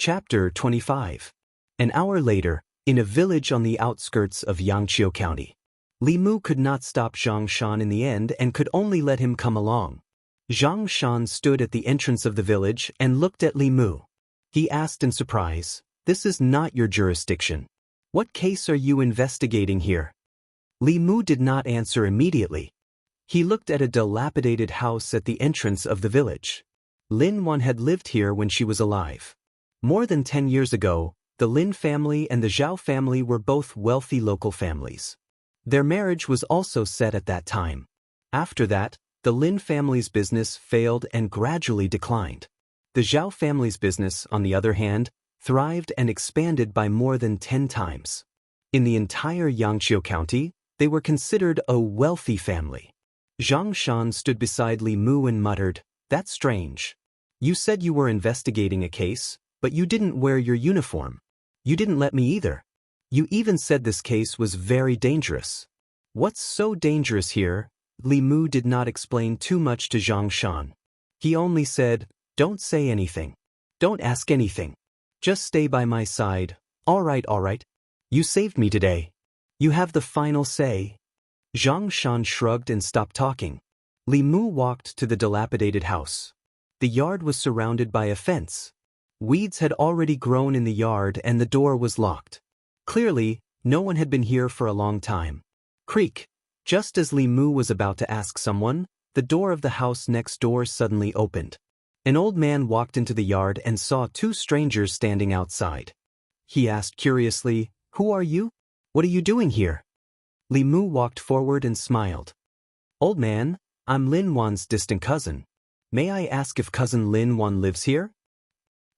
Chapter 25. An hour later, in a village on the outskirts of Xianxia County. Li Mu could not stop Zhang Shan in the end and could only let him come along. Zhang Shan stood at the entrance of the village and looked at Li Mu. He asked in surprise, "This is not your jurisdiction. What case are you investigating here?" Li Mu did not answer immediately. He looked at a dilapidated house at the entrance of the village. Lin Wan had lived here when she was alive. More than 10 years ago, the Lin family and the Zhao family were both wealthy local families. Their marriage was also set at that time. After that, the Lin family's business failed and gradually declined. The Zhao family's business, on the other hand, thrived and expanded by more than 10 times. In the entire Xianxia County, they were considered a wealthy family. Zhang Shan stood beside Li Mu and muttered, "That's strange. You said you were investigating a case, but you didn't wear your uniform. You didn't let me either. You even said this case was very dangerous. What's so dangerous here?" Li Mu did not explain too much to Zhang Shan. He only said, "Don't say anything. Don't ask anything. Just stay by my side. All right. You saved me today. You have the final say." Zhang Shan shrugged and stopped talking. Li Mu walked to the dilapidated house. The yard was surrounded by a fence. Weeds had already grown in the yard and the door was locked. Clearly, no one had been here for a long time. Creak! Just as Li Mu was about to ask someone, the door of the house next door suddenly opened. An old man walked into the yard and saw two strangers standing outside. He asked curiously, "Who are you? What are you doing here?" Li Mu walked forward and smiled. "Old man, I'm Lin Wan's distant cousin. May I ask if cousin Lin Wan lives here?"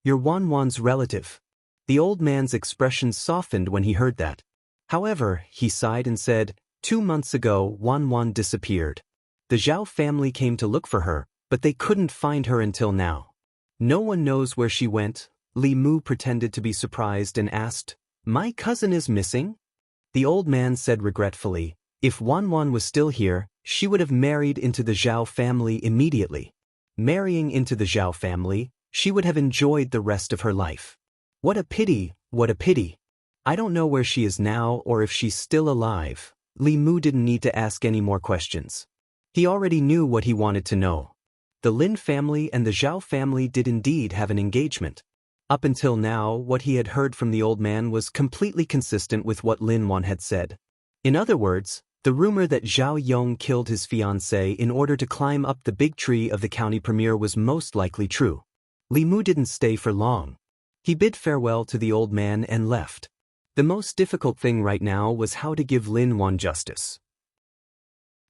"You're Wan Wan's relative." The old man's expression softened when he heard that. However, he sighed and said, 2 months ago Wan Wan disappeared. The Zhao family came to look for her, but they couldn't find her until now. No one knows where she went." Li Mu pretended to be surprised and asked, "My cousin is missing?" The old man said regretfully, "If Wan Wan was still here, she would have married into the Zhao family immediately. Marrying into the Zhao family, she would have enjoyed the rest of her life. What a pity, what a pity. I don't know where she is now or if she's still alive." Li Mu didn't need to ask any more questions. He already knew what he wanted to know. The Lin family and the Zhao family did indeed have an engagement. Up until now, what he had heard from the old man was completely consistent with what Lin Wan had said. In other words, the rumor that Zhao Yong killed his fiancée in order to climb up the big tree of the county premier was most likely true. Li Mu didn't stay for long. He bid farewell to the old man and left. The most difficult thing right now was how to give Lin Wan justice.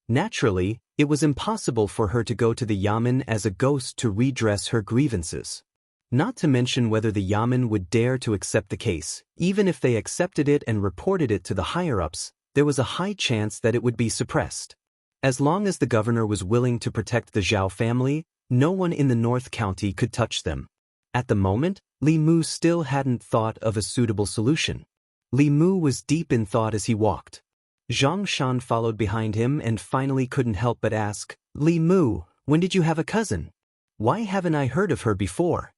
Naturally, it was impossible for her to go to the Yamen as a ghost to redress her grievances. Not to mention whether the Yamen would dare to accept the case. Even if they accepted it and reported it to the higher-ups, there was a high chance that it would be suppressed. As long as the governor was willing to protect the Zhao family, no one in the North County could touch them. At the moment, Li Mu still hadn't thought of a suitable solution. Li Mu was deep in thought as he walked. Zhang Shan followed behind him and finally couldn't help but ask, "Li Mu, when did you have a cousin? Why haven't I heard of her before?"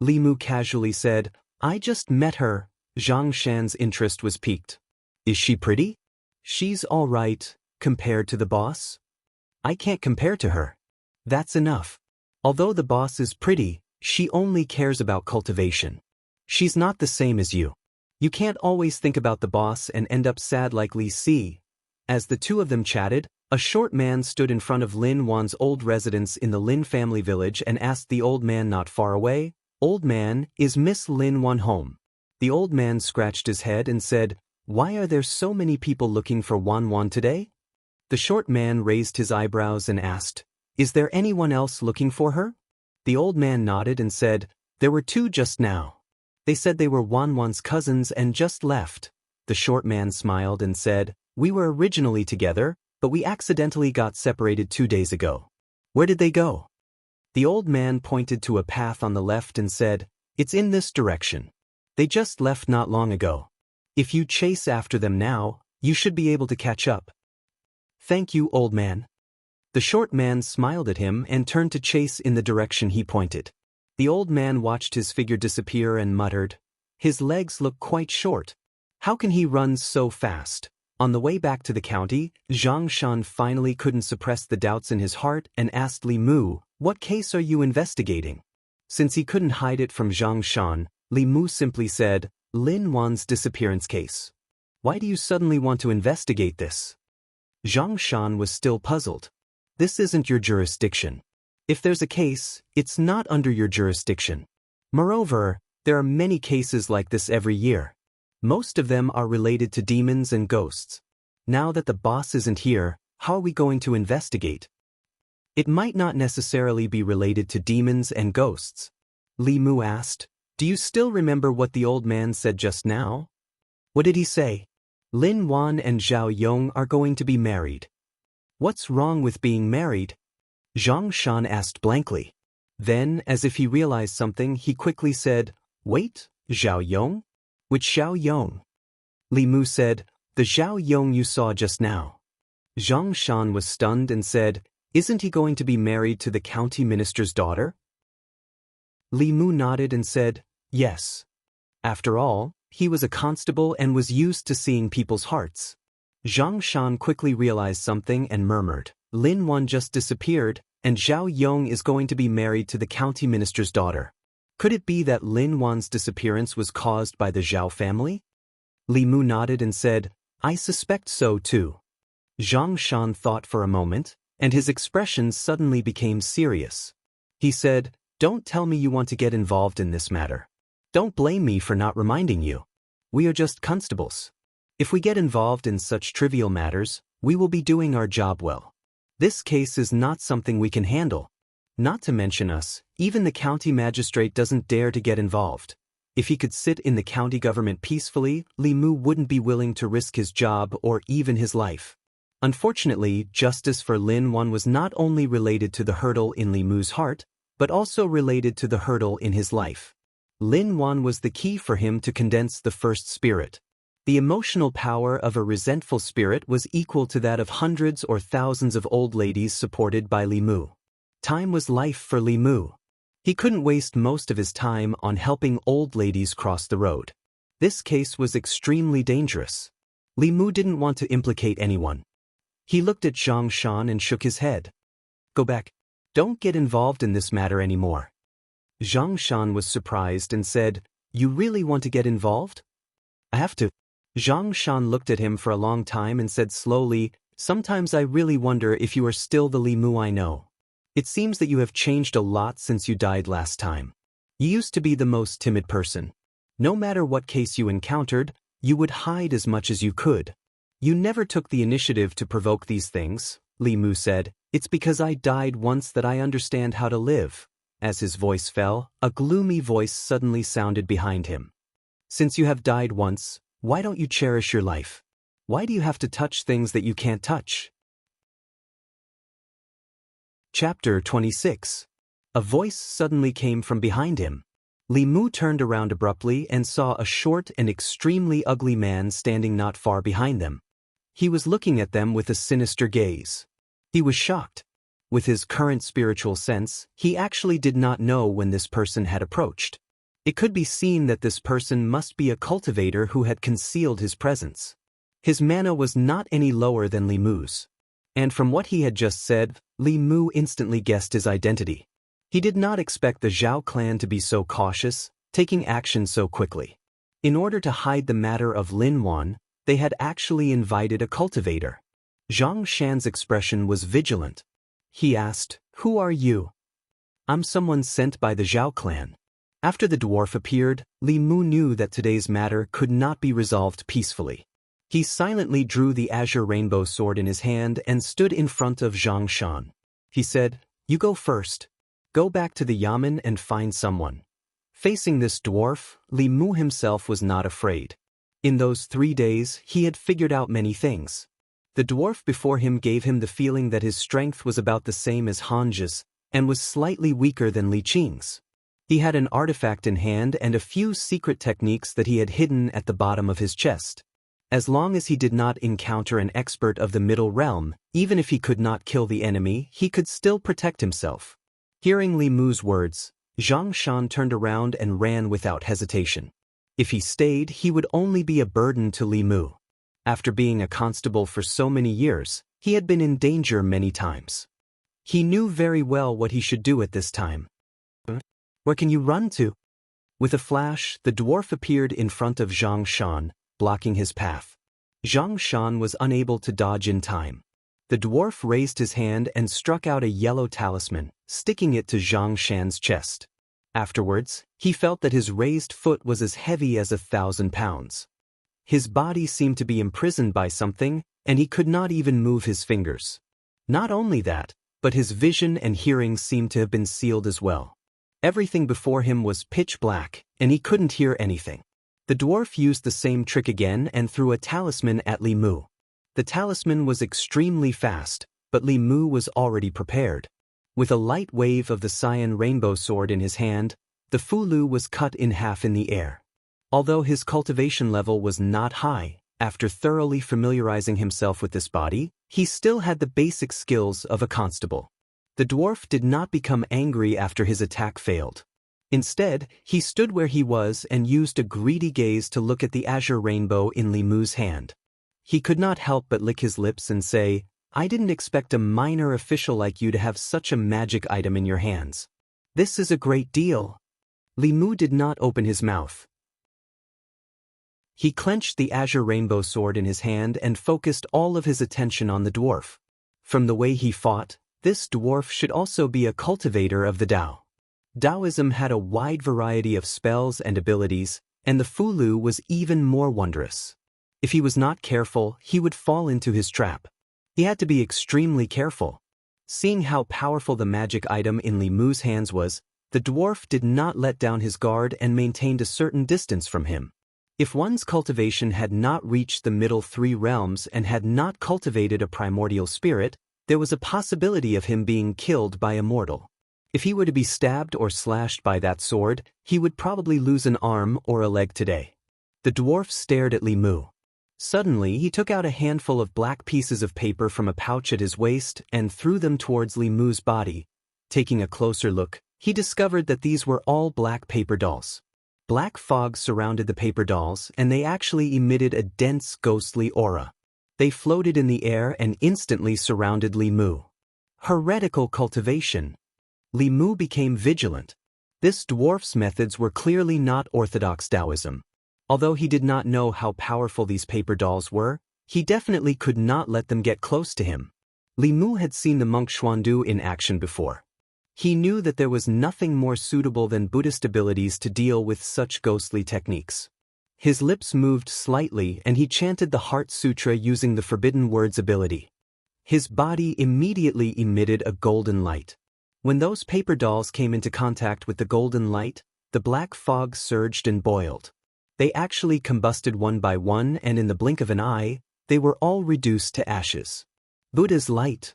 Li Mu casually said, "I just met her." Zhang Shan's interest was piqued. "Is she pretty?" "She's all right, compared to the boss." "I can't compare to her." "That's enough. Although the boss is pretty, she only cares about cultivation. She's not the same as you. You can't always think about the boss and end up sad like Li Si." As the two of them chatted, a short man stood in front of Lin Wan's old residence in the Lin family village and asked the old man not far away, "Old man, is Miss Lin Wan home?" The old man scratched his head and said, "Why are there so many people looking for Wan Wan today?" The short man raised his eyebrows and asked, "Is there anyone else looking for her?" The old man nodded and said, "There were 2 just now. They said they were Wan Wan's cousins and just left." The short man smiled and said, "We were originally together, but we accidentally got separated 2 days ago." "Where did they go?" The old man pointed to a path on the left and said, "It's in this direction. They just left not long ago. If you chase after them now, you should be able to catch up." "Thank you, old man." The short man smiled at him and turned to chase in the direction he pointed. The old man watched his figure disappear and muttered, "His legs look quite short. How can he run so fast?" On the way back to the county, Xianxia finally couldn't suppress the doubts in his heart and asked Li Mu, "What case are you investigating?" Since he couldn't hide it from Xianxia, Li Mu simply said, "Lin Wan's disappearance case. Why do you suddenly want to investigate this?" Xianxia was still puzzled. "This isn't your jurisdiction. If there's a case, it's not under your jurisdiction. Moreover, there are many cases like this every year. Most of them are related to demons and ghosts. Now that the boss isn't here, how are we going to investigate?" "It might not necessarily be related to demons and ghosts." Li Mu asked, "Do you still remember what the old man said just now?" "What did he say?" "Lin Wan and Zhao Yong are going to be married." "What's wrong with being married?" Xianxia asked blankly. Then, as if he realized something, he quickly said, "Wait, Zhao Yong? Which Zhao Yong?" Li Mu said, "The Zhao Yong you saw just now." Xianxia was stunned and said, "Isn't he going to be married to the county minister's daughter?" Li Mu nodded and said, "Yes. After all, he was a constable and was used to seeing people's hearts." Xianxia quickly realized something and murmured, "Lin Wan just disappeared, and Zhao Yong is going to be married to the county minister's daughter. Could it be that Lin Wan's disappearance was caused by the Zhao family?" Li Mu nodded and said, "I suspect so too." Xianxia thought for a moment, and his expression suddenly became serious. He said, "Don't tell me you want to get involved in this matter. Don't blame me for not reminding you. We are just constables. If we get involved in such trivial matters, we will be doing our job well. This case is not something we can handle. Not to mention us, even the county magistrate doesn't dare to get involved. If he could sit in the county government peacefully, Li Mu wouldn't be willing to risk his job or even his life." Unfortunately, justice for Lin Wan was not only related to the hurdle in Li Mu's heart, but also related to the hurdle in his life. Lin Wan was the key for him to condense the first spirit. The emotional power of a resentful spirit was equal to that of hundreds or thousands of old ladies supported by Li Mu. Time was life for Li Mu. He couldn't waste most of his time on helping old ladies cross the road. This case was extremely dangerous. Li Mu didn't want to implicate anyone. He looked at Xianxia and shook his head. "Go back. Don't get involved in this matter anymore." Xianxia was surprised and said, "You really want to get involved?" "I have to." Xianxia looked at him for a long time and said slowly, "Sometimes I really wonder if you are still the Li Mu I know. It seems that you have changed a lot since you died last time. You used to be the most timid person. No matter what case you encountered, you would hide as much as you could. You never took the initiative to provoke these things," Li Mu said. "It's because I died once that I understand how to live." As his voice fell, a gloomy voice suddenly sounded behind him. "Since you have died once, why don't you cherish your life? Why do you have to touch things that you can't touch?" Chapter 26. A voice suddenly came from behind him. Li Mu turned around abruptly and saw a short and extremely ugly man standing not far behind them. He was looking at them with a sinister gaze. He was shocked. With his current spiritual sense, he actually did not know when this person had approached. It could be seen that this person must be a cultivator who had concealed his presence. His mana was not any lower than Li Mu's. And from what he had just said, Li Mu instantly guessed his identity. He did not expect the Zhao clan to be so cautious, taking action so quickly. In order to hide the matter of Lin Wan, they had actually invited a cultivator. Xianxia's expression was vigilant. He asked, "Who are you?" "I'm someone sent by the Zhao clan." After the dwarf appeared, Li Mu knew that today's matter could not be resolved peacefully. He silently drew the azure rainbow sword in his hand and stood in front of Xianxia. He said, "You go first. Go back to the yamen and find someone." Facing this dwarf, Li Mu himself was not afraid. In those 3 days, he had figured out many things. The dwarf before him gave him the feeling that his strength was about the same as Han's, and was slightly weaker than Li Qing's. He had an artifact in hand and a few secret techniques that he had hidden at the bottom of his chest. As long as he did not encounter an expert of the Middle Realm, even if he could not kill the enemy, he could still protect himself. Hearing Li Mu's words, Xianxia turned around and ran without hesitation. If he stayed, he would only be a burden to Li Mu. After being a constable for so many years, he had been in danger many times. He knew very well what he should do at this time. Where can you run to? With a flash, the dwarf appeared in front of Xianxia, blocking his path. Xianxia was unable to dodge in time. The dwarf raised his hand and struck out a yellow talisman, sticking it to Xianxia's chest. Afterwards, he felt that his raised foot was as heavy as 1,000 pounds. His body seemed to be imprisoned by something, and he could not even move his fingers. Not only that, but his vision and hearing seemed to have been sealed as well. Everything before him was pitch black, and he couldn't hear anything. The dwarf used the same trick again and threw a talisman at Li Mu. The talisman was extremely fast, but Li Mu was already prepared. With a light wave of the cyan rainbow sword in his hand, the Fulu was cut in half in the air. Although his cultivation level was not high, after thoroughly familiarizing himself with this body, he still had the basic skills of a constable. The dwarf did not become angry after his attack failed. Instead, he stood where he was and used a greedy gaze to look at the azure rainbow in Li Mu's hand. He could not help but lick his lips and say, "I didn't expect a minor official like you to have such a magic item in your hands. This is a great deal." Li Mu did not open his mouth. He clenched the azure rainbow sword in his hand and focused all of his attention on the dwarf. From the way he fought, this dwarf should also be a cultivator of the Tao. Taoism had a wide variety of spells and abilities, and the Fulu was even more wondrous. If he was not careful, he would fall into his trap. He had to be extremely careful. Seeing how powerful the magic item in Li Mu's hands was, the dwarf did not let down his guard and maintained a certain distance from him. If one's cultivation had not reached the middle 3 realms and had not cultivated a primordial spirit, there was a possibility of him being killed by Immortal. If he were to be stabbed or slashed by that sword, he would probably lose an arm or a leg today. The dwarf stared at Li Mu. Suddenly, he took out a handful of black pieces of paper from a pouch at his waist and threw them towards Li Mu's body. Taking a closer look, he discovered that these were all black paper dolls. Black fog surrounded the paper dolls, and they actually emitted a dense, ghostly aura. They floated in the air and instantly surrounded Li Mu. Heretical cultivation. Li Mu became vigilant. This dwarf's methods were clearly not orthodox Taoism. Although he did not know how powerful these paper dolls were, he definitely could not let them get close to him. Li Mu had seen the monk Xuandu in action before. He knew that there was nothing more suitable than Buddhist abilities to deal with such ghostly techniques. His lips moved slightly and he chanted the Heart Sutra using the Forbidden Words ability. His body immediately emitted a golden light. When those paper dolls came into contact with the golden light, the black fog surged and boiled. They actually combusted one by one, and in the blink of an eye, they were all reduced to ashes. Buddha's light.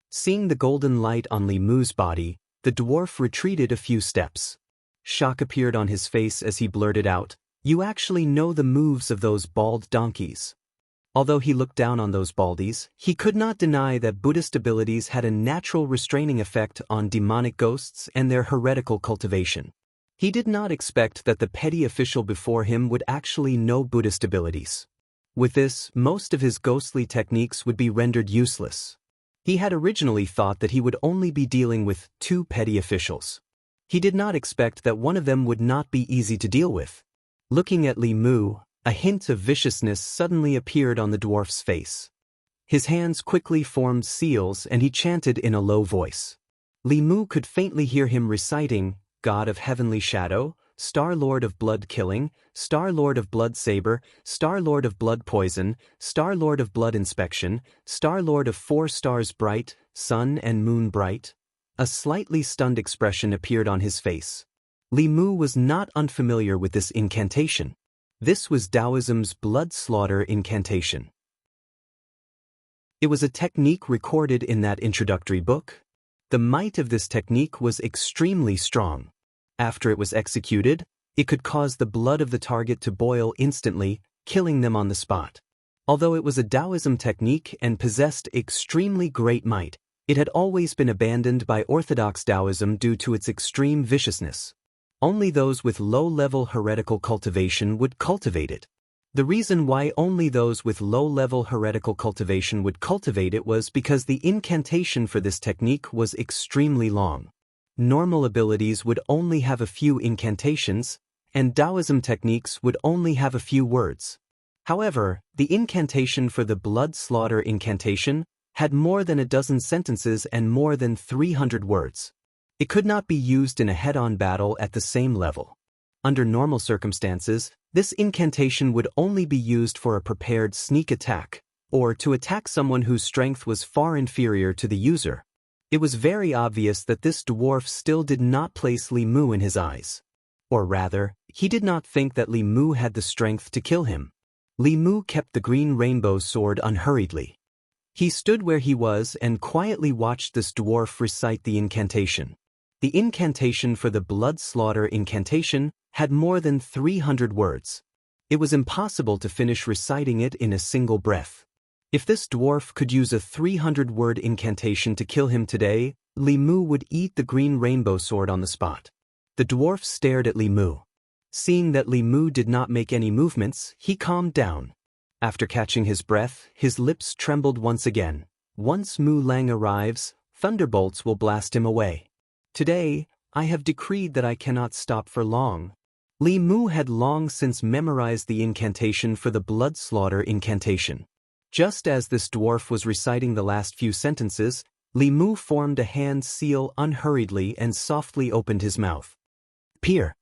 Seeing the golden light on Li Mu's body, the dwarf retreated a few steps. Shock appeared on his face as he blurted out, "You actually know the moves of those bald donkeys." Although he looked down on those baldies, he could not deny that Buddhist abilities had a natural restraining effect on demonic ghosts and their heretical cultivation. He did not expect that the petty official before him would actually know Buddhist abilities. With this, most of his ghostly techniques would be rendered useless. He had originally thought that he would only be dealing with 2 petty officials. He did not expect that one of them would not be easy to deal with. Looking at Li Mu, a hint of viciousness suddenly appeared on the dwarf's face. His hands quickly formed seals and he chanted in a low voice. Li Mu could faintly hear him reciting, "God of Heavenly Shadow, Star Lord of Blood Killing, Star Lord of Blood Saber, Star Lord of Blood Poison, Star Lord of Blood Inspection, Star Lord of 4 Stars Bright, Sun and Moon Bright." A slightly stunned expression appeared on his face. Li Mu was not unfamiliar with this incantation. This was Taoism's blood slaughter incantation. It was a technique recorded in that introductory book. The might of this technique was extremely strong. After it was executed, it could cause the blood of the target to boil instantly, killing them on the spot. Although it was a Taoism technique and possessed extremely great might, It had always been abandoned by orthodox Taoism due to its extreme viciousness. Only those with low-level heretical cultivation would cultivate it. The reason why only those with low-level heretical cultivation would cultivate it was because the incantation for this technique was extremely long. Normal abilities would only have a few incantations, and Taoism techniques would only have a few words. However, the incantation for the blood slaughter incantation had more than a dozen sentences and more than 300 words. It could not be used in a head-on battle at the same level. Under normal circumstances, this incantation would only be used for a prepared sneak attack, or to attack someone whose strength was far inferior to the user. It was very obvious that this dwarf still did not place Li Mu in his eyes. Or rather, he did not think that Li Mu had the strength to kill him. Li Mu kept the green rainbow sword unhurriedly. He stood where he was and quietly watched this dwarf recite the incantation. The incantation for the blood slaughter incantation had more than 300 words. It was impossible to finish reciting it in a single breath. If this dwarf could use a 300-word incantation to kill him today, Li Mu would eat the green rainbow sword on the spot. The dwarf stared at Li Mu. Seeing that Li Mu did not make any movements, he calmed down. After catching his breath, his lips trembled once again. Once Mu Lang arrives, thunderbolts will blast him away. Today, I have decreed that I cannot stop for long. Li Mu had long since memorized the incantation for the blood slaughter incantation. Just as this dwarf was reciting the last few sentences, Li Mu formed a hand seal unhurriedly and softly opened his mouth. Peer!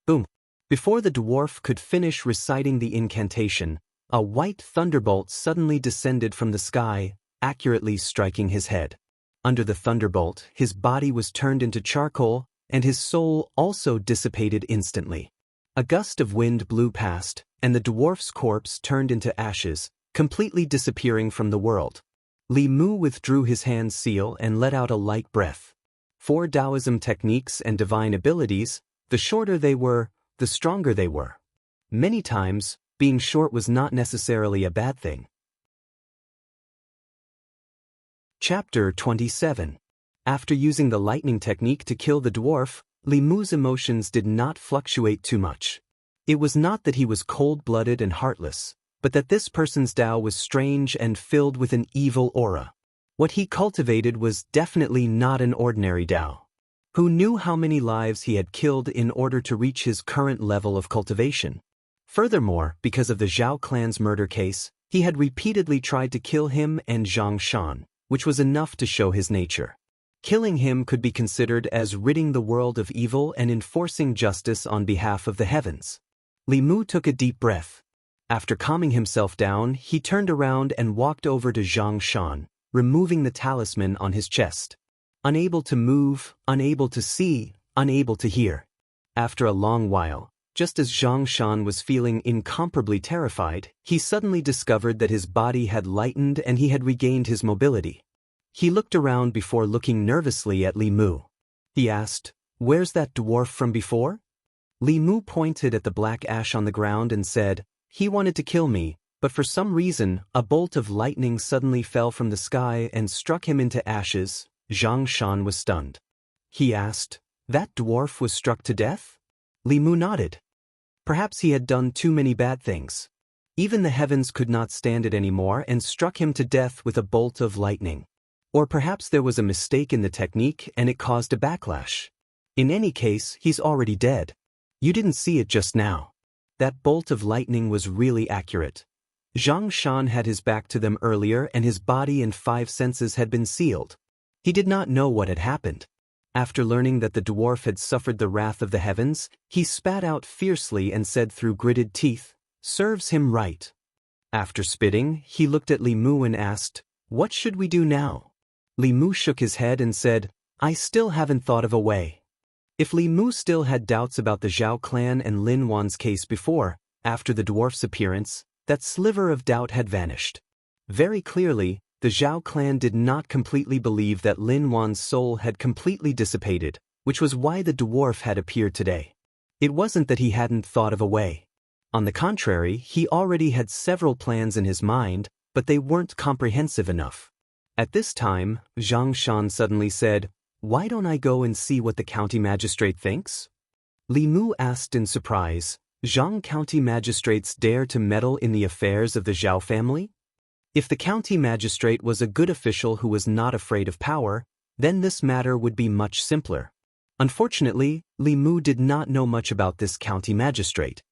Boom! Before the dwarf could finish reciting the incantation, a white thunderbolt suddenly descended from the sky, accurately striking his head. Under the thunderbolt, his body was turned into charcoal, and his soul also dissipated instantly. A gust of wind blew past, and the dwarf's corpse turned into ashes, completely disappearing from the world. Li Mu withdrew his hand seal and let out a light breath. For Taoism techniques and divine abilities, the shorter they were, the stronger they were. Many times, being short was not necessarily a bad thing. Chapter 27. After using the lightning technique to kill the dwarf, Li Mu's emotions did not fluctuate too much. It was not that he was cold-blooded and heartless, but that this person's Tao was strange and filled with an evil aura. What he cultivated was definitely not an ordinary Tao. Who knew how many lives he had killed in order to reach his current level of cultivation? Furthermore, because of the Zhao clan's murder case, he had repeatedly tried to kill him and Xianxia, which was enough to show his nature. Killing him could be considered as ridding the world of evil and enforcing justice on behalf of the heavens. Li Mu took a deep breath. After calming himself down, he turned around and walked over to Xianxia, removing the talisman on his chest. Unable to move, unable to see, unable to hear. After a long while, just as Xianxia was feeling incomparably terrified, he suddenly discovered that his body had lightened and he had regained his mobility. He looked around before looking nervously at Li Mu. He asked, "Where's that dwarf from before?" Li Mu pointed at the black ash on the ground and said, "He wanted to kill me, but for some reason, a bolt of lightning suddenly fell from the sky and struck him into ashes." Xianxia was stunned. He asked, "That dwarf was struck to death?" Li Mu nodded. Perhaps he had done too many bad things. Even the heavens could not stand it anymore and struck him to death with a bolt of lightning. Or perhaps there was a mistake in the technique and it caused a backlash. In any case, he's already dead. You didn't see it just now. That bolt of lightning was really accurate. Xianxia had his back to them earlier and his body and 5 senses had been sealed. He did not know what had happened. After learning that the dwarf had suffered the wrath of the heavens, he spat out fiercely and said through gritted teeth, "Serves him right." After spitting, he looked at Li Mu and asked, "What should we do now?" Li Mu shook his head and said, "I still haven't thought of a way." If Li Mu still had doubts about the Zhao clan and Lin Wan's case before, after the dwarf's appearance, that sliver of doubt had vanished. Very clearly, the Zhao clan did not completely believe that Lin Wan's soul had completely dissipated, which was why the dwarf had appeared today. It wasn't that he hadn't thought of a way. On the contrary, he already had several plans in his mind, but they weren't comprehensive enough. At this time, Xianxia suddenly said, "Why don't I go and see what the county magistrate thinks?" Li Mu asked in surprise, "Zhang county magistrates dare to meddle in the affairs of the Zhao family?" If the county magistrate was a good official who was not afraid of power, then this matter would be much simpler. Unfortunately, Li Mu did not know much about this county magistrate.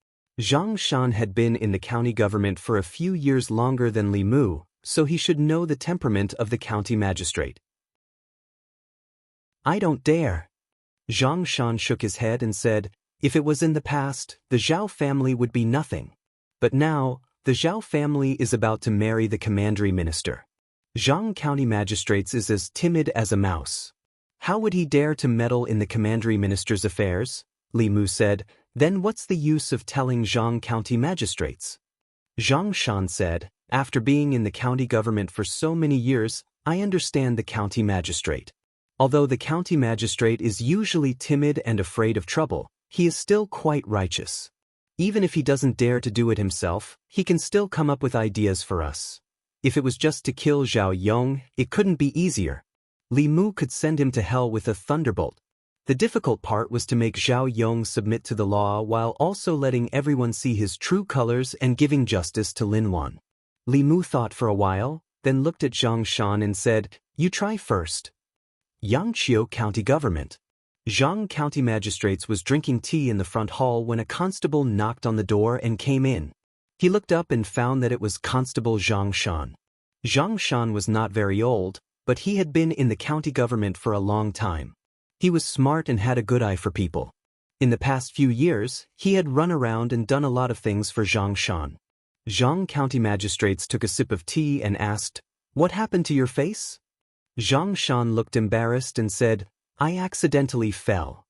Zhang Shan had been in the county government for a few years longer than Li Mu, so he should know the temperament of the county magistrate. "I don't dare." Zhang Shan shook his head and said, "If it was in the past, the Zhao family would be nothing. But now, the Zhao family is about to marry the commandery minister. Zhang county magistrates is as timid as a mouse. How would he dare to meddle in the commandery minister's affairs?" Li Mu said. "Then what's the use of telling Zhang county magistrates?" Zhang Shan said, "After being in the county government for so many years, I understand the county magistrate. Although the county magistrate is usually timid and afraid of trouble, he is still quite righteous. Even if he doesn't dare to do it himself, he can still come up with ideas for us. If it was just to kill Zhao Yong, it couldn't be easier. Li Mu could send him to hell with a thunderbolt. The difficult part was to make Zhao Yong submit to the law while also letting everyone see his true colors and giving justice to Lin Wan." Li Mu thought for a while, then looked at Zhang Shan and said, "You try first." Yangqiu County Government. Zhang County Magistrates was drinking tea in the front hall when a constable knocked on the door and came in. He looked up and found that it was Constable Zhang Shan. Zhang Shan was not very old, but he had been in the county government for a long time. He was smart and had a good eye for people. In the past few years, he had run around and done a lot of things for Zhang Shan. Zhang County Magistrates took a sip of tea and asked, "What happened to your face?" Zhang Shan looked embarrassed and said, "I accidentally fell."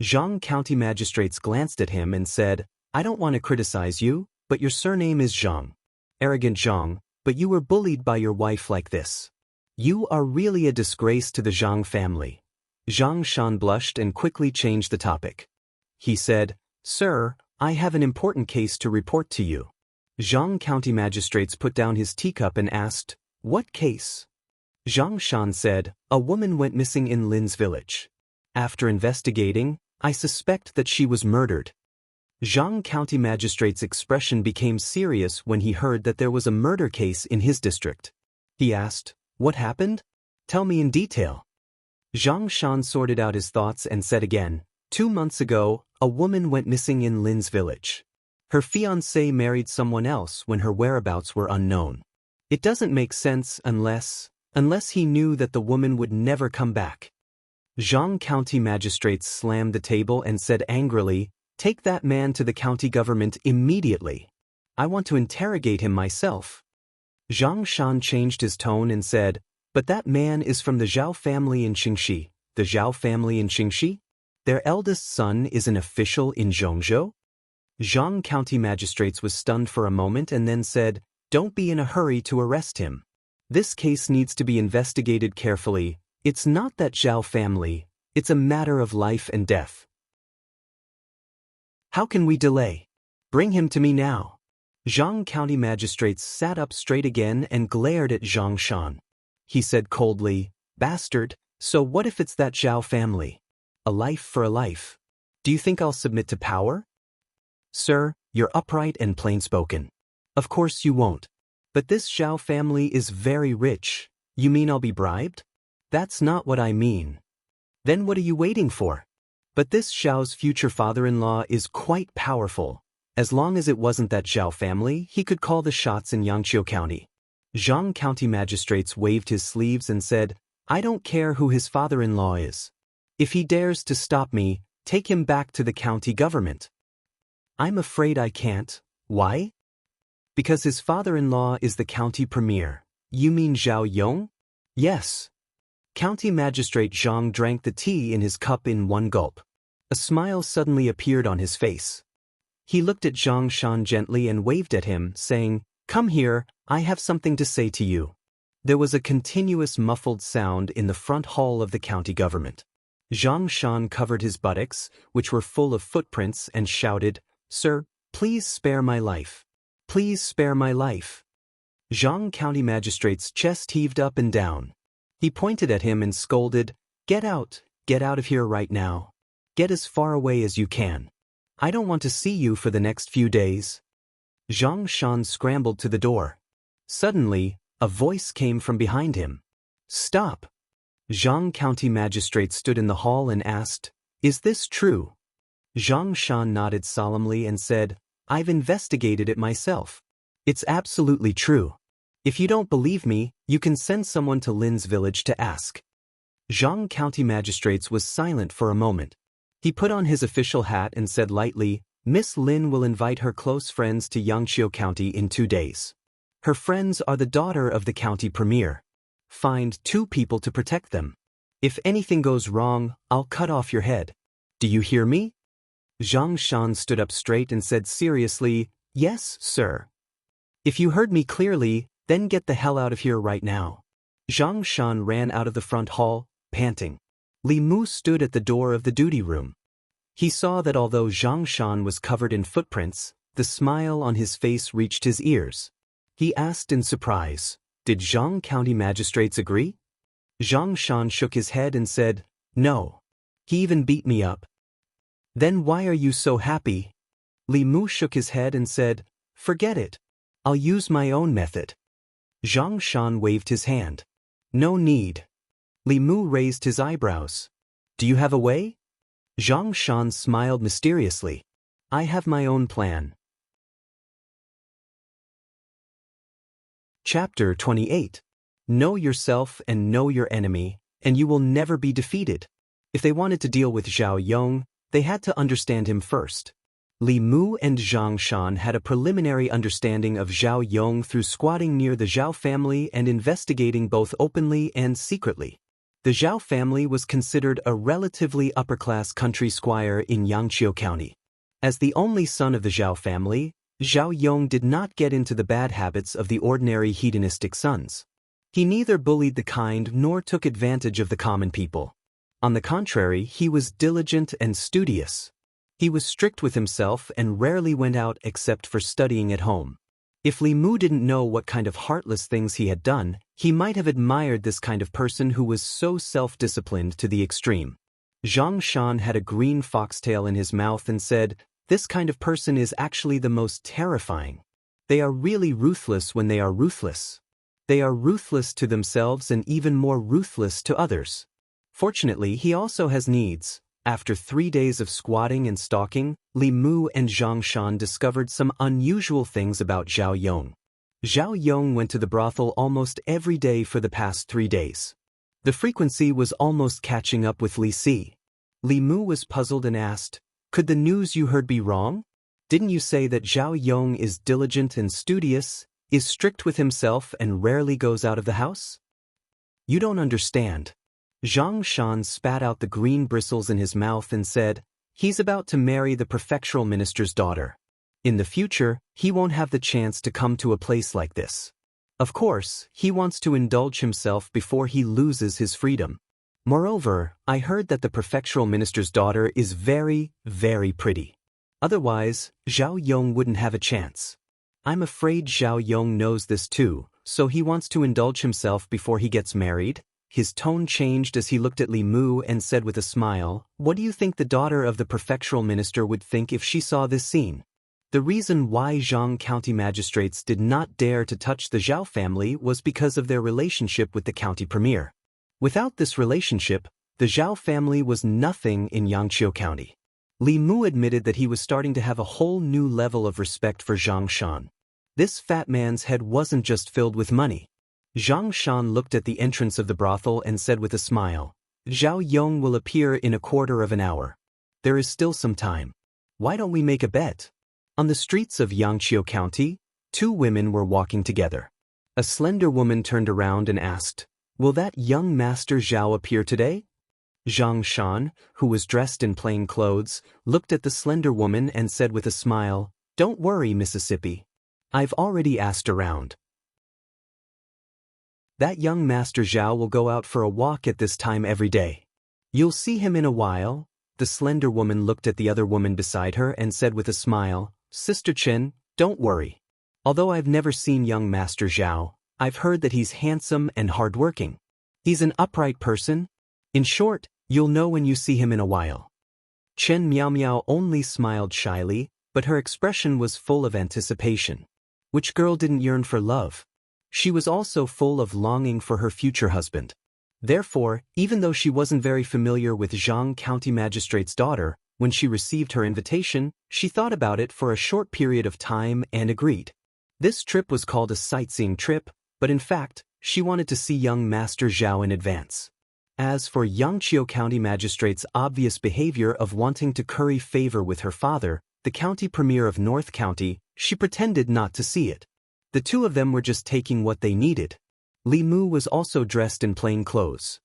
Zhang County Magistrates glanced at him and said, "I don't want to criticize you, but your surname is Zhang. Arrogant Zhang, but you were bullied by your wife like this. You are really a disgrace to the Zhang family." Zhang Shan blushed and quickly changed the topic. He said, "Sir, I have an important case to report to you." Zhang County Magistrates put down his teacup and asked, "What case?" Zhang Shan said, "A woman went missing in Lin's village. After investigating, I suspect that she was murdered." Zhang County Magistrate's expression became serious when he heard that there was a murder case in his district. He asked, "What happened? Tell me in detail." Zhang Shan sorted out his thoughts and said again, 2 months ago, a woman went missing in Lin's village. Her fiancé married someone else when her whereabouts were unknown. It doesn't make sense unless he knew that the woman would never come back." Zhang County Magistrates slammed the table and said angrily, "Take that man to the county government immediately. I want to interrogate him myself." Zhang Shan changed his tone and said, "But that man is from the Zhao family in Xianxia." "The Zhao family in Xianxia? Their eldest son is an official in Zhongzhou?" Zhang County Magistrates was stunned for a moment and then said, "Don't be in a hurry to arrest him. This case needs to be investigated carefully. It's not that Zhao family, it's a matter of life and death. How can we delay? Bring him to me now." Zhang County Magistrates sat up straight again and glared at Zhang Shan. He said coldly, "Bastard, so what if it's that Zhao family? A life for a life. Do you think I'll submit to power?" "Sir, you're upright and plain-spoken. Of course you won't. But this Zhao family is very rich. You mean I'll be bribed?" "That's not what I mean." "Then what are you waiting for?" "But this Zhao's future father-in-law is quite powerful. As long as it wasn't that Zhao family, he could call the shots in Yangqiu County." Zhang County Magistrates waved his sleeves and said, "I don't care who his father-in-law is. If he dares to stop me, take him back to the county government." "I'm afraid I can't." "Why?" "Because his father-in-law is the county premier." "You mean Zhao Yong?" "Yes." County Magistrate Zhang drank the tea in his cup in one gulp. A smile suddenly appeared on his face. He looked at Zhang Shan gently and waved at him, saying, "Come here, I have something to say to you." There was a continuous muffled sound in the front hall of the county government. Zhang Shan covered his buttocks, which were full of footprints, and shouted, "Sir, please spare my life. Please spare my life." Zhang County Magistrate's chest heaved up and down. He pointed at him and scolded, Get out of here right now. Get as far away as you can. I don't want to see you for the next few days. Zhang Shan scrambled to the door. Suddenly, a voice came from behind him. Stop! Zhang County Magistrate stood in the hall and asked, Is this true? Zhang Shan nodded solemnly and said, I've investigated it myself. It's absolutely true. If you don't believe me, you can send someone to Lin's village to ask. Zhang County Magistrates was silent for a moment. He put on his official hat and said lightly, Miss Lin will invite her close friends to Xianxia County in 2 days. Her friends are the daughter of the county premier. Find 2 people to protect them. If anything goes wrong, I'll cut off your head. Do you hear me? Zhang Shan stood up straight and said seriously, Yes, sir. If you heard me clearly, then get the hell out of here right now. Zhang Shan ran out of the front hall, panting. Li Mu stood at the door of the duty room. He saw that although Zhang Shan was covered in footprints, the smile on his face reached his ears. He asked in surprise, Did Zhang County Magistrates agree? Zhang Shan shook his head and said, No. He even beat me up. Then why are you so happy? Li Mu shook his head and said, Forget it. I'll use my own method. Zhang Shan waved his hand. No need. Li Mu raised his eyebrows. Do you have a way? Zhang Shan smiled mysteriously. I have my own plan. Chapter 28. Know yourself and know your enemy, and you will never be defeated. If they wanted to deal with Zhao Yong, they had to understand him first. Li Mu and Zhang Shan had a preliminary understanding of Zhao Yong through squatting near the Zhao family and investigating both openly and secretly. The Zhao family was considered a relatively upper-class country squire in Xianxia County. As the only son of the Zhao family, Zhao Yong did not get into the bad habits of the ordinary hedonistic sons. He neither bullied the kind nor took advantage of the common people. On the contrary, he was diligent and studious. He was strict with himself and rarely went out except for studying at home. If Li Mu didn't know what kind of heartless things he had done, he might have admired this kind of person who was so self-disciplined to the extreme. Zhang Shan had a green foxtail in his mouth and said, This kind of person is actually the most terrifying. They are really ruthless when they are ruthless. They are ruthless to themselves and even more ruthless to others. Fortunately, he also has needs. After 3 days of squatting and stalking, Li Mu and Zhang Shan discovered some unusual things about Zhao Yong. Zhao Yong went to the brothel almost every day for the past 3 days. The frequency was almost catching up with Li Si. Li Mu was puzzled and asked, Could the news you heard be wrong? Didn't you say that Zhao Yong is diligent and studious, is strict with himself and rarely goes out of the house? You don't understand. Zhang Shan spat out the green bristles in his mouth and said, He's about to marry the prefectural minister's daughter. In the future, he won't have the chance to come to a place like this. Of course, he wants to indulge himself before he loses his freedom. Moreover, I heard that the prefectural minister's daughter is very, very pretty. Otherwise, Zhao Yong wouldn't have a chance. I'm afraid Zhao Yong knows this too, so he wants to indulge himself before he gets married. His tone changed as he looked at Li Mu and said with a smile, What do you think the daughter of the prefectural minister would think if she saw this scene? The reason why Zhang County magistrates did not dare to touch the Zhao family was because of their relationship with the county premier. Without this relationship, the Zhao family was nothing in Xianxia County. Li Mu admitted that he was starting to have a whole new level of respect for Zhang Shan. This fat man's head wasn't just filled with money. Zhang Shan looked at the entrance of the brothel and said with a smile, Zhao Yong will appear in a quarter of an hour. There is still some time. Why don't we make a bet? On the streets of Xianxia County, 2 women were walking together. A slender woman turned around and asked, Will that young Master Zhao appear today? Zhang Shan, who was dressed in plain clothes, looked at the slender woman and said with a smile, Don't worry, Mississippi. I've already asked around. That young Master Zhao will go out for a walk at this time every day. You'll see him in a while. The slender woman looked at the other woman beside her and said with a smile, Sister Chen, don't worry. Although I've never seen young Master Zhao, I've heard that he's handsome and hardworking. He's an upright person. In short, you'll know when you see him in a while. Chen Miao Miao only smiled shyly, but her expression was full of anticipation. Which girl didn't yearn for love? She was also full of longing for her future husband. Therefore, even though she wasn't very familiar with Zhang County Magistrate's daughter, when she received her invitation, she thought about it for a short period of time and agreed. This trip was called a sightseeing trip, but in fact, she wanted to see young Master Zhao in advance. As for Xianxia County Magistrate's obvious behavior of wanting to curry favor with her father, the county premier of North County, she pretended not to see it. The two of them were just taking what they needed. Li Mu was also dressed in plain clothes.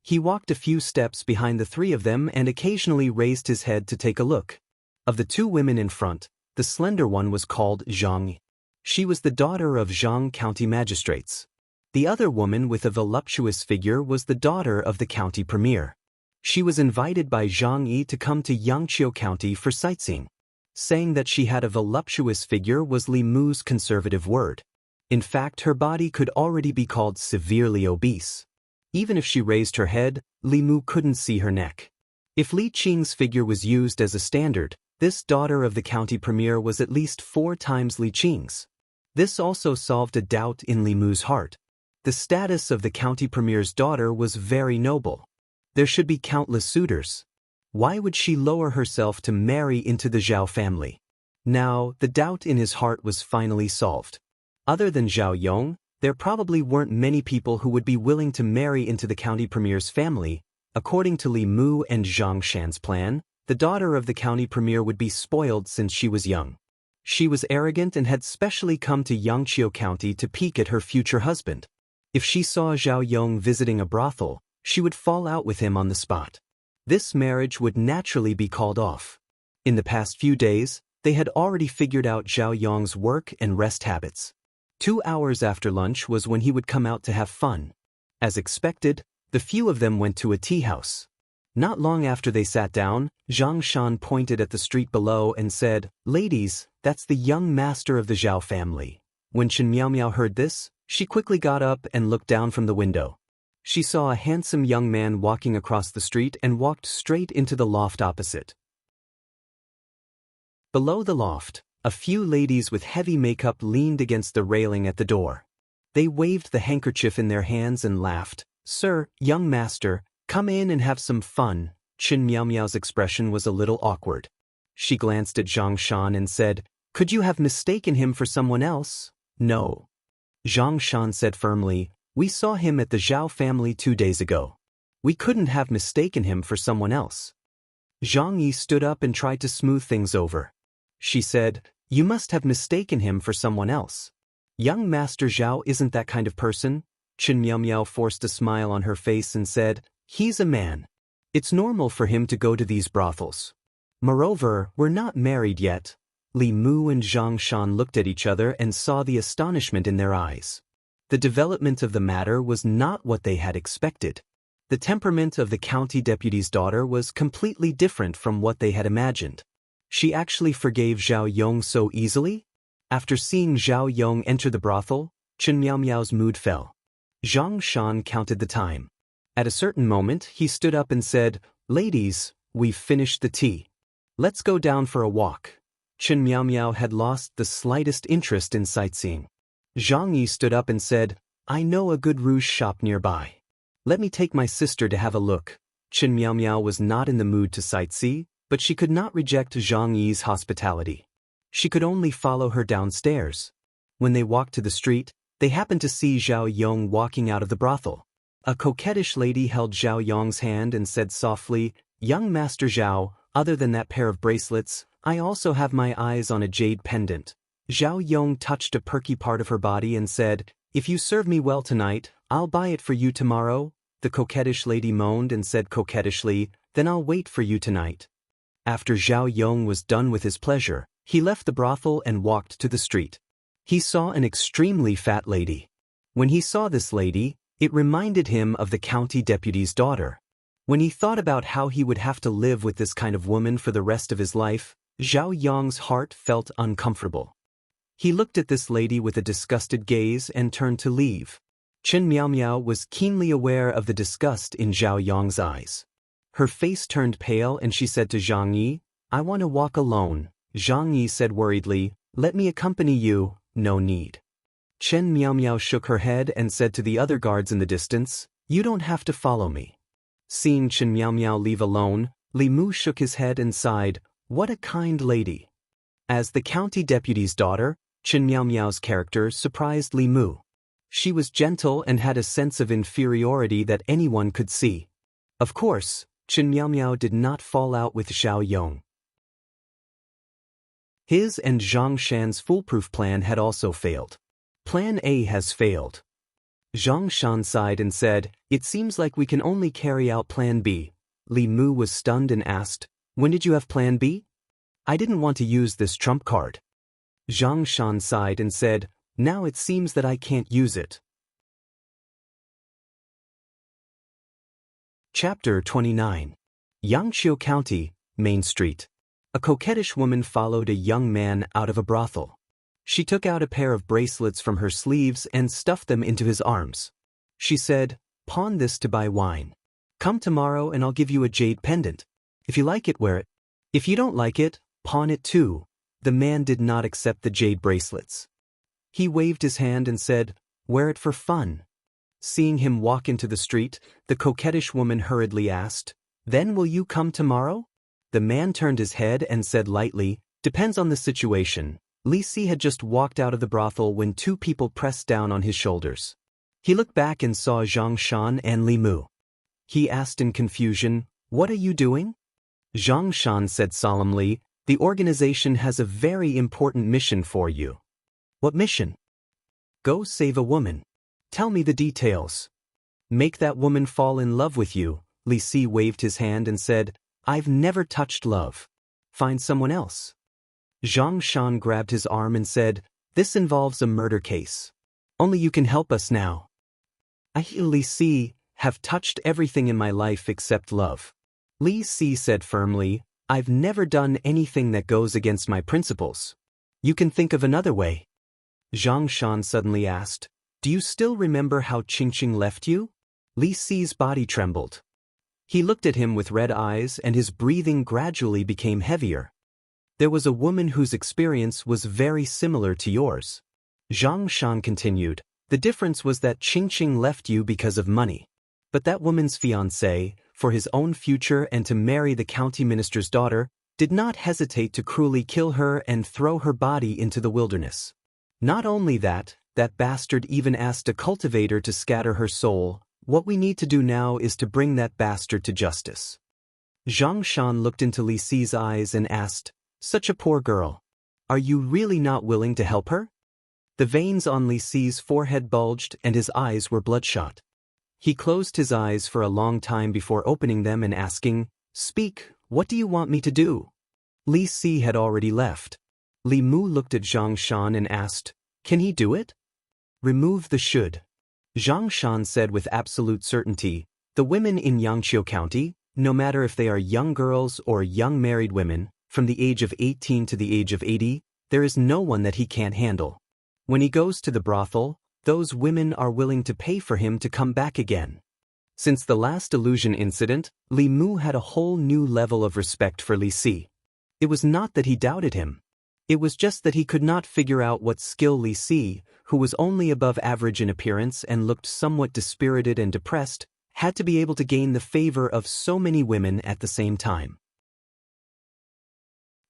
He walked a few steps behind the three of them and occasionally raised his head to take a look. Of the two women in front, the slender one was called Zhang. She was the daughter of Zhang County Magistrates. The other woman with a voluptuous figure was the daughter of the county premier. She was invited by Zhang Yi to come to Yangqiu County for sightseeing. Saying that she had a voluptuous figure was Li Mu's conservative word. In fact, her body could already be called severely obese. Even if she raised her head, Li Mu couldn't see her neck. If Li Qing's figure was used as a standard, this daughter of the county premier was at least 4 times Li Qing's. This also solved a doubt in Li Mu's heart. The status of the county premier's daughter was very noble. There should be countless suitors. Why would she lower herself to marry into the Zhao family? Now, the doubt in his heart was finally solved. Other than Zhao Yong, there probably weren't many people who would be willing to marry into the county premier's family. According to Li Mu and Zhang Shan's plan, the daughter of the county premier would be spoiled since she was young. She was arrogant and had specially come to Yangqiu County to peek at her future husband. If she saw Zhao Yong visiting a brothel, she would fall out with him on the spot. This marriage would naturally be called off. In the past few days, they had already figured out Zhao Yong's work and rest habits. 2 hours after lunch was when he would come out to have fun. As expected, the few of them went to a tea house. Not long after they sat down, Zhang Shan pointed at the street below and said, "Ladies, that's the young master of the Zhao family." When Chen Miao Miao heard this, she quickly got up and looked down from the window. She saw a handsome young man walking across the street and walked straight into the loft opposite. Below the loft, a few ladies with heavy makeup leaned against the railing at the door. They waved the handkerchief in their hands and laughed. "Sir, young master, come in and have some fun." Chen Miao Miao's expression was a little awkward. She glanced at Zhang Shan and said, "Could you have mistaken him for someone else?" "No." Zhang Shan said firmly, "We saw him at the Zhao family 2 days ago. We couldn't have mistaken him for someone else." Zhang Yi stood up and tried to smooth things over. She said, "You must have mistaken him for someone else. Young Master Zhao isn't that kind of person." Chen Miao Miao forced a smile on her face and said, "He's a man. It's normal for him to go to these brothels. Moreover, we're not married yet." Li Mu and Zhang Shan looked at each other and saw the astonishment in their eyes. The development of the matter was not what they had expected. The temperament of the county deputy's daughter was completely different from what they had imagined. She actually forgave Zhao Yong so easily? After seeing Zhao Yong enter the brothel, Chen Miao Miao's mood fell. Zhang Shan counted the time. At a certain moment, he stood up and said, "Ladies, we've finished the tea. Let's go down for a walk." Chen Miao Miao had lost the slightest interest in sightseeing. Zhang Yi stood up and said, "I know a good rouge shop nearby. Let me take my sister to have a look." Chen Miao Miao was not in the mood to sightsee, but she could not reject Zhang Yi's hospitality. She could only follow her downstairs. When they walked to the street, they happened to see Zhao Yong walking out of the brothel. A coquettish lady held Zhao Yong's hand and said softly, "Young Master Zhao, other than that pair of bracelets, I also have my eyes on a jade pendant." Zhao Yong touched a perky part of her body and said, "If you serve me well tonight, I'll buy it for you tomorrow." The coquettish lady moaned and said coquettishly, "Then I'll wait for you tonight." After Zhao Yong was done with his pleasure, he left the brothel and walked to the street. He saw an extremely fat lady. When he saw this lady, it reminded him of the county deputy's daughter. When he thought about how he would have to live with this kind of woman for the rest of his life, Zhao Yong's heart felt uncomfortable. He looked at this lady with a disgusted gaze and turned to leave. Chen Miaomiao was keenly aware of the disgust in Zhao Yong's eyes. Her face turned pale and she said to Zhang Yi, "I want to walk alone." Zhang Yi said worriedly, "Let me accompany you." "No need." Chen Miaomiao shook her head and said to the other guards in the distance, "You don't have to follow me." Seeing Chen Miaomiao leave alone, Li Mu shook his head and sighed, "What a kind lady." As the county deputy's daughter, Chen Miaomiao's character surprised Li Mu. She was gentle and had a sense of inferiority that anyone could see. Of course, Chen Miaomiao did not fall out with Xiao Yong. His and Zhang Shan's foolproof plan had also failed. Plan A has failed. Zhang Shan sighed and said, "It seems like we can only carry out Plan B." Li Mu was stunned and asked, "When did you have Plan B?" "I didn't want to use this trump card." Zhang Shan sighed and said, "Now it seems that I can't use it." Chapter 29. Xianxia County, Main Street. A coquettish woman followed a young man out of a brothel. She took out a pair of bracelets from her sleeves and stuffed them into his arms. She said, "Pawn this to buy wine. Come tomorrow and I'll give you a jade pendant. If you like it, wear it. If you don't like it, pawn it too." The man did not accept the jade bracelets. He waved his hand and said, "Wear it for fun." Seeing him walk into the street, the coquettish woman hurriedly asked, "Then will you come tomorrow?" The man turned his head and said lightly, "Depends on the situation." Li Si had just walked out of the brothel when two people pressed down on his shoulders. He looked back and saw Zhang Shan and Li Mu. He asked in confusion, "What are you doing?" Zhang Shan said solemnly, "The organization has a very important mission for you." "What mission?" "Go save a woman." "Tell me the details." "Make that woman fall in love with you." Li Si waved his hand and said, "I've never touched love. Find someone else." Zhang Shan grabbed his arm and said, "This involves a murder case. Only you can help us now." "I, Li Si, have touched everything in my life except love." Li Si said firmly, "I've never done anything that goes against my principles. You can think of another way." Zhang Shan suddenly asked, "Do you still remember how Qingqing left you?" Li Si's body trembled. He looked at him with red eyes and his breathing gradually became heavier. "There was a woman whose experience was very similar to yours." Zhang Shan continued, "The difference was that Qingqing left you because of money. But that woman's fiancé, for his own future and to marry the county minister's daughter, did not hesitate to cruelly kill her and throw her body into the wilderness. Not only that, that bastard even asked a cultivator to scatter her soul. What we need to do now is to bring that bastard to justice." Zhang Shan looked into Li Si's eyes and asked, "Such a poor girl. Are you really not willing to help her?" The veins on Li Si's forehead bulged and his eyes were bloodshot. He closed his eyes for a long time before opening them and asking, "Speak, what do you want me to do?" Li Si had already left. Li Mu looked at Zhang Shan and asked, "Can he do it?" "Remove the should." Zhang Shan said with absolute certainty, "The women in Xianxia County, no matter if they are young girls or young married women, from the age of 18 to the age of 80, there is no one that he can't handle. When he goes to the brothel, those women are willing to pay for him to come back again." Since the last illusion incident, Li Mu had a whole new level of respect for Li Si. It was not that he doubted him. It was just that he could not figure out what skill Li Si, who was only above average in appearance and looked somewhat dispirited and depressed, had to be able to gain the favor of so many women at the same time.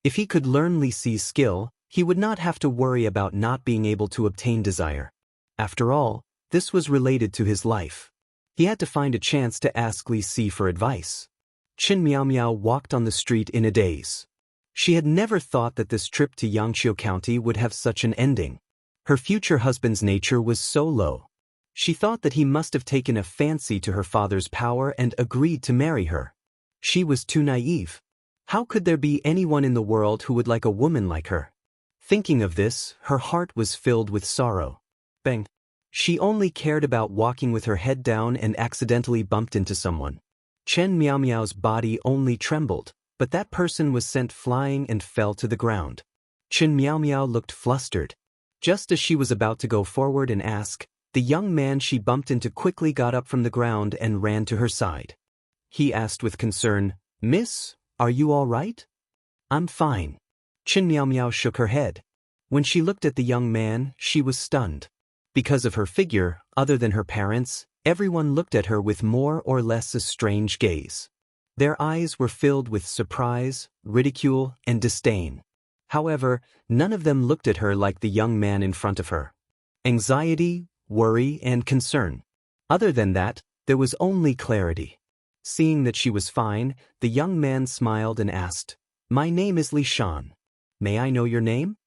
If he could learn Li Si's skill, he would not have to worry about not being able to obtain desire. After all, this was related to his life. He had to find a chance to ask Li Si for advice. Chen Miaomiao walked on the street in a daze. She had never thought that this trip to Xianxia County would have such an ending. Her future husband's nature was so low. She thought that he must have taken a fancy to her father's power and agreed to marry her. She was too naive. How could there be anyone in the world who would like a woman like her? Thinking of this, her heart was filled with sorrow. Bang! She only cared about walking with her head down and accidentally bumped into someone. Chen Miaomiao's body only trembled, but that person was sent flying and fell to the ground. Chen Miaomiao looked flustered. Just as she was about to go forward and ask, the young man she bumped into quickly got up from the ground and ran to her side. He asked with concern, "Miss, are you all right?" "I'm fine." Chen Miao Miao shook her head. When she looked at the young man, she was stunned. Because of her figure, other than her parents, everyone looked at her with more or less a strange gaze. Their eyes were filled with surprise, ridicule, and disdain. However, none of them looked at her like the young man in front of her. Anxiety, worry, and concern. Other than that, there was only clarity. Seeing that she was fine, the young man smiled and asked, "My name is Li Shan. May I know your name?"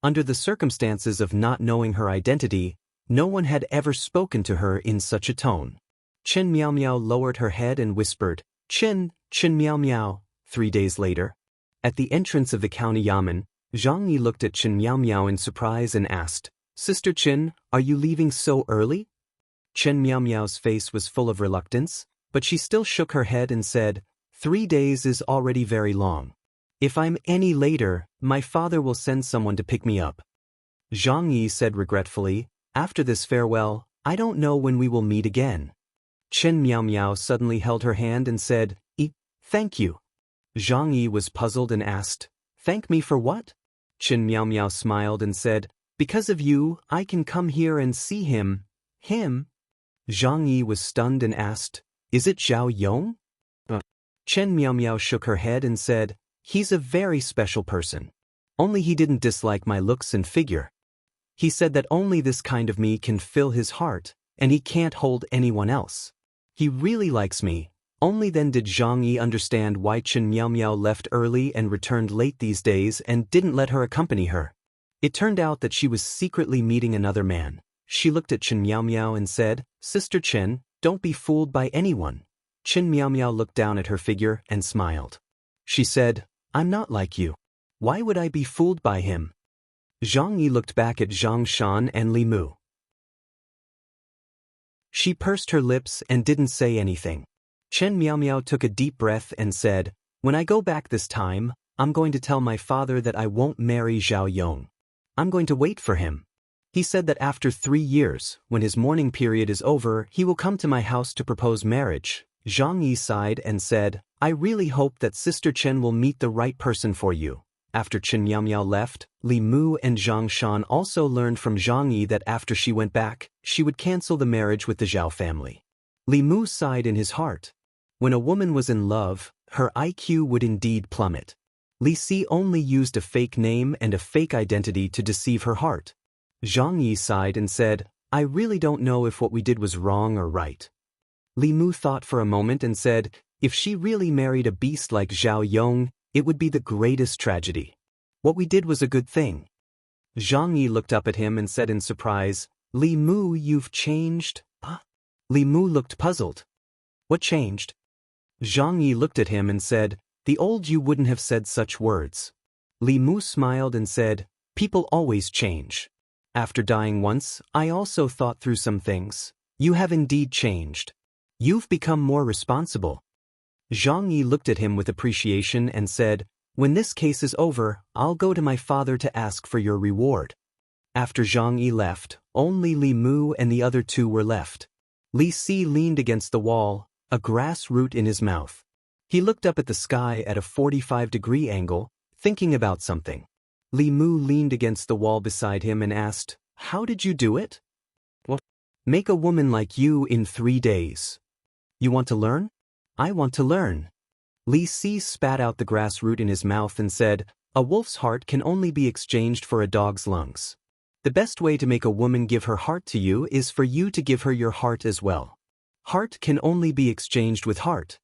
Under the circumstances of not knowing her identity, no one had ever spoken to her in such a tone. Chen Miao Miao lowered her head and whispered, Chen Miao Miao." 3 days later, at the entrance of the county yamen, Zhang Yi looked at Chen Miao Miao in surprise and asked, "Sister Chen, are you leaving so early?" Chen Miao Miao's face was full of reluctance, but she still shook her head and said, 3 days is already very long. If I'm any later, my father will send someone to pick me up." Zhang Yi said regretfully, "After this farewell, I don't know when we will meet again." Chen Miao Miao suddenly held her hand and said, "Thank you." Zhang Yi was puzzled and asked, "Thank me for what?" Chen Miao Miao smiled and said, "Because of you, I can come here and see him." "Him?" Zhang Yi was stunned and asked, "Is it Zhao Yong?" Chen Miao Miao shook her head and said, "He's a very special person. Only he didn't dislike my looks and figure. He said that only this kind of me can fill his heart, and he can't hold anyone else. He really likes me." Only then did Zhang Yi understand why Chen Miao Miao left early and returned late these days and didn't let her accompany her. It turned out that she was secretly meeting another man. She looked at Chen Miao Miao and said, "Sister Chen, don't be fooled by anyone." Chen Miao Miao looked down at her figure and smiled. She said, "I'm not like you. Why would I be fooled by him?" Zhang Yi looked back at Zhang Shan and Li Mu. She pursed her lips and didn't say anything. Chen Miao Miao took a deep breath and said, "When I go back this time, I'm going to tell my father that I won't marry Zhao Yong. I'm going to wait for him. He said that after 3 years, when his mourning period is over, he will come to my house to propose marriage." Zhang Yi sighed and said, "I really hope that Sister Chen will meet the right person for you." After Chen Miao Miao left, Li Mu and Zhang Shan also learned from Zhang Yi that after she went back, she would cancel the marriage with the Zhao family. Li Mu sighed in his heart. When a woman was in love, her IQ would indeed plummet. Li Si only used a fake name and a fake identity to deceive her heart. Zhang Yi sighed and said, "I really don't know if what we did was wrong or right." Li Mu thought for a moment and said, "If she really married a beast like Zhao Yong, it would be the greatest tragedy. What we did was a good thing." Zhang Yi looked up at him and said in surprise, "Li Mu, you've changed." Li Mu looked puzzled. "What changed?" Zhang Yi looked at him and said, "The old you wouldn't have said such words." Li Mu smiled and said, "People always change. After dying once, I also thought through some things. You have indeed changed. You've become more responsible." Zhang Yi looked at him with appreciation and said, "When this case is over, I'll go to my father to ask for your reward." After Zhang Yi left, only Li Mu and the other two were left. Li Si leaned against the wall, a grass root in his mouth. He looked up at the sky at a 45-degree angle, thinking about something. Li Mu leaned against the wall beside him and asked, "How did you do it?" "What?" "Make a woman like you in 3 days." "You want to learn?" "I want to learn." Li Si spat out the grass root in his mouth and said, "A wolf's heart can only be exchanged for a dog's lungs. The best way to make a woman give her heart to you is for you to give her your heart as well. Heart can only be exchanged with heart."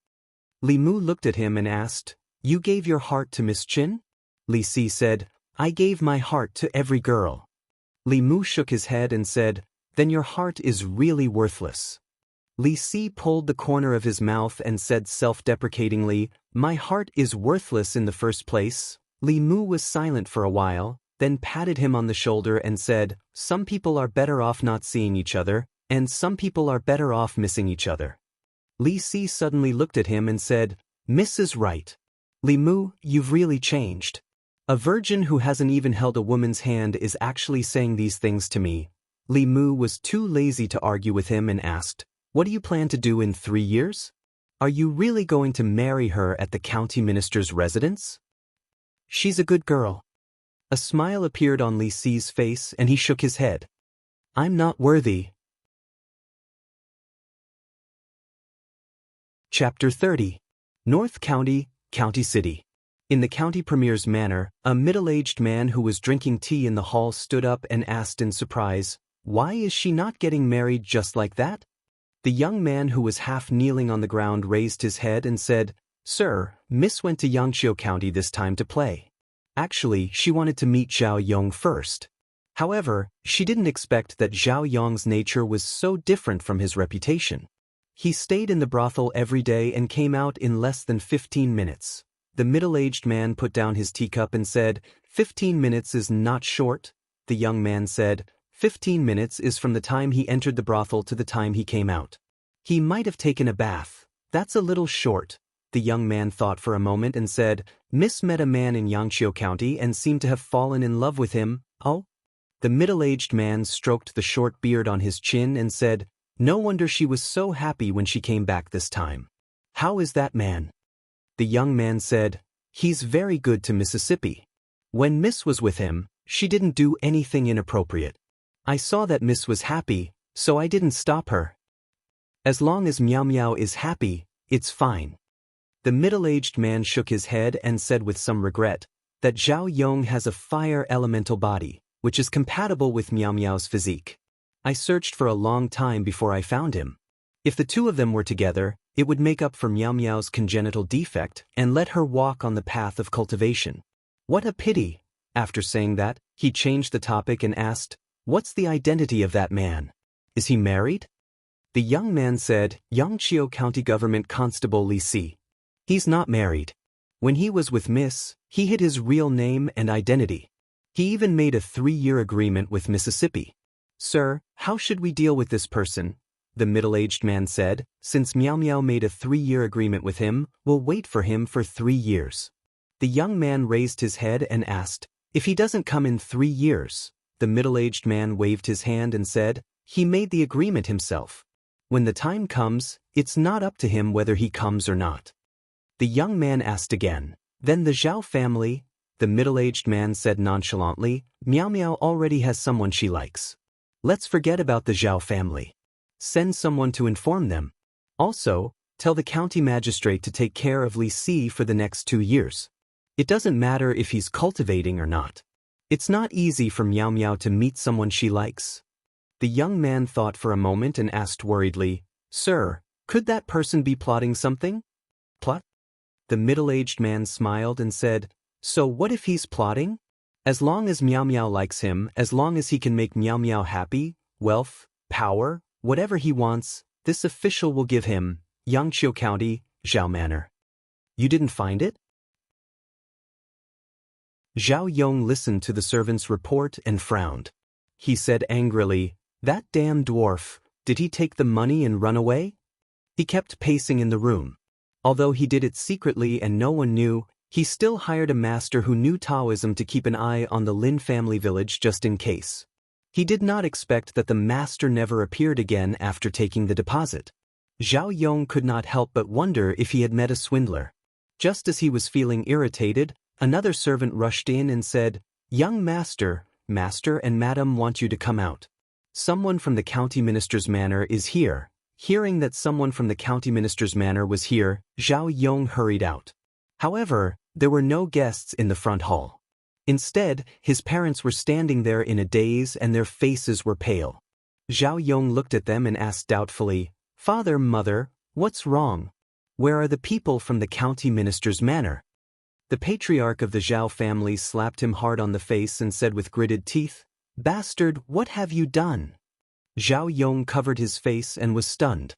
Li Mu looked at him and asked, "You gave your heart to Miss Chin?" Li Si said, "I gave my heart to every girl." Li Mu shook his head and said, "Then your heart is really worthless." Li Si pulled the corner of his mouth and said self-deprecatingly, "My heart is worthless in the first place." Li Mu was silent for a while, then patted him on the shoulder and said, "Some people are better off not seeing each other, and some people are better off missing each other." Li Si suddenly looked at him and said, "Miss is right. Li Mu, you've really changed. A virgin who hasn't even held a woman's hand is actually saying these things to me. Li Mu was too lazy to argue with him and asked, "What do you plan to do in 3 years? Are you really going to marry her at the county minister's residence?" "She's a good girl." A smile appeared on Li Si's face and he shook his head. "I'm not worthy." Chapter 30. North County, County City. In the county premier's manor, a middle-aged man who was drinking tea in the hall stood up and asked in surprise, "Why is she not getting married just like that?" The young man who was half kneeling on the ground raised his head and said, "Sir, Miss went to Xianxia County this time to play. Actually, she wanted to meet Zhao Yong first. However, she didn't expect that Zhao Yong's nature was so different from his reputation. He stayed in the brothel every day and came out in less than 15 minutes. The middle-aged man put down his teacup and said, "15 minutes is not short." The young man said, 15 minutes is from the time he entered the brothel to the time he came out. He might have taken a bath. That's a little short." The young man thought for a moment and said, "Miss met a man in Xianxia County and seemed to have fallen in love with him." "Oh?" The middle-aged man stroked the short beard on his chin and said, "No wonder she was so happy when she came back this time. How is that man?" The young man said, "He's very good to Mississippi. When Miss was with him, she didn't do anything inappropriate. I saw that Miss was happy, so I didn't stop her. As long as Miao Miao is happy, it's fine." The middle-aged man shook his head and said with some regret that Zhao Yong has a fire elemental body, which is compatible with Miao Miao's physique. I searched for a long time before I found him. If the two of them were together, it would make up for Miao Miao's congenital defect and let her walk on the path of cultivation. What a pity. After saying that, he changed the topic and asked, "What's the identity of that man? Is he married?" The young man said, "Yangqiu County Government Constable Li Si. He's not married. When he was with Miss, he hid his real name and identity. He even made a 3-year agreement with Mississippi." "Sir, how should we deal with this person?" The middle-aged man said, "Since Miao Miao made a 3-year agreement with him, we'll wait for him for 3 years." The young man raised his head and asked, "If he doesn't come in 3 years?" The middle-aged man waved his hand and said, "He made the agreement himself. When the time comes, it's not up to him whether he comes or not." The young man asked again, "Then the Zhao family?" The middle-aged man said nonchalantly, "Miao Miao already has someone she likes. Let's forget about the Zhao family. Send someone to inform them. Also, tell the county magistrate to take care of Li Si for the next 2 years. It doesn't matter if he's cultivating or not. It's not easy for Miao Miao to meet someone she likes." The young man thought for a moment and asked worriedly, "Sir, could that person be plotting something?" "Plot?" The middle-aged man smiled and said, "So what if he's plotting? As long as Miao Miao likes him, as long as he can make Miao Miao happy, wealth, power, whatever he wants, this official will give him, Yangqiu County, Zhao Manor. You didn't find it?" Zhao Yong listened to the servant's report and frowned. He said angrily, "That damn dwarf, did he take the money and run away?" He kept pacing in the room. Although he did it secretly and no one knew, he still hired a master who knew Taoism to keep an eye on the Lin family village just in case. He did not expect that the master never appeared again after taking the deposit. Zhao Yong could not help but wonder if he had met a swindler. Just as he was feeling irritated, another servant rushed in and said, "Young master, master and madam want you to come out. Someone from the county minister's manor is here." Hearing that someone from the county minister's manor was here, Zhao Yong hurried out. However, there were no guests in the front hall. Instead, his parents were standing there in a daze and their faces were pale. Zhao Yong looked at them and asked doubtfully, "Father, mother, what's wrong? Where are the people from the county minister's manor?" The patriarch of the Zhao family slapped him hard on the face and said with gritted teeth, "Bastard, what have you done?" Zhao Yong covered his face and was stunned.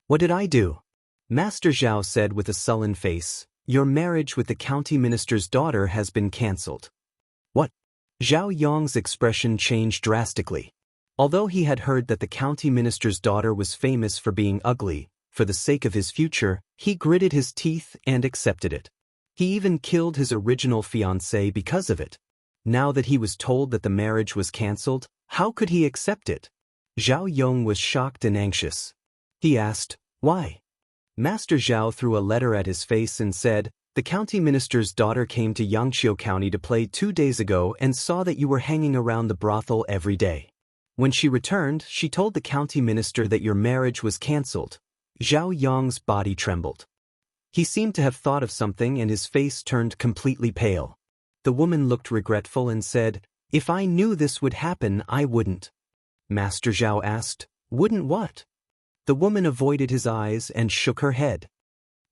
"What did I do?" Master Zhao said with a sullen face, "Your marriage with the county minister's daughter has been cancelled." "What?" Zhao Yong's expression changed drastically. Although he had heard that the county minister's daughter was famous for being ugly, for the sake of his future, he gritted his teeth and accepted it. He even killed his original fiancée because of it. Now that he was told that the marriage was cancelled, how could he accept it? Zhao Yong was shocked and anxious. He asked, "Why?" Master Zhao threw a letter at his face and said, "The county minister's daughter came to Xianxia County to play 2 days ago and saw that you were hanging around the brothel every day. When she returned, she told the county minister that your marriage was cancelled." Zhao Yong's body trembled. He seemed to have thought of something and his face turned completely pale. The woman looked regretful and said, "If I knew this would happen, I wouldn't." Master Zhao asked, "Wouldn't what?" The woman avoided his eyes and shook her head.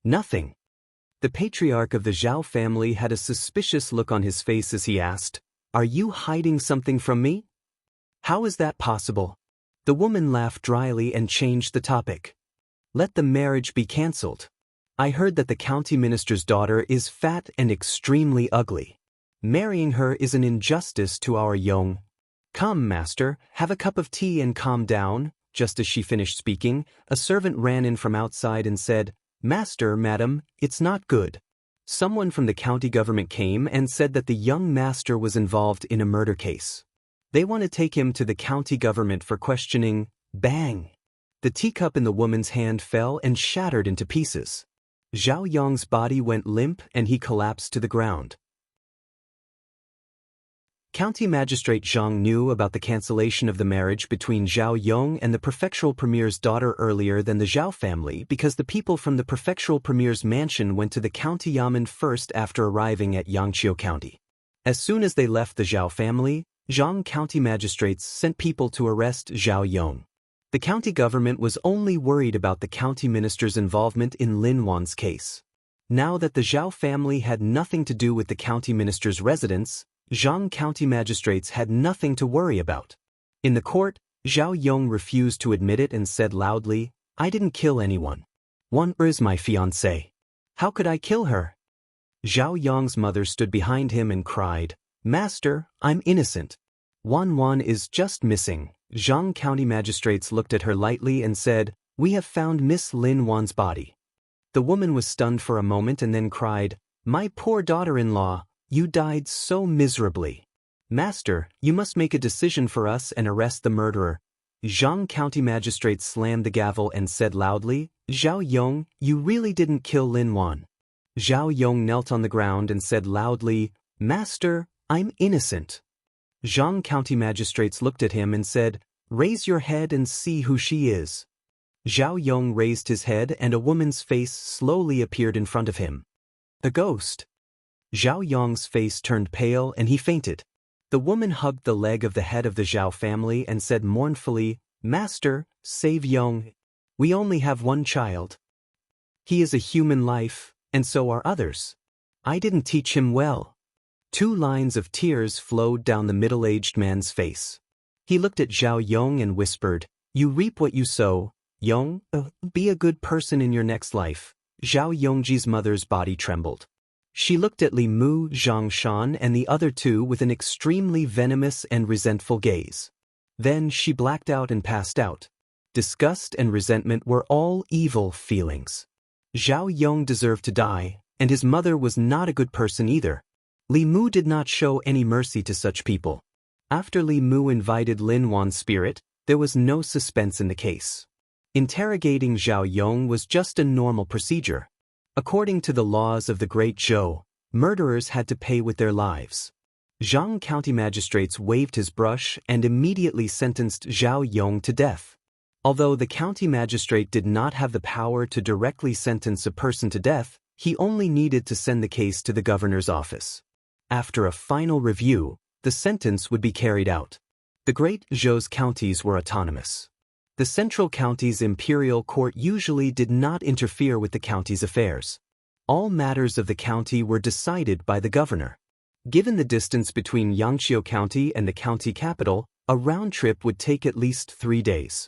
"Nothing." The patriarch of the Zhao family had a suspicious look on his face as he asked, "Are you hiding something from me?" "How is that possible?" The woman laughed dryly and changed the topic. "Let the marriage be cancelled. I heard that the county minister's daughter is fat and extremely ugly. Marrying her is an injustice to our Yong. Come, master, have a cup of tea and calm down." Just as she finished speaking, a servant ran in from outside and said, "Master, madam, it's not good." Someone from the county government came and said that the young master was involved in a murder case. They want to take him to the county government for questioning. Bang! The teacup in the woman's hand fell and shattered into pieces. Zhao Yong's body went limp and he collapsed to the ground. County Magistrate Zhang knew about the cancellation of the marriage between Zhao Yong and the prefectural premier's daughter earlier than the Zhao family because the people from the prefectural premier's mansion went to the county yamen first after arriving at Yangqiu County. As soon as they left the Zhao family, Zhang county magistrates sent people to arrest Zhao Yong. The county government was only worried about the county minister's involvement in Lin Wan's case. Now that the Zhao family had nothing to do with the county minister's residence, Zhang county magistrates had nothing to worry about. In the court, Zhao Yong refused to admit it and said loudly, "I didn't kill anyone. Wan is my fiancée. How could I kill her?" Zhao Yong's mother stood behind him and cried, "Master, I'm innocent. Wan is just missing." Zhang county magistrates looked at her lightly and said, "We have found Miss Lin Wan's body." The woman was stunned for a moment and then cried, "My poor daughter-in-law, you died so miserably. Master, you must make a decision for us and arrest the murderer." Zhang county magistrates slammed the gavel and said loudly, "Zhao Yong, you really didn't kill Lin Wan." Zhao Yong knelt on the ground and said loudly, "Master, I'm innocent." Zhang county magistrates looked at him and said, "Raise your head and see who she is." Zhao Yong raised his head and a woman's face slowly appeared in front of him. A ghost. Zhao Yong's face turned pale and he fainted. The woman hugged the leg of the head of the Zhao family and said mournfully, "Master, save Yong. We only have one child. He is a human life, and so are others. I didn't teach him well." 2 lines of tears flowed down the middle-aged man's face. He looked at Zhao Yong and whispered, "You reap what you sow. Yong, be a good person in your next life." Zhao Yongji's mother's body trembled. She looked at Li Mu, Zhang Shan and the other 2 with an extremely venomous and resentful gaze. Then she blacked out and passed out. Disgust and resentment were all evil feelings. Zhao Yong deserved to die, and his mother was not a good person either. Li Mu did not show any mercy to such people. After Li Mu invited Lin Wan's spirit, there was no suspense in the case. Interrogating Zhao Yong was just a normal procedure. According to the laws of the Great Zhou, murderers had to pay with their lives. Zhang county magistrates waved his brush and immediately sentenced Zhao Yong to death. Although the county magistrate did not have the power to directly sentence a person to death, he only needed to send the case to the governor's office. After a final review, the sentence would be carried out. The Great Zhou's counties were autonomous. The central county's imperial court usually did not interfere with the county's affairs. All matters of the county were decided by the governor. Given the distance between Yangqiu County and the county capital, a round trip would take at least 3 days.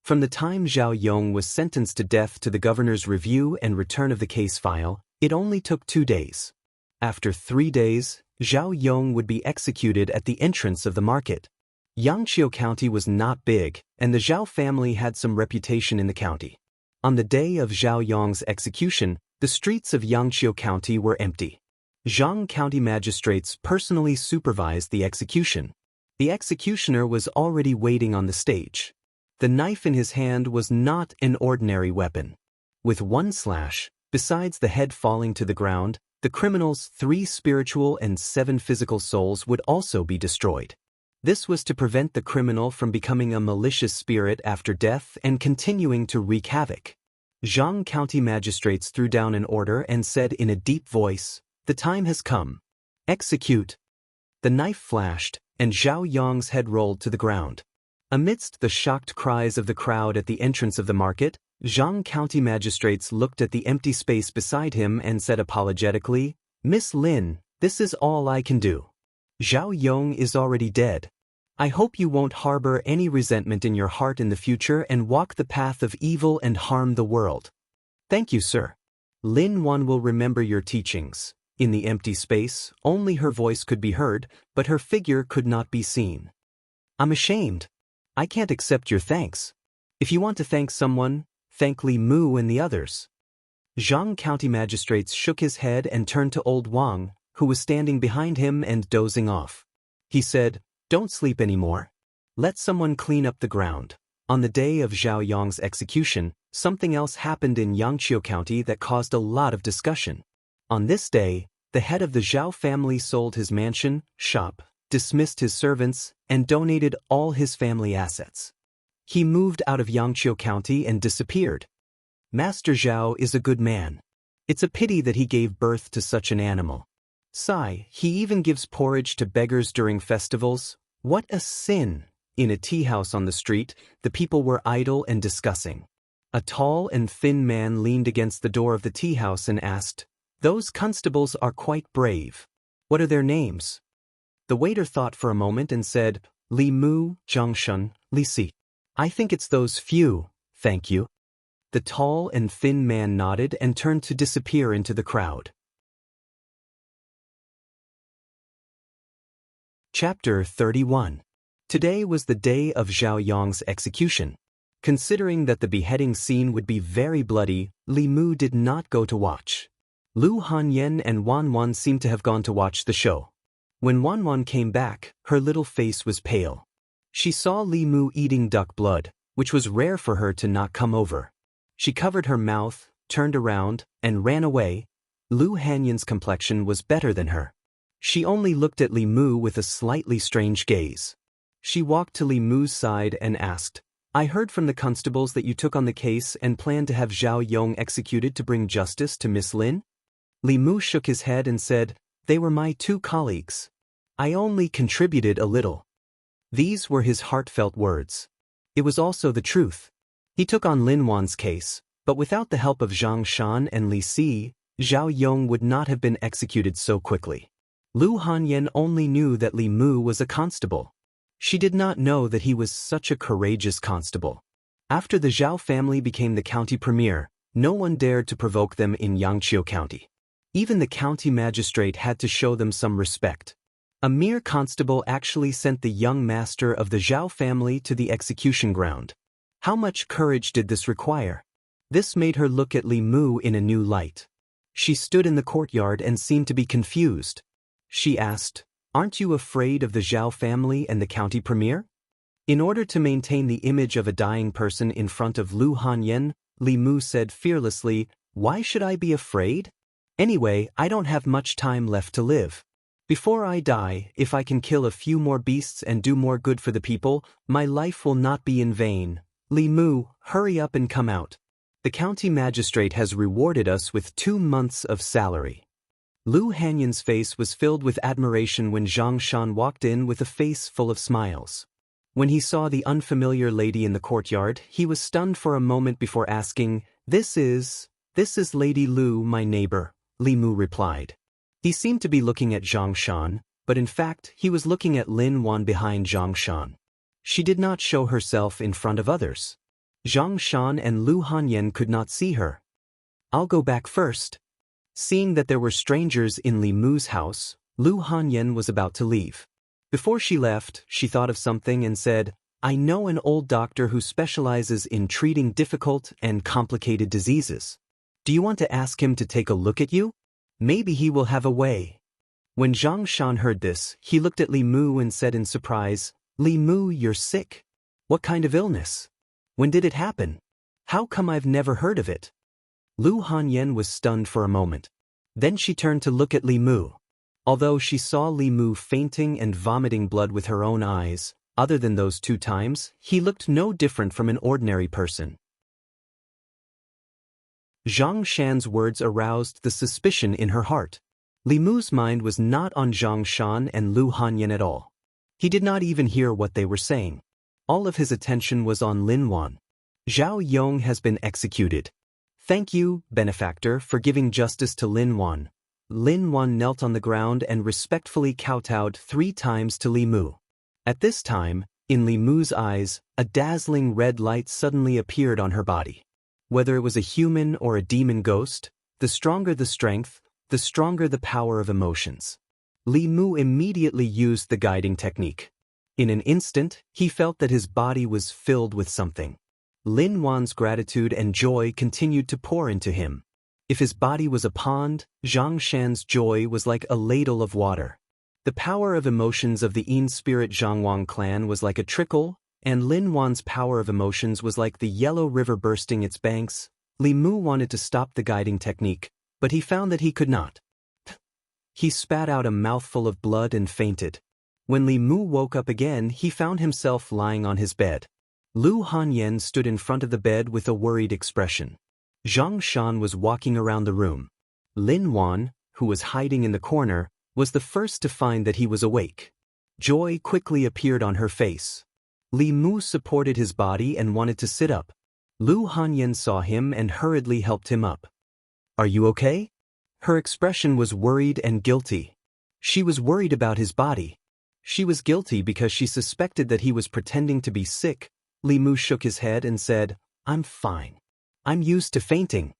From the time Zhao Yong was sentenced to death to the governor's review and return of the case file, it only took 2 days. After 3 days, Zhao Yong would be executed at the entrance of the market. Yangqiu County was not big, and the Zhao family had some reputation in the county. On the day of Zhao Yong's execution, the streets of Yangqiu County were empty. Zhang County magistrates personally supervised the execution. The executioner was already waiting on the stage. The knife in his hand was not an ordinary weapon. With one slash, besides the head falling to the ground, the criminal's 3 spiritual and 7 physical souls would also be destroyed. This was to prevent the criminal from becoming a malicious spirit after death and continuing to wreak havoc. Zhang County magistrates threw down an order and said in a deep voice, "The time has come. Execute." The knife flashed, and Zhao Yong's head rolled to the ground. Amidst the shocked cries of the crowd at the entrance of the market, Zhang County magistrates looked at the empty space beside him and said apologetically, "Miss Lin, this is all I can do. Zhao Yong is already dead. I hope you won't harbor any resentment in your heart in the future and walk the path of evil and harm the world." "Thank you, sir. Lin Wan will remember your teachings." In the empty space, only her voice could be heard, but her figure could not be seen. "I'm ashamed. I can't accept your thanks. If you want to thank someone, thank Li Mu and the others." Zhang County magistrates shook his head and turned to old Wang, who was standing behind him and dozing off. He said, "Don't sleep anymore. Let someone clean up the ground." On the day of Zhao Yong's execution, something else happened in Yangqiu County that caused a lot of discussion. On this day, the head of the Zhao family sold his mansion, shop, dismissed his servants, and donated all his family assets. He moved out of Yangqiu County and disappeared. Master Zhao is a good man. It's a pity that he gave birth to such an animal. Sigh, he even gives porridge to beggars during festivals. What a sin! In a tea house on the street, the people were idle and discussing. A tall and thin man leaned against the door of the tea house and asked, "Those constables are quite brave. What are their names?" The waiter thought for a moment and said, "Li Mu, Zhang Shun, Li Si. I think it's those few, thank you." The tall and thin man nodded and turned to disappear into the crowd. Chapter 31. Today was the day of Zhao Yong's execution. Considering that the beheading scene would be very bloody, Li Mu did not go to watch. Lu Hanyan and Wan Wan seemed to have gone to watch the show. When Wan Wan came back, her little face was pale. She saw Li Mu eating duck blood, which was rare for her to not come over. She covered her mouth, turned around, and ran away. Lu Hanyan's complexion was better than her. She only looked at Li Mu with a slightly strange gaze. She walked to Li Mu's side and asked, "I heard from the constables that you took on the case and planned to have Zhao Yong executed to bring justice to Miss Lin?" Li Mu shook his head and said, "They were my 2 colleagues. I only contributed a little." These were his heartfelt words. It was also the truth. He took on Lin Wan's case, but without the help of Zhang Shan and Li Si, Zhao Yong would not have been executed so quickly. Lu Hanyan only knew that Li Mu was a constable. She did not know that he was such a courageous constable. After the Zhao family became the county premier, no one dared to provoke them in Yangqiu County. Even the county magistrate had to show them some respect. A mere constable actually sent the young master of the Zhao family to the execution ground. How much courage did this require? This made her look at Li Mu in a new light. She stood in the courtyard and seemed to be confused. She asked, "Aren't you afraid of the Zhao family and the county premier?" In order to maintain the image of a dying person in front of Lu Hanyan, Li Mu said fearlessly, "Why should I be afraid? Anyway, I don't have much time left to live. Before I die, if I can kill a few more beasts and do more good for the people, my life will not be in vain. Li Mu, hurry up and come out. The county magistrate has rewarded us with 2 months of salary." Lu Hanyan's face was filled with admiration when Zhang Shan walked in with a face full of smiles. When he saw the unfamiliar lady in the courtyard, he was stunned for a moment before asking, This is Lady Lu, my neighbor," Li Mu replied. He seemed to be looking at Zhang Shan, but in fact he was looking at Lin Wan behind Zhang Shan. She did not show herself in front of others. Zhang Shan and Lu Hanyan could not see her. "I'll go back first." Seeing that there were strangers in Li Mu's house, Lu Hanyan was about to leave. Before she left, she thought of something and said, I know an old doctor who specializes in treating difficult and complicated diseases. Do you want to ask him to take a look at you? Maybe he will have a way." When Xianxia heard this, he looked at Li Mu and said in surprise, "Li Mu, you're sick. What kind of illness? When did it happen? How come I've never heard of it?" Lu Hanyan was stunned for a moment. Then she turned to look at Li Mu. Although she saw Li Mu fainting and vomiting blood with her own eyes, other than those 2 times, he looked no different from an ordinary person. Zhang Shan's words aroused the suspicion in her heart. Li Mu's mind was not on Zhang Shan and Lu Hanyan at all. He did not even hear what they were saying. All of his attention was on Lin Wan. "Zhao Yong has been executed. Thank you, benefactor, for giving justice to Lin Wan." Lin Wan knelt on the ground and respectfully kowtowed 3 times to Li Mu. At this time, in Li Mu's eyes, a dazzling red light suddenly appeared on her body. Whether it was a human or a demon ghost, the stronger the strength, the stronger the power of emotions. Li Mu immediately used the guiding technique. In an instant, he felt that his body was filled with something. Lin Wan's gratitude and joy continued to pour into him. If his body was a pond, Zhang Shan's joy was like a ladle of water. The power of emotions of the Yin spirit Zhangwang clan was like a trickle, and Lin Wan's power of emotions was like the yellow river bursting its banks. Li Mu wanted to stop the guiding technique, but he found that he could not. He spat out a mouthful of blood and fainted. When Li Mu woke up again, he found himself lying on his bed. Lu Hanyan stood in front of the bed with a worried expression. Zhang Shan was walking around the room. Lin Wan, who was hiding in the corner, was the first to find that he was awake. Joy quickly appeared on her face. Li Mu supported his body and wanted to sit up. Lu Hanyan saw him and hurriedly helped him up. "Are you okay?" Her expression was worried and guilty. She was worried about his body. She was guilty because she suspected that he was pretending to be sick. Li Mu shook his head and said, "I'm fine. I'm used to fainting."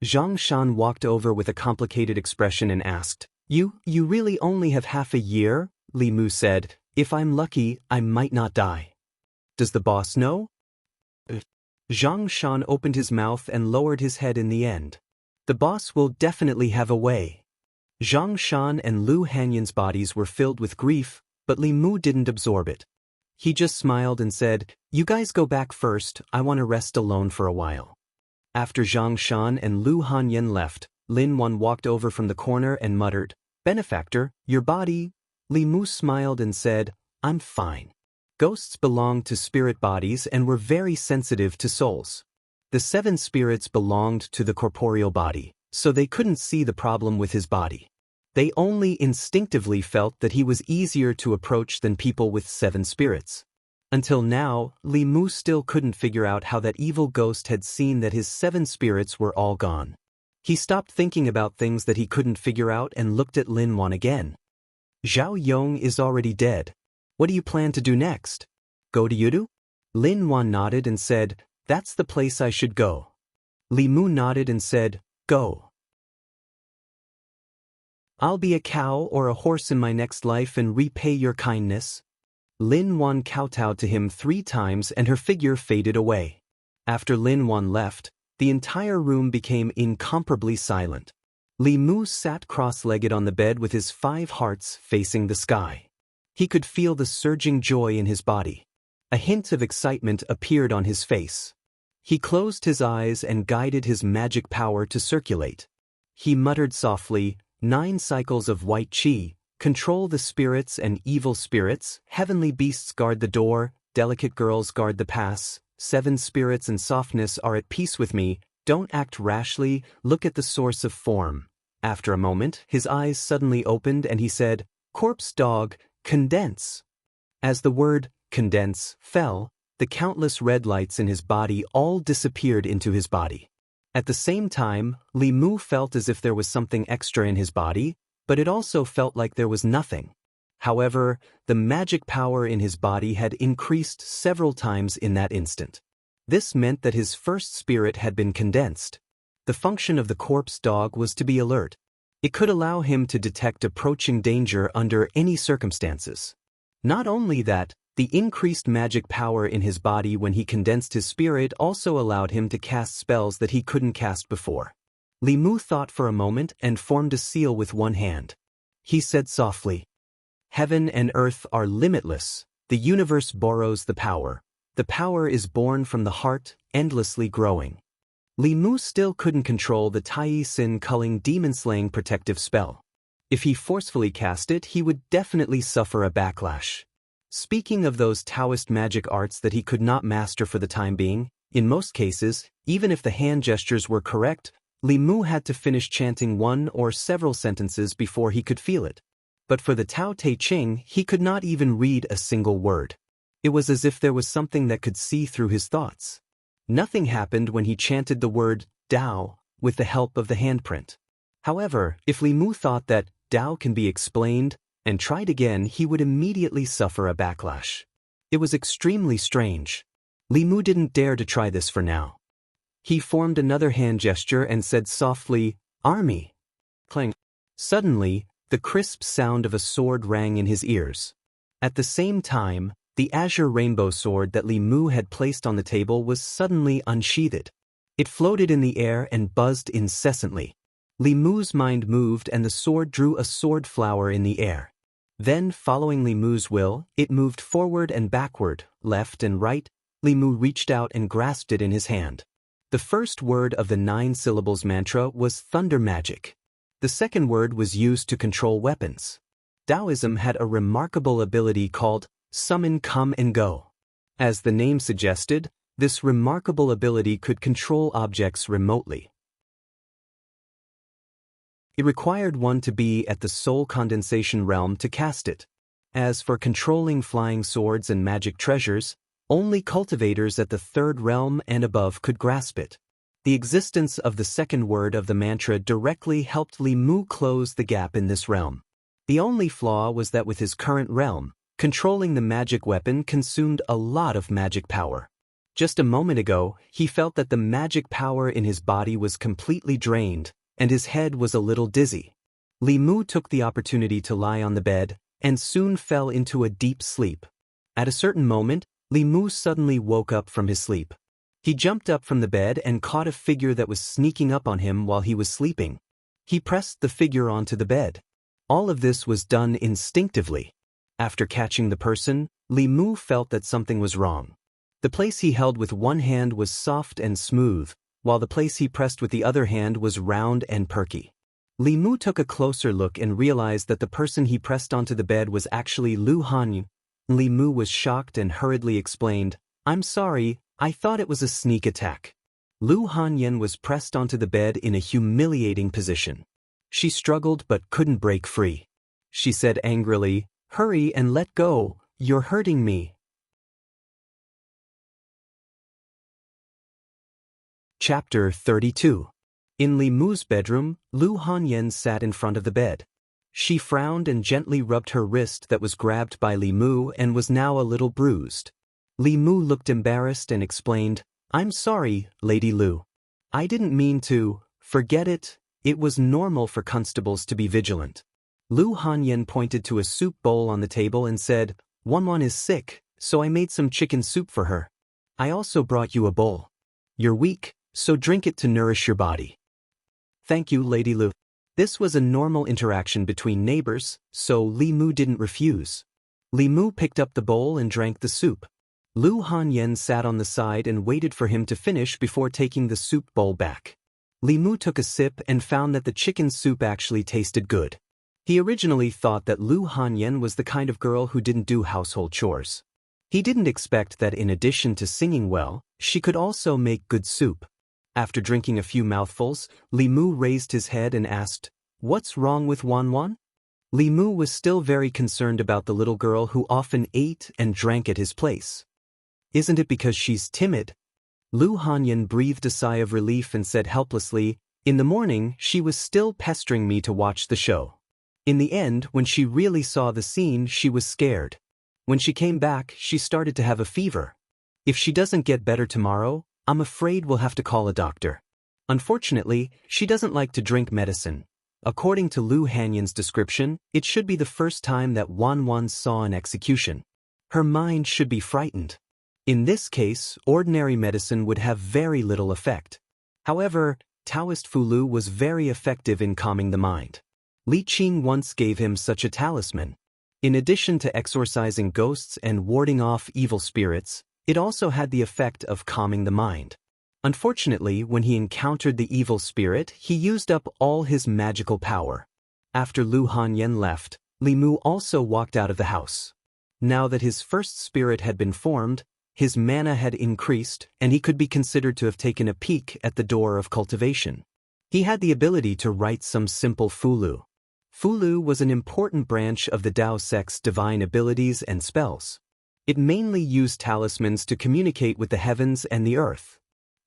Zhang Shan walked over with a complicated expression and asked, You really only have half a year?" Li Mu said, "If I'm lucky, I might not die." "Does the boss know?" Zhang Shan opened his mouth and lowered his head in the end. "The boss will definitely have a way." Zhang Shan and Lu Hanyan's bodies were filled with grief, but Li Mu didn't absorb it. He just smiled and said, "You guys go back first, I want to rest alone for a while." After Zhang Shan and Lu Hanyan left, Lin Wan walked over from the corner and muttered, "Benefactor, your body?" Li Mu smiled and said, "I'm fine." Ghosts belonged to spirit bodies and were very sensitive to souls. The 7 spirits belonged to the corporeal body, so they couldn't see the problem with his body. They only instinctively felt that he was easier to approach than people with 7 spirits. Until now, Li Mu still couldn't figure out how that evil ghost had seen that his 7 spirits were all gone. He stopped thinking about things that he couldn't figure out and looked at Lin Wan again. "Zhao Yong is already dead. What do you plan to do next? Go to Yudu?" Lin Wan nodded and said, "That's the place I should go." Li Mu nodded and said, "Go. I'll be a cow or a horse in my next life and repay your kindness." Lin Wan kowtowed to him 3 times and her figure faded away. After Lin Wan left, the entire room became incomparably silent. Li Mu sat cross-legged on the bed with his 5 hearts facing the sky. He could feel the surging joy in his body. A hint of excitement appeared on his face. He closed his eyes and guided his magic power to circulate. He muttered softly, 9 cycles of white qi, control the spirits and evil spirits, heavenly beasts guard the door, delicate girls guard the pass, 7 spirits and softness are at peace with me, don't act rashly, look at the source of form. After a moment, his eyes suddenly opened and he said, "Corpse dog, condense." As the word, condense, fell, the countless red lights in his body all disappeared into his body. At the same time, Li Mu felt as if there was something extra in his body, but it also felt like there was nothing. However, the magic power in his body had increased several times in that instant. This meant that his first spirit had been condensed. The function of the corpse dog was to be alert. It could allow him to detect approaching danger under any circumstances. Not only that, The increased magic power in his body when he condensed his spirit also allowed him to cast spells that he couldn't cast before. Li Mu thought for a moment and formed a seal with one hand. He said softly, "Heaven and earth are limitless. The universe borrows the power. The power is born from the heart, endlessly growing." Li Mu still couldn't control the Tai Sin culling demon-slaying protective spell. If he forcefully cast it, he would definitely suffer a backlash. Speaking of those Taoist magic arts that he could not master for the time being, in most cases, even if the hand gestures were correct, Li Mu had to finish chanting one or several sentences before he could feel it. But for the Tao Te Ching, he could not even read a single word. It was as if there was something that could see through his thoughts. Nothing happened when he chanted the word Dao with the help of the handprint. However, if Li Mu thought that Dao can be explained and tried again, he would immediately suffer a backlash. It was extremely strange. Li Mu didn't dare to try this for now. He formed another hand gesture and said softly, "Army." Clang. Suddenly, the crisp sound of a sword rang in his ears. At the same time, the azure rainbow sword that Li Mu had placed on the table was suddenly unsheathed. It floated in the air and buzzed incessantly. Li Mu's mind moved and the sword drew a sword flower in the air. Then, following Li Mu's will, it moved forward and backward, left and right. Li Mu reached out and grasped it in his hand. The first word of the 9 syllables mantra was thunder magic. The second word was used to control weapons. Taoism had a remarkable ability called summon come and go. As the name suggested, this remarkable ability could control objects remotely. It required one to be at the soul condensation realm to cast it. As for controlling flying swords and magic treasures, only cultivators at the 3rd realm and above could grasp it. The existence of the second word of the mantra directly helped Li Mu close the gap in this realm. The only flaw was that with his current realm, controlling the magic weapon consumed a lot of magic power. Just a moment ago, he felt that the magic power in his body was completely drained, and his head was a little dizzy. Li Mu took the opportunity to lie on the bed, and soon fell into a deep sleep. At a certain moment, Li Mu suddenly woke up from his sleep. He jumped up from the bed and caught a figure that was sneaking up on him while he was sleeping. He pressed the figure onto the bed. All of this was done instinctively. After catching the person, Li Mu felt that something was wrong. The place he held with one hand was soft and smooth, while the place he pressed with the other hand was round and perky. Li Mu took a closer look and realized that the person he pressed onto the bed was actually Lu Hanyu. Li Mu was shocked and hurriedly explained, "I'm sorry, I thought it was a sneak attack." Lu Hanyan was pressed onto the bed in a humiliating position. She struggled but couldn't break free. She said angrily, "Hurry and let go, you're hurting me." Chapter 32. In Li Mu's bedroom, Lu Hanyan sat in front of the bed. She frowned and gently rubbed her wrist that was grabbed by Li Mu and was now a little bruised. Li Mu looked embarrassed and explained, "I'm sorry, Lady Lu. I didn't mean to. Forget it. It was normal for constables to be vigilant." Lu Hanyan pointed to a soup bowl on the table and said, "Wanwan is sick, so I made some chicken soup for her. I also brought you a bowl. You're weak, so drink it to nourish your body." "Thank you, Lady Lu." This was a normal interaction between neighbors, so Li Mu didn't refuse. Li Mu picked up the bowl and drank the soup. Lu Hanyan sat on the side and waited for him to finish before taking the soup bowl back. Li Mu took a sip and found that the chicken soup actually tasted good. He originally thought that Lu Hanyan was the kind of girl who didn't do household chores. He didn't expect that in addition to singing well, she could also make good soup. After drinking a few mouthfuls, Li Mu raised his head and asked, "What's wrong with Wanwan?" Li Mu was still very concerned about the little girl who often ate and drank at his place. "Isn't it because she's timid?" Lu Hanyan breathed a sigh of relief and said helplessly, "In the morning, she was still pestering me to watch the show. In the end, when she really saw the scene, she was scared. When she came back, she started to have a fever. If she doesn't get better tomorrow, I'm afraid we'll have to call a doctor. Unfortunately, she doesn't like to drink medicine." According to Lu Hanyan's description, it should be the first time that Wanwan saw an execution. Her mind should be frightened. In this case, ordinary medicine would have very little effect. However, Taoist Fulu was very effective in calming the mind. Li Qing once gave him such a talisman. In addition to exorcising ghosts and warding off evil spirits, it also had the effect of calming the mind. Unfortunately, when he encountered the evil spirit, he used up all his magical power. After Lu Hanyan left, Li Mu also walked out of the house. Now that his first spirit had been formed, his mana had increased, and he could be considered to have taken a peek at the door of cultivation. He had the ability to write some simple Fulu. Fulu was an important branch of the Dao sect's divine abilities and spells. It mainly used talismans to communicate with the heavens and the earth.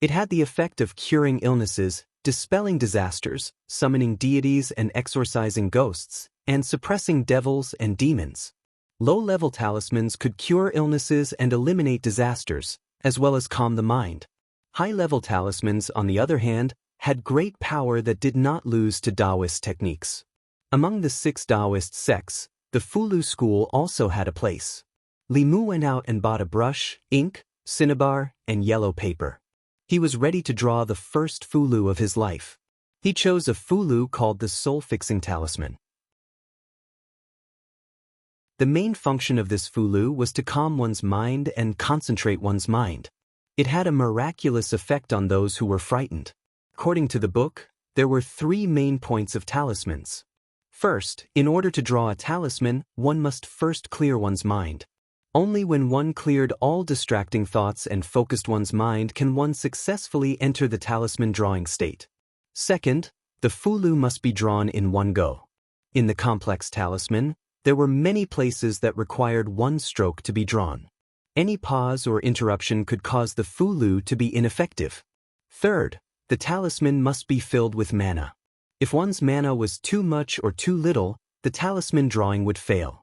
It had the effect of curing illnesses, dispelling disasters, summoning deities and exorcising ghosts, and suppressing devils and demons. Low-level talismans could cure illnesses and eliminate disasters, as well as calm the mind. High-level talismans, on the other hand, had great power that did not lose to Taoist techniques. Among the 6 Taoist sects, the Fulu school also had a place. Li Mu went out and bought a brush, ink, cinnabar, and yellow paper. He was ready to draw the first Fulu of his life. He chose a Fulu called the soul-fixing talisman. The main function of this Fulu was to calm one's mind and concentrate one's mind. It had a miraculous effect on those who were frightened. According to the book, there were 3 main points of talismans. First, in order to draw a talisman, one must first clear one's mind. Only when one cleared all distracting thoughts and focused one's mind can one successfully enter the talisman drawing state. Second, the Fulu must be drawn in one go. In the complex talisman, there were many places that required one stroke to be drawn. Any pause or interruption could cause the Fulu to be ineffective. Third, the talisman must be filled with mana. If one's mana was too much or too little, the talisman drawing would fail.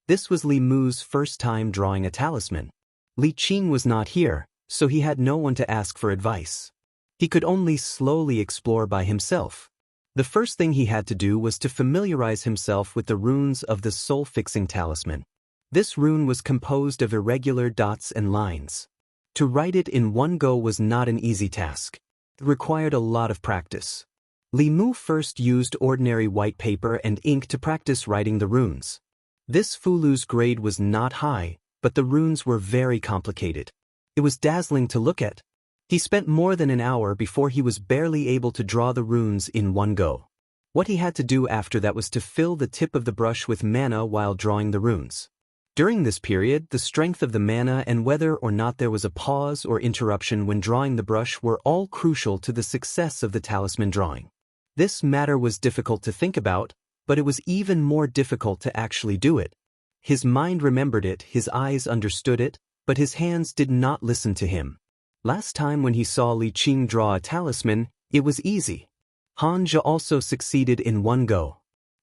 This was Li Mu's first time drawing a talisman. Li Qing was not here, so he had no one to ask for advice. He could only slowly explore by himself. The first thing he had to do was to familiarize himself with the runes of the soul-fixing talisman. This rune was composed of irregular dots and lines. To write it in one go was not an easy task. It required a lot of practice. Li Mu first used ordinary white paper and ink to practice writing the runes. This Fulu's grade was not high, but the runes were very complicated. It was dazzling to look at. He spent more than an hour before he was barely able to draw the runes in one go. What he had to do after that was to fill the tip of the brush with mana while drawing the runes. During this period, the strength of the mana and whether or not there was a pause or interruption when drawing the brush were all crucial to the success of the talisman drawing. This matter was difficult to think about, but it was even more difficult to actually do it. His mind remembered it, his eyes understood it, but his hands did not listen to him. Last time when he saw Li Qing draw a talisman, it was easy. Han Zhe also succeeded in one go.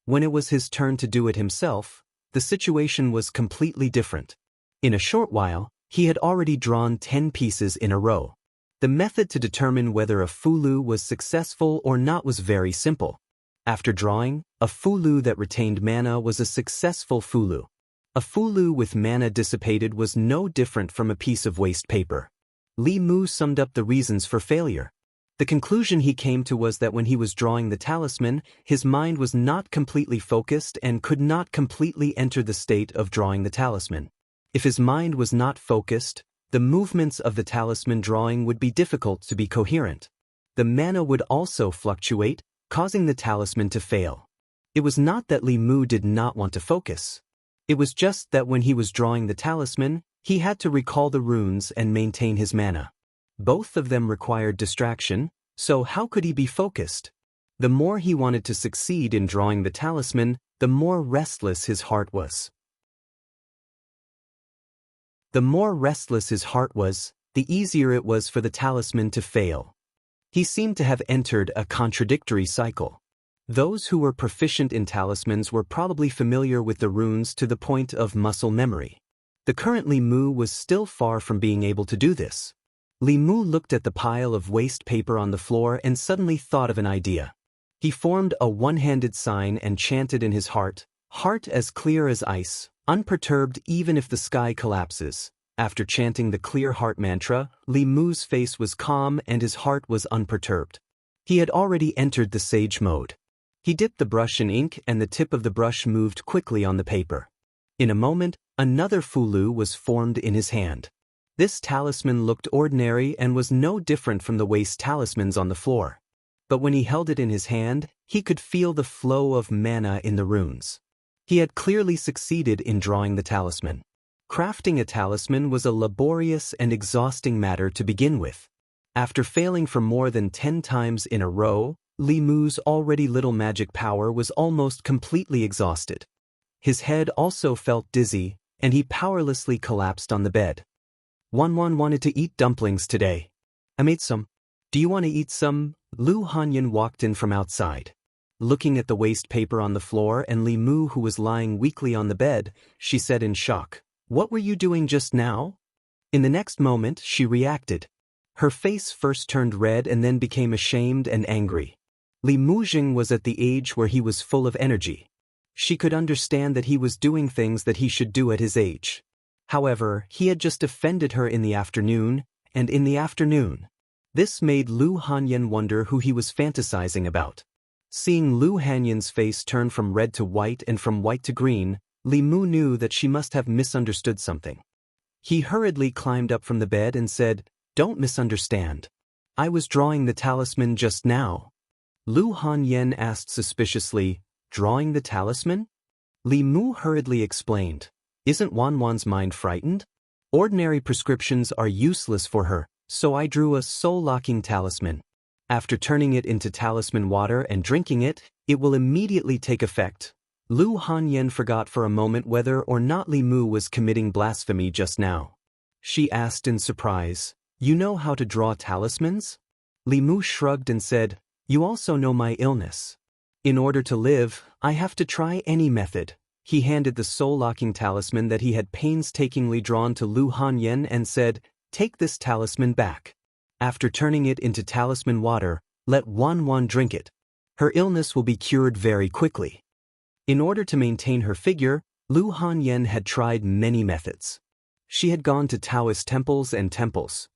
When it was his turn to do it himself, the situation was completely different. In a short while, he had already drawn 10 pieces in a row. The method to determine whether a Fulu was successful or not was very simple. After drawing, a Fulu that retained mana was a successful Fulu. A Fulu with mana dissipated was no different from a piece of waste paper. Li Mu summed up the reasons for failure. The conclusion he came to was that when he was drawing the talisman, his mind was not completely focused and could not completely enter the state of drawing the talisman. If his mind was not focused, the movements of the talisman drawing would be difficult to be coherent. The mana would also fluctuate, causing the talisman to fail. It was not that Li Mu did not want to focus. It was just that when he was drawing the talisman, he had to recall the runes and maintain his mana. Both of them required distraction, so how could he be focused? The more he wanted to succeed in drawing the talisman, the more restless his heart was. The more restless his heart was, the easier it was for the talisman to fail. He seemed to have entered a contradictory cycle. Those who were proficient in talismans were probably familiar with the runes to the point of muscle memory. The current Li Mu was still far from being able to do this. Li Mu looked at the pile of waste paper on the floor and suddenly thought of an idea. He formed a one-handed sign and chanted in his heart, "Heart as clear as ice, unperturbed even if the sky collapses. After chanting the clear heart mantra, Li Mu's face was calm and his heart was unperturbed. He had already entered the sage mode. He dipped the brush in ink and the tip of the brush moved quickly on the paper. In a moment, another fulu was formed in his hand. This talisman looked ordinary and was no different from the waste talismans on the floor. But when he held it in his hand, he could feel the flow of mana in the runes. He had clearly succeeded in drawing the talisman. Crafting a talisman was a laborious and exhausting matter to begin with. After failing for more than 10 times in a row, Li Mu's already little magic power was almost completely exhausted. His head also felt dizzy, and he powerlessly collapsed on the bed. Wanwan wanted to eat dumplings today. I made some. Do you want to eat some? Lu Hanyan walked in from outside. Looking at the waste paper on the floor and Li Mu who was lying weakly on the bed, she said in shock, "What were you doing just now?" In the next moment, she reacted. Her face first turned red and then became ashamed and angry. Li Mujing was at the age where he was full of energy. She could understand that he was doing things that he should do at his age. However, he had just offended her in the afternoon, and in the afternoon. This made Lu Hanyan wonder who he was fantasizing about. Seeing Lu Hanyan's face turn from red to white and from white to green, Li Mu knew that she must have misunderstood something. He hurriedly climbed up from the bed and said, "Don't misunderstand. I was drawing the talisman just now." Lu Hanyan asked suspiciously, "Drawing the talisman?" Li Mu hurriedly explained, "Isn't Wanwan's mind frightened? Ordinary prescriptions are useless for her, so I drew a soul-locking talisman. After turning it into talisman water and drinking it, it will immediately take effect." Lu Hanyan forgot for a moment whether or not Li Mu was committing blasphemy just now. She asked in surprise, "You know how to draw talismans?" Li Mu shrugged and said, "You also know my illness. In order to live, I have to try any method." He handed the soul-locking talisman that he had painstakingly drawn to Lu Hanyan and said, "Take this talisman back. After turning it into talisman water, let Wanwan drink it. Her illness will be cured very quickly." In order to maintain her figure, Lu Hanyan had tried many methods. She had gone to Taoist temples and temples.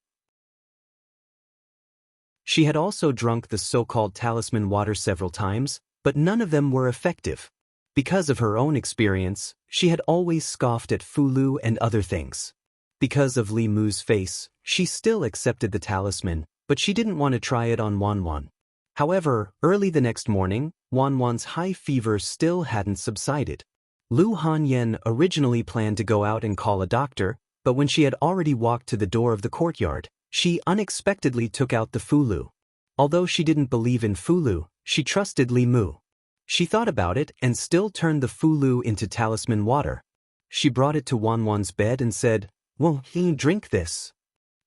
She had also drunk the so-called talisman water several times, but none of them were effective. Because of her own experience, she had always scoffed at Fulu and other things. Because of Li Mu's face, she still accepted the talisman, but she didn't want to try it on Wanwan. However, early the next morning, Wanwan's high fever still hadn't subsided. Lu Hanyan originally planned to go out and call a doctor, but when she had already walked to the door of the courtyard, she unexpectedly took out the Fulu. Although she didn't believe in Fulu, she trusted Li Mu. She thought about it and still turned the Fulu into talisman water. She brought it to Wanwan's bed and said, "Well, can you drink this?"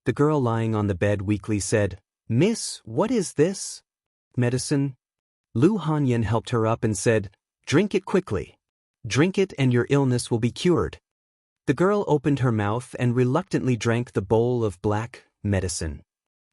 The girl lying on the bed weakly said, "Miss, what is this?" "Medicine." Lu Hanyan helped her up and said, "Drink it quickly. Drink it and your illness will be cured." The girl opened her mouth and reluctantly drank the bowl of black medicine.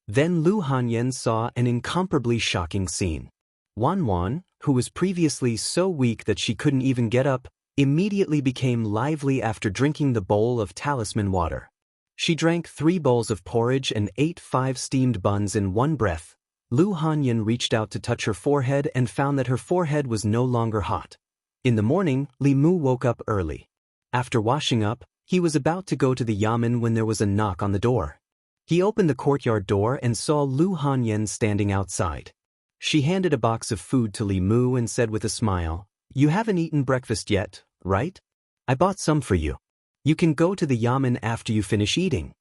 Then Lu Hanyan saw an incomparably shocking scene. Wanwan, who was previously so weak that she couldn't even get up, immediately became lively after drinking the bowl of talisman water. She drank 3 bowls of porridge and ate 5 steamed buns in one breath. Lu Hanyan reached out to touch her forehead and found that her forehead was no longer hot. In the morning, Li Mu woke up early. After washing up, he was about to go to the yamen when there was a knock on the door. He opened the courtyard door and saw Lu Hanyan standing outside. She handed a box of food to Li Mu and said with a smile, "You haven't eaten breakfast yet, right? I bought some for you. You can go to the yamen after you finish eating."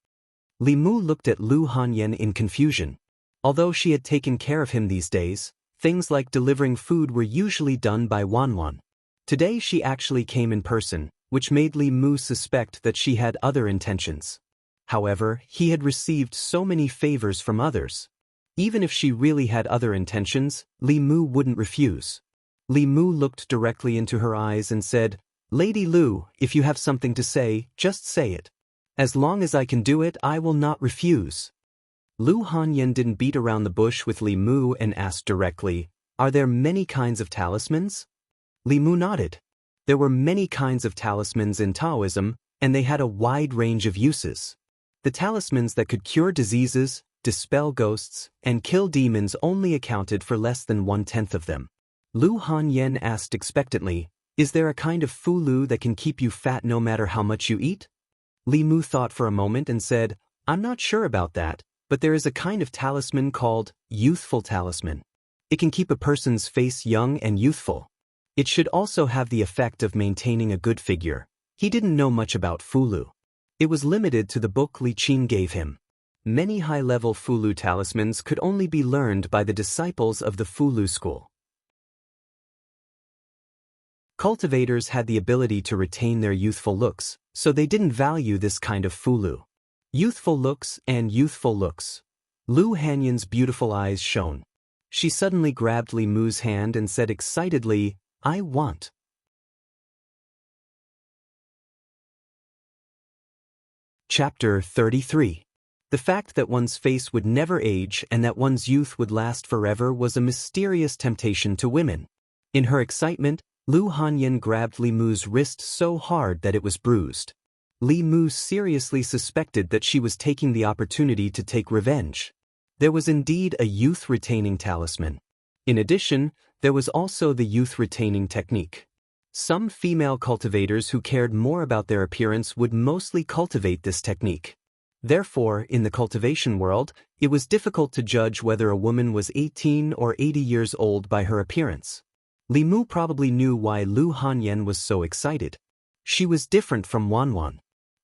Li Mu looked at Lu Hanyan in confusion. Although she had taken care of him these days, things like delivering food were usually done by Wanwan. Today she actually came in person, which made Li Mu suspect that she had other intentions. However, he had received so many favors from others. Even if she really had other intentions, Li Mu wouldn't refuse. Li Mu looked directly into her eyes and said, "Lady Lu, if you have something to say, just say it. As long as I can do it, I will not refuse." Lu Hanyan didn't beat around the bush with Li Mu and asked directly, "Are there many kinds of talismans?" Li Mu nodded. There were many kinds of talismans in Taoism, and they had a wide range of uses. The talismans that could cure diseases, dispel ghosts, and kill demons only accounted for less than 1/10 of them. Lu Hanyan asked expectantly, "Is there a kind of fulu that can keep you fat no matter how much you eat?" Li Mu thought for a moment and said, "I'm not sure about that, but there is a kind of talisman called youthful talisman. It can keep a person's face young and youthful. It should also have the effect of maintaining a good figure." He didn't know much about fulu. It was limited to the book Li Qing gave him. Many high-level fulu talismans could only be learned by the disciples of the fulu school. Cultivators had the ability to retain their youthful looks, so they didn't value this kind of fulu. Youthful looks and youthful looks. Lu Hanyan's beautiful eyes shone. She suddenly grabbed Li Mu's hand and said excitedly, "I want." Chapter 33. The fact that one's face would never age and that one's youth would last forever was a mysterious temptation to women. In her excitement, Lu Hanyan grabbed Li Mu's wrist so hard that it was bruised. Li Mu seriously suspected that she was taking the opportunity to take revenge. There was indeed a youth-retaining talisman. In addition, there was also the youth-retaining technique. Some female cultivators who cared more about their appearance would mostly cultivate this technique. Therefore, in the cultivation world, it was difficult to judge whether a woman was 18 or 80 years old by her appearance. Li Mu probably knew why Lu Hanyan was so excited. She was different from Wanwan.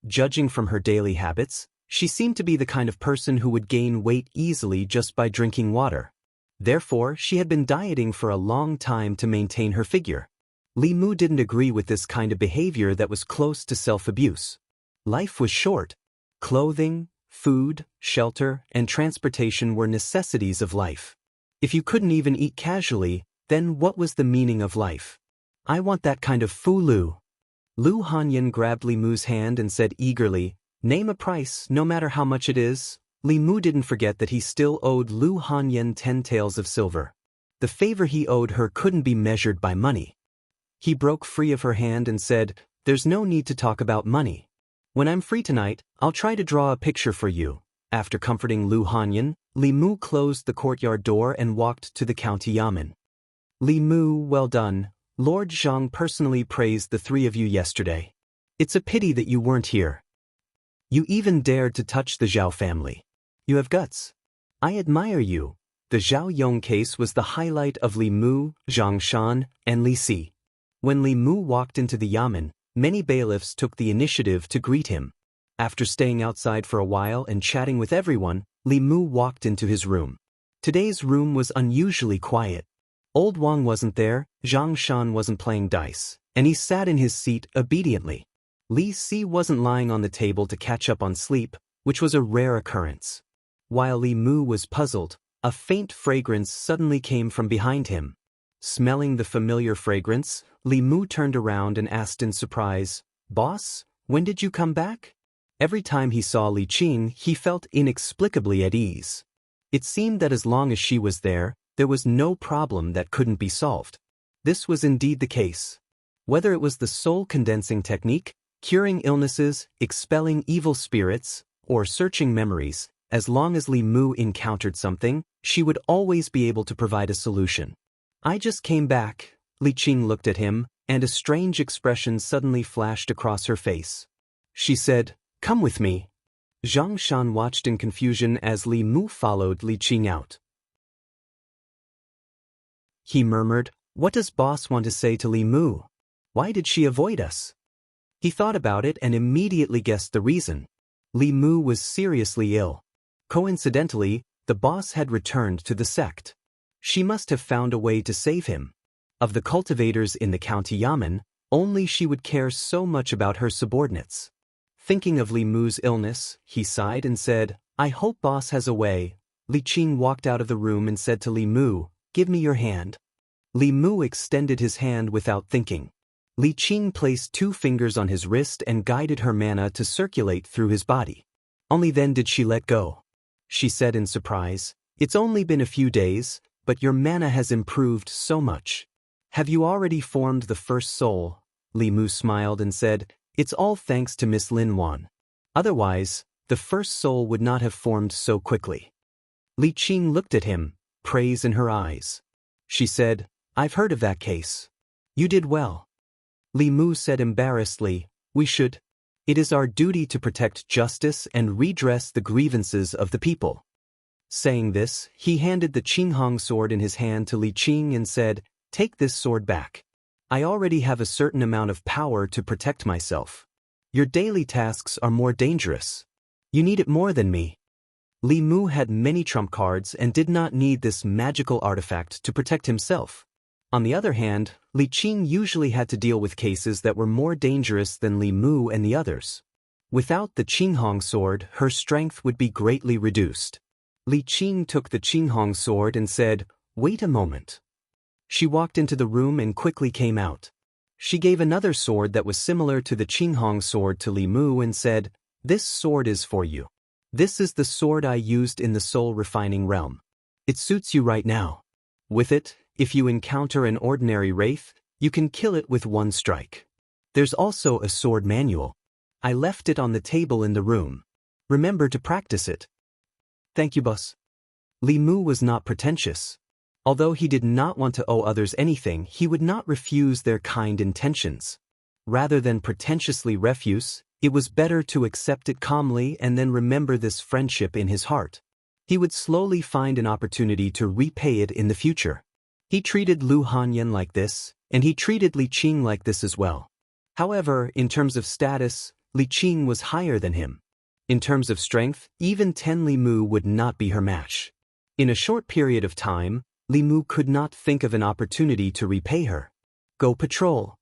Judging from her daily habits, she seemed to be the kind of person who would gain weight easily just by drinking water. Therefore, she had been dieting for a long time to maintain her figure. Li Mu didn't agree with this kind of behavior that was close to self-abuse. Life was short. Clothing, food, shelter, and transportation were necessities of life. If you couldn't even eat casually, then what was the meaning of life? "I want that kind of fulu." Lu Hanyan grabbed Li Mu's hand and said eagerly, "Name a price, no matter how much it is." Li Mu didn't forget that he still owed Lu Hanyan 10 taels of silver. The favor he owed her couldn't be measured by money. He broke free of her hand and said, "There's no need to talk about money. When I'm free tonight, I'll try to draw a picture for you." After comforting Lu Hanyan, Li Mu closed the courtyard door and walked to the county yamen. "Li Mu, well done. Lord Zhang personally praised the three of you yesterday. It's a pity that you weren't here. You even dared to touch the Zhao family. You have guts. I admire you." The Zhao Yong case was the highlight of Li Mu, Zhang Shan, and Li Si. When Li Mu walked into the yamen, many bailiffs took the initiative to greet him. After staying outside for a while and chatting with everyone, Li Mu walked into his room. Today's room was unusually quiet. Old Wang wasn't there, Zhang Shan wasn't playing dice, and he sat in his seat obediently. Li Si wasn't lying on the table to catch up on sleep, which was a rare occurrence. While Li Mu was puzzled, a faint fragrance suddenly came from behind him. Smelling the familiar fragrance, Li Mu turned around and asked in surprise, "Boss, when did you come back?" Every time he saw Li Qing, he felt inexplicably at ease. It seemed that as long as she was there was no problem that couldn't be solved. This was indeed the case. Whether it was the soul condensing technique, curing illnesses, expelling evil spirits, or searching memories, as long as Li Mu encountered something, she would always be able to provide a solution. "I just came back." Li Qing looked at him, and a strange expression suddenly flashed across her face. She said, "Come with me." Zhang Shan watched in confusion as Li Mu followed Li Qing out. He murmured, "What does boss want to say to Li Mu? Why did she avoid us?" He thought about it and immediately guessed the reason. Li Mu was seriously ill. Coincidentally, the boss had returned to the sect. She must have found a way to save him. Of the cultivators in the county yamen, only she would care so much about her subordinates. Thinking of Li Mu's illness, he sighed and said, "I hope boss has a way." Li Qing walked out of the room and said to Li Mu, "Give me your hand." Li Mu extended his hand without thinking. Li Qing placed 2 fingers on his wrist and guided her mana to circulate through his body. Only then did she let go. She said in surprise, "It's only been a few days, but your mana has improved so much. Have you already formed the first soul?" Li Mu smiled and said, "It's all thanks to Miss Lin Wan. Otherwise, the first soul would not have formed so quickly." Li Qing looked at him, praise in her eyes. She said, "I've heard of that case. You did well." Li Mu said embarrassedly, "We should. It is our duty to protect justice and redress the grievances of the people." Saying this, he handed the Qinghong sword in his hand to Li Qing and said, "Take this sword back. I already have a certain amount of power to protect myself. Your daily tasks are more dangerous. You need it more than me." Li Mu had many trump cards and did not need this magical artifact to protect himself. On the other hand, Li Qing usually had to deal with cases that were more dangerous than Li Mu and the others. Without the Qinghong sword, her strength would be greatly reduced. Li Qing took the Qinghong sword and said, "Wait a moment." She walked into the room and quickly came out. She gave another sword that was similar to the Qinghong sword to Li Mu and said, "This sword is for you. This is the sword I used in the soul refining realm. It suits you right now. With it, if you encounter an ordinary wraith, you can kill it with one strike. There's also a sword manual. I left it on the table in the room. Remember to practice it." "Thank you, boss." Li Mu was not pretentious. Although he did not want to owe others anything, he would not refuse their kind intentions. Rather than pretentiously refuse, it was better to accept it calmly and then remember this friendship in his heart. He would slowly find an opportunity to repay it in the future. He treated Lu Hanyan like this, and he treated Li Qing like this as well. However, in terms of status, Li Qing was higher than him. In terms of strength, even 10 Li Mu would not be her match. In a short period of time, Li Mu could not think of an opportunity to repay her. "Go patrol."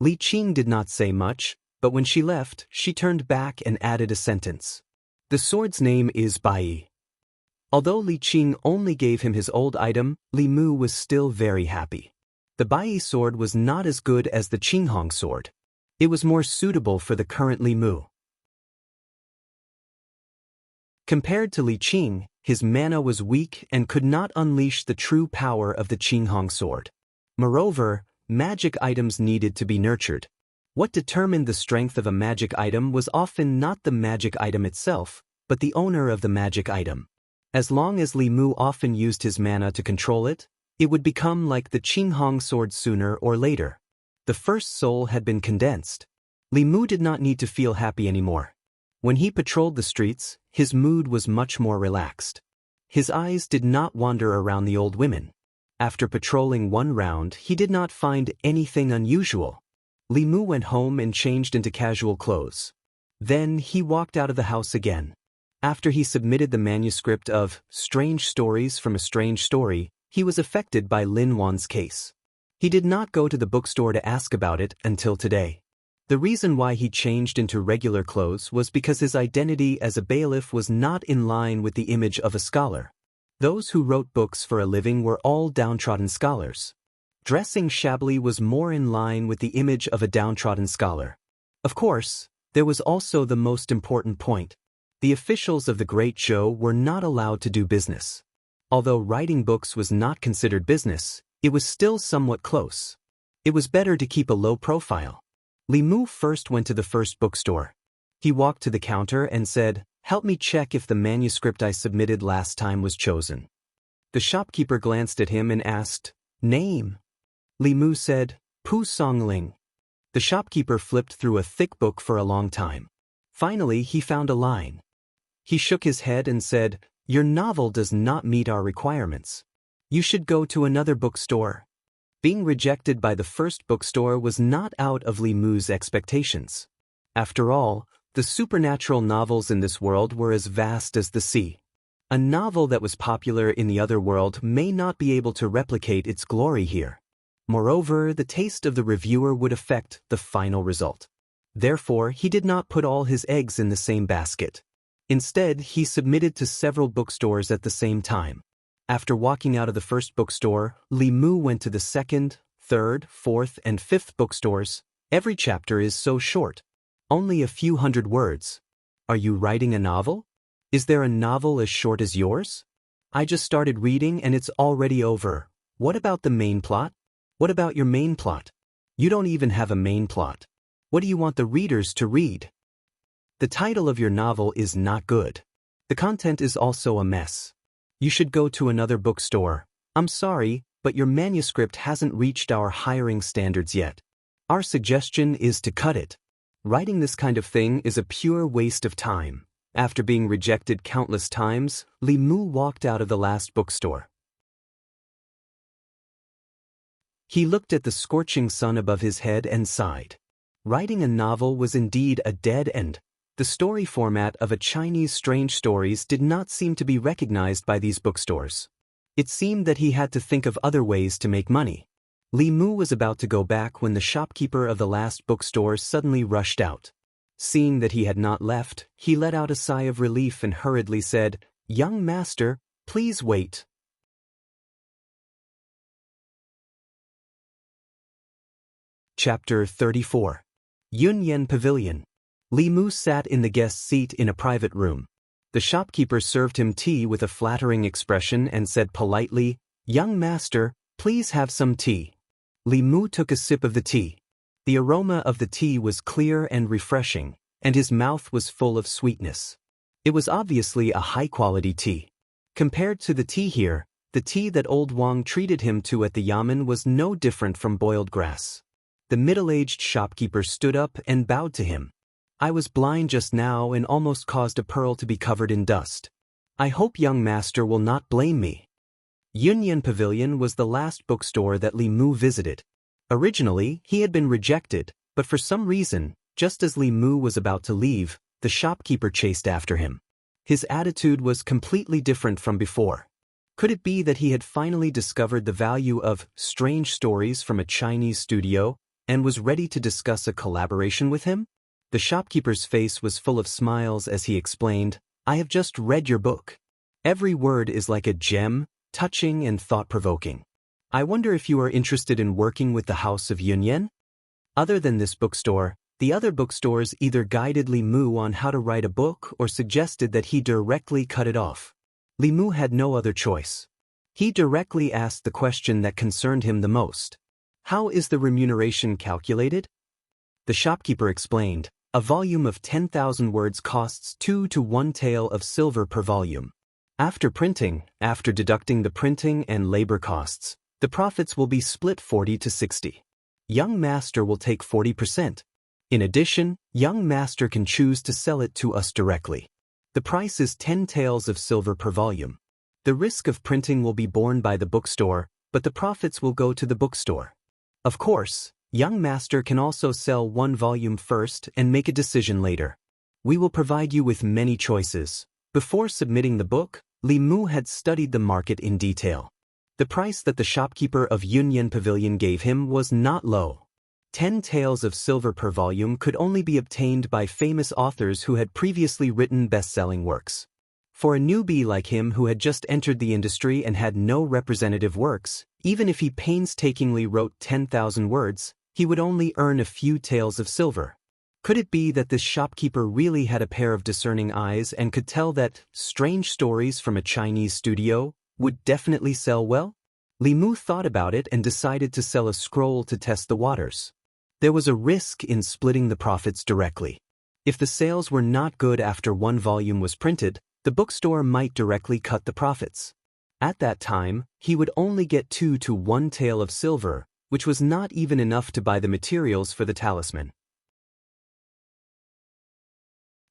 Li Qing did not say much, but when she left, she turned back and added a sentence. "The sword's name is Bai." Although Li Qing only gave him his old item, Li Mu was still very happy. The Bai sword was not as good as the Qinghong sword. It was more suitable for the current Li Mu. Compared to Li Qing, his mana was weak and could not unleash the true power of the Qinghong sword. Moreover, magic items needed to be nurtured. What determined the strength of a magic item was often not the magic item itself, but the owner of the magic item. As long as Li Mu often used his mana to control it, it would become like the Qinghong sword sooner or later. The first soul had been condensed. Li Mu did not need to feel happy anymore. When he patrolled the streets, his mood was much more relaxed. His eyes did not wander around the old women. After patrolling one round, he did not find anything unusual. Li Mu went home and changed into casual clothes. Then he walked out of the house again. After he submitted the manuscript of Strange Stories from a Strange Story, he was affected by Lin Wan's case. He did not go to the bookstore to ask about it until today. The reason why he changed into regular clothes was because his identity as a bailiff was not in line with the image of a scholar. Those who wrote books for a living were all downtrodden scholars. Dressing shabbily was more in line with the image of a downtrodden scholar. Of course, there was also the most important point. The officials of the Great Zhou were not allowed to do business. Although writing books was not considered business, it was still somewhat close. It was better to keep a low profile. Li Mu first went to the first bookstore. He walked to the counter and said, "Help me check if the manuscript I submitted last time was chosen." The shopkeeper glanced at him and asked, "Name?" Li Mu said, "Pu Songling." The shopkeeper flipped through a thick book for a long time. Finally, he found a line. He shook his head and said, "Your novel does not meet our requirements. You should go to another bookstore." Being rejected by the first bookstore was not out of Li Mu's expectations. After all, the supernatural novels in this world were as vast as the sea. A novel that was popular in the other world may not be able to replicate its glory here. Moreover, the taste of the reviewer would affect the final result. Therefore, he did not put all his eggs in the same basket. Instead, he submitted to several bookstores at the same time. After walking out of the first bookstore, Li Mu went to the second, third, fourth, and fifth bookstores. Every chapter is so short. Only a few hundred words. Are you writing a novel? Is there a novel as short as yours? I just started reading and it's already over. What about the main plot? What about your main plot? You don't even have a main plot. What do you want the readers to read? The title of your novel is not good. The content is also a mess. You should go to another bookstore. I'm sorry, but your manuscript hasn't reached our hiring standards yet. Our suggestion is to cut it. Writing this kind of thing is a pure waste of time. After being rejected countless times, Li Mu walked out of the last bookstore. He looked at the scorching sun above his head and sighed. Writing a novel was indeed a dead end. The story format of a Chinese strange stories did not seem to be recognized by these bookstores. It seemed that he had to think of other ways to make money. Li Mu was about to go back when the shopkeeper of the last bookstore suddenly rushed out. Seeing that he had not left, he let out a sigh of relief and hurriedly said, "Young master, please wait." Chapter 34. Yunyan Pavilion. Li Mu sat in the guest seat in a private room. The shopkeeper served him tea with a flattering expression and said politely, "Young master, please have some tea." Li Mu took a sip of the tea. The aroma of the tea was clear and refreshing, and his mouth was full of sweetness. It was obviously a high-quality tea. Compared to the tea here, the tea that old Wang treated him to at the yamen was no different from boiled grass. The middle-aged shopkeeper stood up and bowed to him. "I was blind just now and almost caused a pearl to be covered in dust. I hope young master will not blame me." Yunyan Pavilion was the last bookstore that Li Mu visited. Originally, he had been rejected, but for some reason, just as Li Mu was about to leave, the shopkeeper chased after him. His attitude was completely different from before. Could it be that he had finally discovered the value of strange stories from a Chinese studio and was ready to discuss a collaboration with him? The shopkeeper's face was full of smiles as he explained, "I have just read your book. Every word is like a gem, touching and thought-provoking. I wonder if you are interested in working with the House of Yunyan?" Other than this bookstore, the other bookstores either guided Li Mu on how to write a book or suggested that he directly cut it off. Li Mu had no other choice. He directly asked the question that concerned him the most. "How is the remuneration calculated?" The shopkeeper explained, "A volume of 10,000 words costs 2 to 1 tael of silver per volume. After printing, after deducting the printing and labor costs, the profits will be split 40 to 60. Young master will take 40%. In addition, young master can choose to sell it to us directly. The price is 10 taels of silver per volume. The risk of printing will be borne by the bookstore, but the profits will go to the bookstore. Of course, young master can also sell one volume first and make a decision later. We will provide you with many choices." Before submitting the book, Li Mu had studied the market in detail. The price that the shopkeeper of Yunyan Pavilion gave him was not low. 10 taels of silver per volume could only be obtained by famous authors who had previously written best-selling works. For a newbie like him who had just entered the industry and had no representative works, even if he painstakingly wrote 10,000 words, he would only earn a few taels of silver. Could it be that this shopkeeper really had a pair of discerning eyes and could tell that strange stories from a Chinese studio would definitely sell well? Li Mu thought about it and decided to sell a scroll to test the waters. There was a risk in splitting the profits directly. If the sales were not good after one volume was printed, the bookstore might directly cut the profits. At that time, he would only get 2 to 1 tael of silver, which was not even enough to buy the materials for the talisman.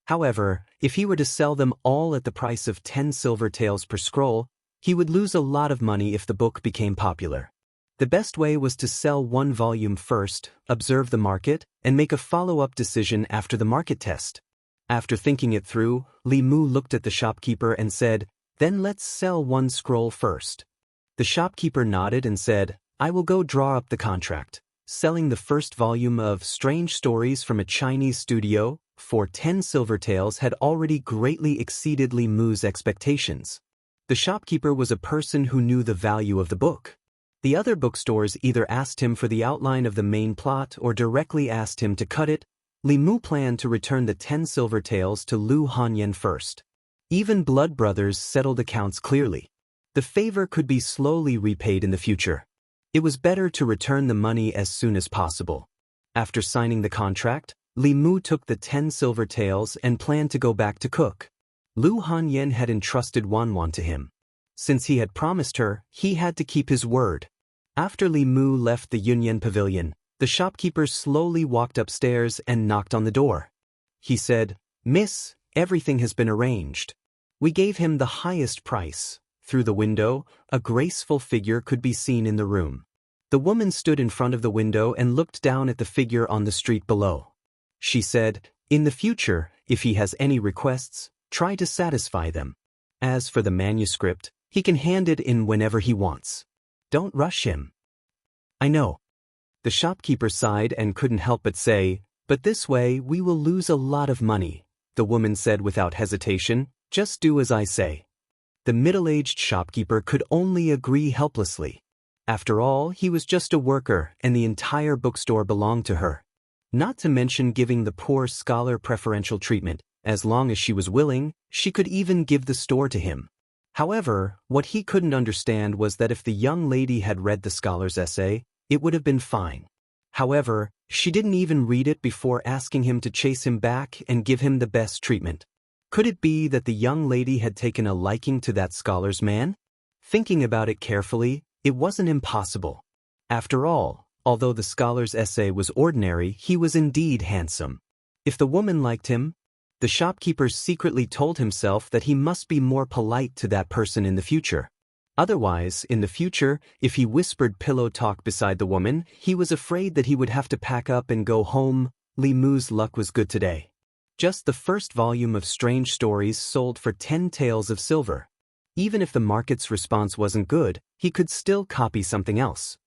However, if he were to sell them all at the price of 10 silver taels per scroll, he would lose a lot of money if the book became popular. The best way was to sell one volume first, observe the market, and make a follow-up decision after the market test. After thinking it through, Li Mu looked at the shopkeeper and said, "Then let's sell one scroll first." The shopkeeper nodded and said, "I will go draw up the contract." Selling the first volume of Strange Stories from a Chinese studio for 10 silver taels had already greatly exceeded Li Mu's expectations. The shopkeeper was a person who knew the value of the book. The other bookstores either asked him for the outline of the main plot or directly asked him to cut it. Li Mu planned to return the 10 silver taels to Lu Hanyan first. Even blood brothers settled accounts clearly. The favor could be slowly repaid in the future. It was better to return the money as soon as possible. After signing the contract, Li Mu took the 10 silver taels and planned to go back to cook. Lu Hanyan had entrusted Wanwan to him. Since he had promised her, he had to keep his word. After Li Mu left the Yunyan pavilion, the shopkeeper slowly walked upstairs and knocked on the door. He said, "Miss, everything has been arranged. We gave him the highest price." Through the window, a graceful figure could be seen in the room. The woman stood in front of the window and looked down at the figure on the street below. She said, "In the future, if he has any requests, try to satisfy them. As for the manuscript, he can hand it in whenever he wants. Don't rush him." "I know." The shopkeeper sighed and couldn't help but say, "But this way we will lose a lot of money." The woman said without hesitation, "Just do as I say." The middle-aged shopkeeper could only agree helplessly. After all, he was just a worker and the entire bookstore belonged to her. Not to mention giving the poor scholar preferential treatment. As long as she was willing, she could even give the store to him. However, what he couldn't understand was that if the young lady had read the scholar's essay, it would have been fine. However, she didn't even read it before asking him to chase him back and give him the best treatment. Could it be that the young lady had taken a liking to that scholar's man? Thinking about it carefully, it wasn't impossible. After all, although the scholar's essay was ordinary, he was indeed handsome. If the woman liked him, the shopkeeper secretly told himself that he must be more polite to that person in the future. Otherwise, in the future, if he whispered pillow talk beside the woman, he was afraid that he would have to pack up and go home. Li Mu's luck was good today. Just the first volume of Strange Stories sold for 10 taels of silver. Even if the market's response wasn't good, he could still copy something else.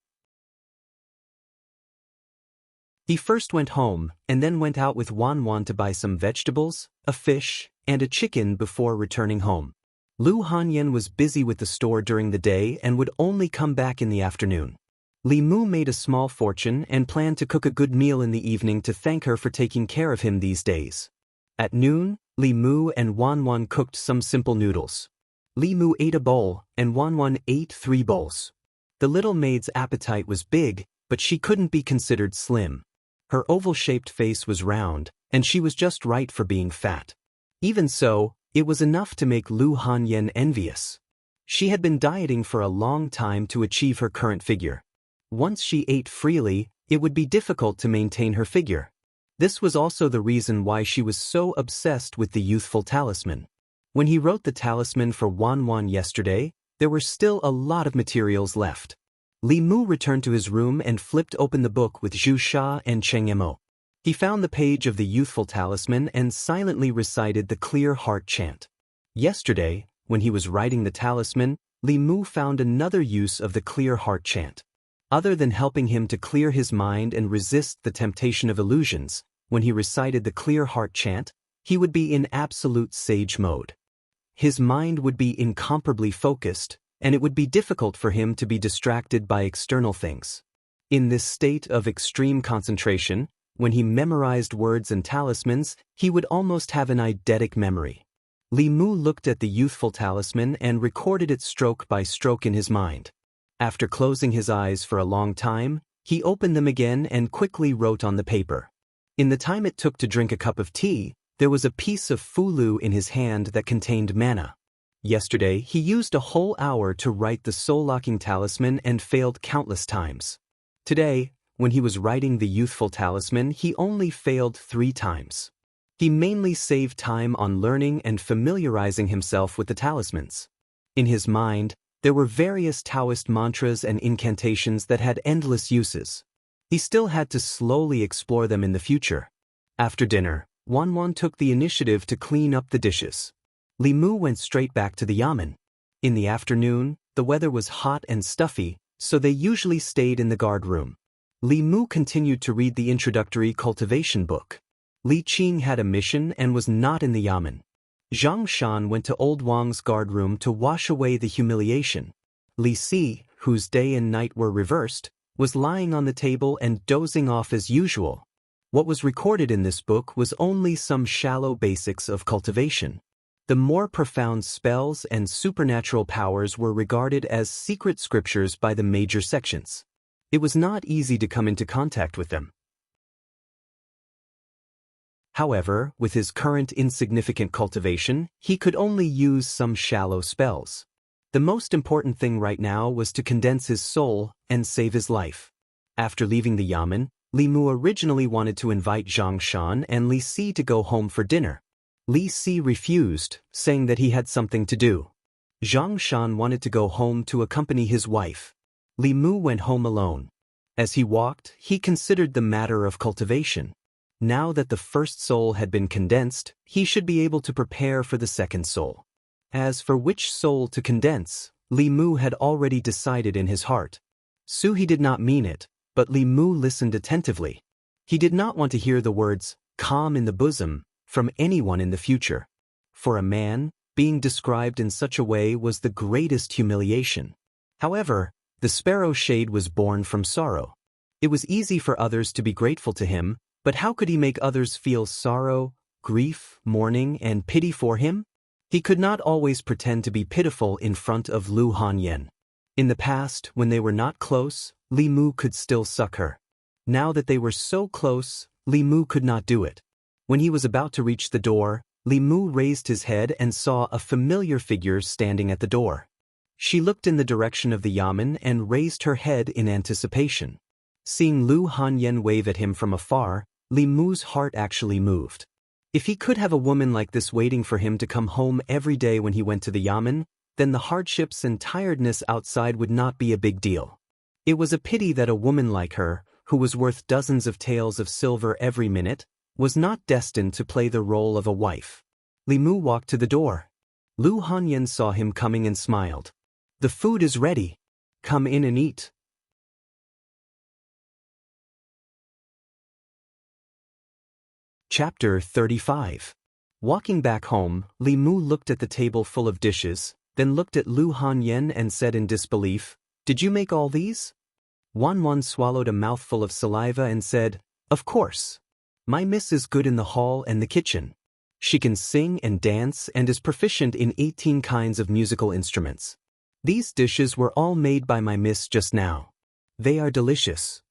He first went home, and then went out with Wanwan to buy some vegetables, a fish, and a chicken before returning home. Lu Hanyan was busy with the store during the day and would only come back in the afternoon. Li Mu made a small fortune and planned to cook a good meal in the evening to thank her for taking care of him these days. At noon, Li Mu and Wanwan cooked some simple noodles. Li Mu ate a bowl, and Wanwan ate 3 bowls. The little maid's appetite was big, but she couldn't be considered slim. Her oval-shaped face was round, and she was just right for being fat. Even so, it was enough to make Lu Hanyan envious. She had been dieting for a long time to achieve her current figure. Once she ate freely, it would be difficult to maintain her figure. This was also the reason why she was so obsessed with the youthful talisman. When he wrote the talisman for Wanwan yesterday, there were still a lot of materials left. Li Mu returned to his room and flipped open the book with Zhu Sha and Cheng Mo. He found the page of the youthful talisman and silently recited the clear heart chant. Yesterday, when he was writing the talisman, Li Mu found another use of the clear heart chant. Other than helping him to clear his mind and resist the temptation of illusions, when he recited the clear heart chant, he would be in absolute sage mode. His mind would be incomparably focused, and it would be difficult for him to be distracted by external things. In this state of extreme concentration, when he memorized words and talismans, he would almost have an eidetic memory. Li Mu looked at the youthful talisman and recorded it stroke by stroke in his mind. After closing his eyes for a long time, he opened them again and quickly wrote on the paper. In the time it took to drink a cup of tea, there was a piece of fulu in his hand that contained mana. Yesterday, he used a whole hour to write the soul-locking talisman and failed countless times. Today, when he was writing the youthful talisman, he only failed 3 times. He mainly saved time on learning and familiarizing himself with the talismans. In his mind, there were various Taoist mantras and incantations that had endless uses. He still had to slowly explore them in the future. After dinner, Wanwan took the initiative to clean up the dishes. Li Mu went straight back to the yamen. In the afternoon, the weather was hot and stuffy, so they usually stayed in the guard room. Li Mu continued to read the introductory Cultivation book. Li Qing had a mission and was not in the yamen. Xianxia went to Old Wang's guard room to wash away the humiliation. Li Si, whose day and night were reversed, was lying on the table and dozing off as usual. What was recorded in this book was only some shallow basics of cultivation. The more profound spells and supernatural powers were regarded as secret scriptures by the major sections. It was not easy to come into contact with them. However, with his current insignificant cultivation, he could only use some shallow spells. The most important thing right now was to condense his soul and save his life. After leaving the yamen, Li Mu originally wanted to invite Xianxia and Li Si to go home for dinner. Li Si refused, saying that he had something to do. Xianxia wanted to go home to accompany his wife. Li Mu went home alone. As he walked, he considered the matter of cultivation. Now that the first soul had been condensed, he should be able to prepare for the second soul. As for which soul to condense, Li Mu had already decided in his heart. He did not mean it, but Li Mu listened attentively. He did not want to hear the words, calm in the bosom, from anyone in the future. For a man, being described in such a way was the greatest humiliation. However, the sparrow shade was born from sorrow. It was easy for others to be grateful to him, but how could he make others feel sorrow, grief, mourning, and pity for him? He could not always pretend to be pitiful in front of Lu Hanyan. In the past, when they were not close, Li Mu could still suck her. Now that they were so close, Li Mu could not do it. When he was about to reach the door, Li Mu raised his head and saw a familiar figure standing at the door. She looked in the direction of the yamen and raised her head in anticipation. Seeing Lu Hanyan wave at him from afar, Li Mu's heart actually moved. If he could have a woman like this waiting for him to come home every day when he went to the yamen, then the hardships and tiredness outside would not be a big deal. It was a pity that a woman like her, who was worth dozens of taels of silver every minute, was not destined to play the role of a wife. Li Mu walked to the door. Lu Hanyan saw him coming and smiled. "The food is ready. Come in and eat." Chapter 35. Walking back home, Li Mu looked at the table full of dishes, then looked at Lu Hanyan and said in disbelief, "Did you make all these?" Wan swallowed a mouthful of saliva and said, "Of course. My miss is good in the hall and the kitchen. She can sing and dance and is proficient in 18 kinds of musical instruments. These dishes were all made by my miss just now. They are delicious."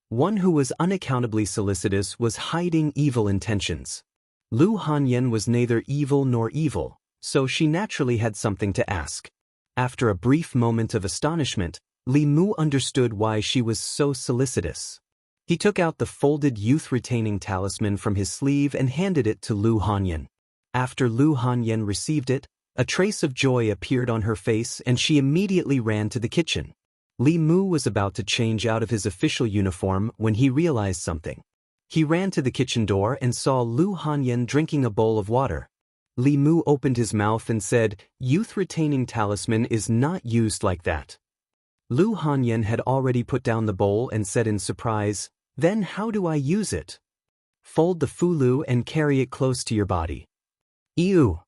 One who was unaccountably solicitous was hiding evil intentions. Lu Hanyan was neither evil nor evil, so she naturally had something to ask. After a brief moment of astonishment, Li Mu understood why she was so solicitous. He took out the folded youth-retaining talisman from his sleeve and handed it to Lu Hanyan. After Lu Hanyan received it, a trace of joy appeared on her face and she immediately ran to the kitchen. Li Mu was about to change out of his official uniform when he realized something. He ran to the kitchen door and saw Lu Hanyan drinking a bowl of water. Li Mu opened his mouth and said, "Youth-retaining talisman is not used like that." Lu Hanyan had already put down the bowl and said in surprise, "Then how do I use it?" "Fold the fulu and carry it close to your body." Ew.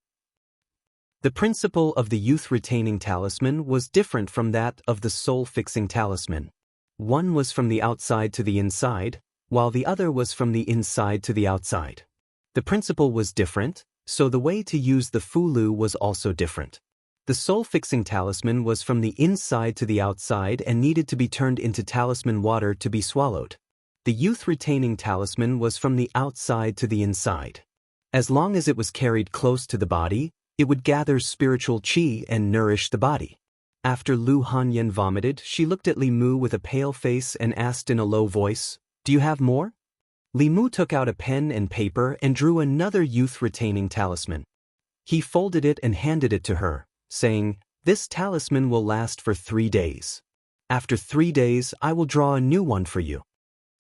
The principle of the youth-retaining talisman was different from that of the soul-fixing talisman. One was from the outside to the inside, while the other was from the inside to the outside. The principle was different, so the way to use the fulu was also different. The soul-fixing talisman was from the inside to the outside and needed to be turned into talisman water to be swallowed. The youth-retaining talisman was from the outside to the inside. As long as it was carried close to the body, it would gather spiritual qi and nourish the body. After Lu Hanyan vomited, she looked at Li Mu with a pale face and asked in a low voice, "Do you have more?" Li Mu took out a pen and paper and drew another youth-retaining talisman. He folded it and handed it to her, saying, "This talisman will last for 3 days. After 3 days, I will draw a new one for you."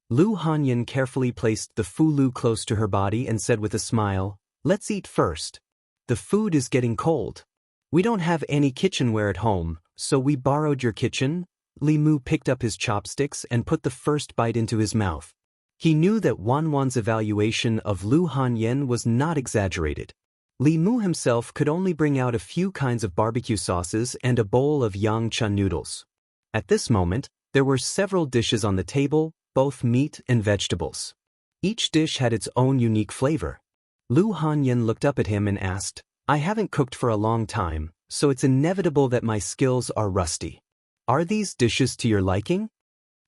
Lu Hanyan carefully placed the fulu close to her body and said with a smile, "Let's eat first. The food is getting cold. We don't have any kitchenware at home, so we borrowed your kitchen." Li Mu picked up his chopsticks and put the first bite into his mouth. He knew that Wan's evaluation of Lu Hanyan was not exaggerated. Li Mu himself could only bring out a few kinds of barbecue sauces and a bowl of Xianxia noodles. At this moment, there were several dishes on the table, both meat and vegetables. Each dish had its own unique flavor. Lu Hanyan looked up at him and asked, "I haven't cooked for a long time, so it's inevitable that my skills are rusty. Are these dishes to your liking?"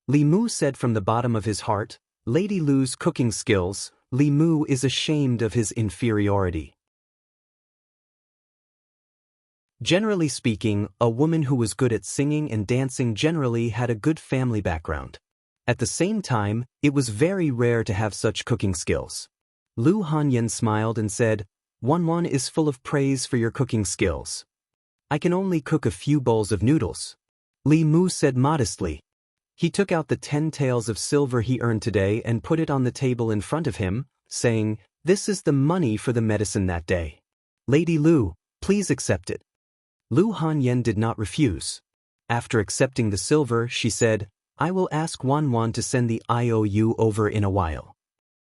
Li Mu said from the bottom of his heart, Lady Lu's cooking skills, Li Mu is ashamed of his inferiority. Generally speaking, a woman who was good at singing and dancing generally had a good family background. At the same time, it was very rare to have such cooking skills. Lu Hanyan smiled and said, Wanwan is full of praise for your cooking skills. I can only cook a few bowls of noodles. Li Mu said modestly. He took out the 10 taels of silver he earned today and put it on the table in front of him, saying, This is the money for the medicine that day. Lady Lu, please accept it. Lu Hanyan did not refuse. After accepting the silver, she said, I will ask Wanwan to send the IOU over in a while.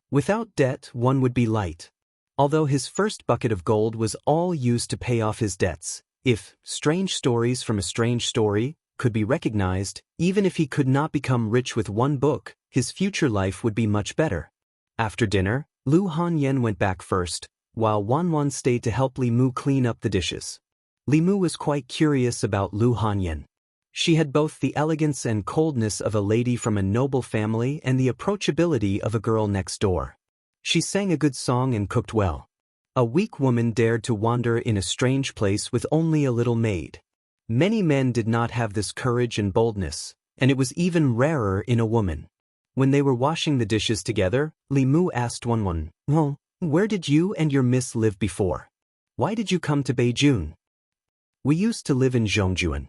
Without debt, one would be light. Although his first bucket of gold was all used to pay off his debts, if strange stories from a strange story could be recognized, even if he could not become rich with one book, his future life would be much better. After dinner, Lu Hanyan went back first, while Wanwan stayed to help Li Mu clean up the dishes. Li Mu was quite curious about Lu Hanyan. She had both the elegance and coldness of a lady from a noble family and the approachability of a girl next door. She sang a good song and cooked well. A weak woman dared to wander in a strange place with only a little maid. Many men did not have this courage and boldness, and it was even rarer in a woman. When they were washing the dishes together, Li Mu asked Wanwan, Well, where did you and your miss live before? Why did you come to Beijing? We used to live in Zhongjuan.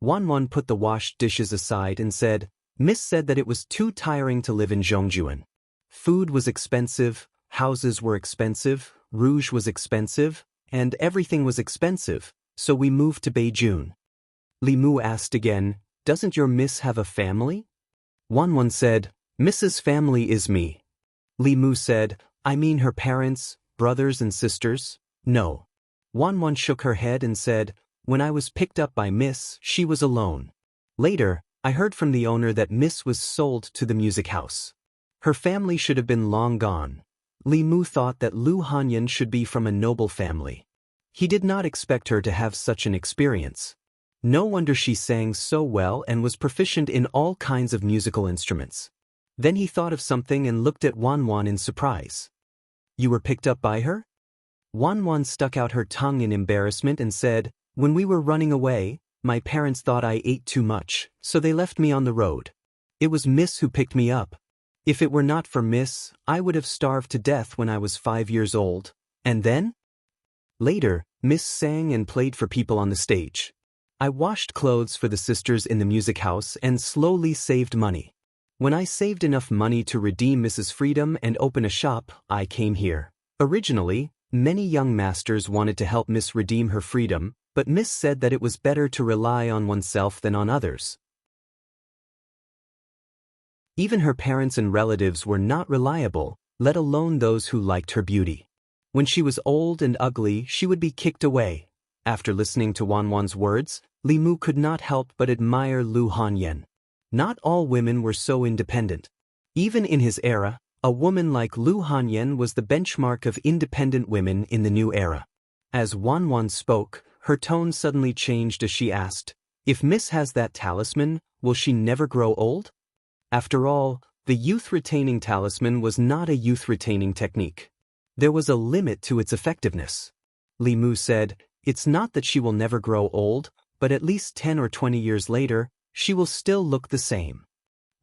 Wanwan put the washed dishes aside and said, Miss said that it was too tiring to live in Zhongjuan. Food was expensive, houses were expensive, rouge was expensive, and everything was expensive, so we moved to Beijing. Li Mu asked again, Doesn't your miss have a family? Wanwan said, Mrs. family is me. Li Mu said, I mean her parents, brothers and sisters? No. Wanwan shook her head and said, When I was picked up by Miss, she was alone. Later, I heard from the owner that Miss was sold to the music house. Her family should have been long gone. Li Mu thought that Lu Hanyan should be from a noble family. He did not expect her to have such an experience. No wonder she sang so well and was proficient in all kinds of musical instruments. Then he thought of something and looked at Wanwan in surprise. You were picked up by her? Wanwan stuck out her tongue in embarrassment and said, When we were running away, my parents thought I ate too much, so they left me on the road. It was Miss who picked me up. If it were not for Miss, I would have starved to death when I was 5 years old. And then? Later, Miss sang and played for people on the stage. I washed clothes for the sisters in the music house and slowly saved money. When I saved enough money to redeem Mrs. Freedom and open a shop, I came here. Originally, many young masters wanted to help Miss redeem her freedom, but Miss said that it was better to rely on oneself than on others. Even her parents and relatives were not reliable, let alone those who liked her beauty. When she was old and ugly, she would be kicked away. After listening to Wanwan's words, Li Mu could not help but admire Lu Hanyan. Not all women were so independent. Even in his era, a woman like Lu Hanyan was the benchmark of independent women in the new era. As Wanwan spoke, her tone suddenly changed as she asked, If Miss has that talisman, will she never grow old? After all, the youth-retaining talisman was not a youth-retaining technique. There was a limit to its effectiveness. Li Mu said, It's not that she will never grow old, but at least 10 or 20 years later, she will still look the same.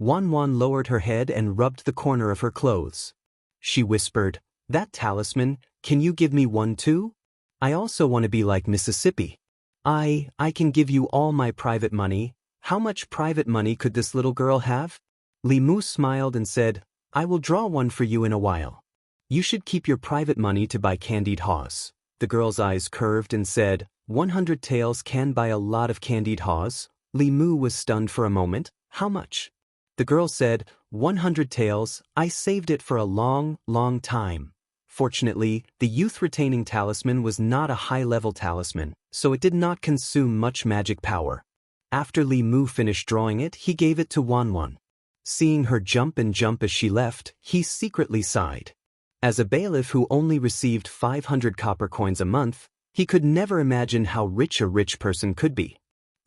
Wanwan lowered her head and rubbed the corner of her clothes. She whispered, That talisman, can you give me one too? I also want to be like Mississippi. I can give you all my private money. How much private money could this little girl have? Li Mu smiled and said, I will draw one for you in a while. You should keep your private money to buy candied haws. The girl's eyes curved and said, 100 taels can buy a lot of candied haws. Li Mu was stunned for a moment. How much? The girl said, 100 taels. I saved it for a long, long time. Fortunately, the youth-retaining talisman was not a high-level talisman, so it did not consume much magic power. After Li Mu finished drawing it, he gave it to Wanwan. Seeing her jump and jump as she left, he secretly sighed. As a bailiff who only received 500 copper coins a month, he could never imagine how rich a rich person could be.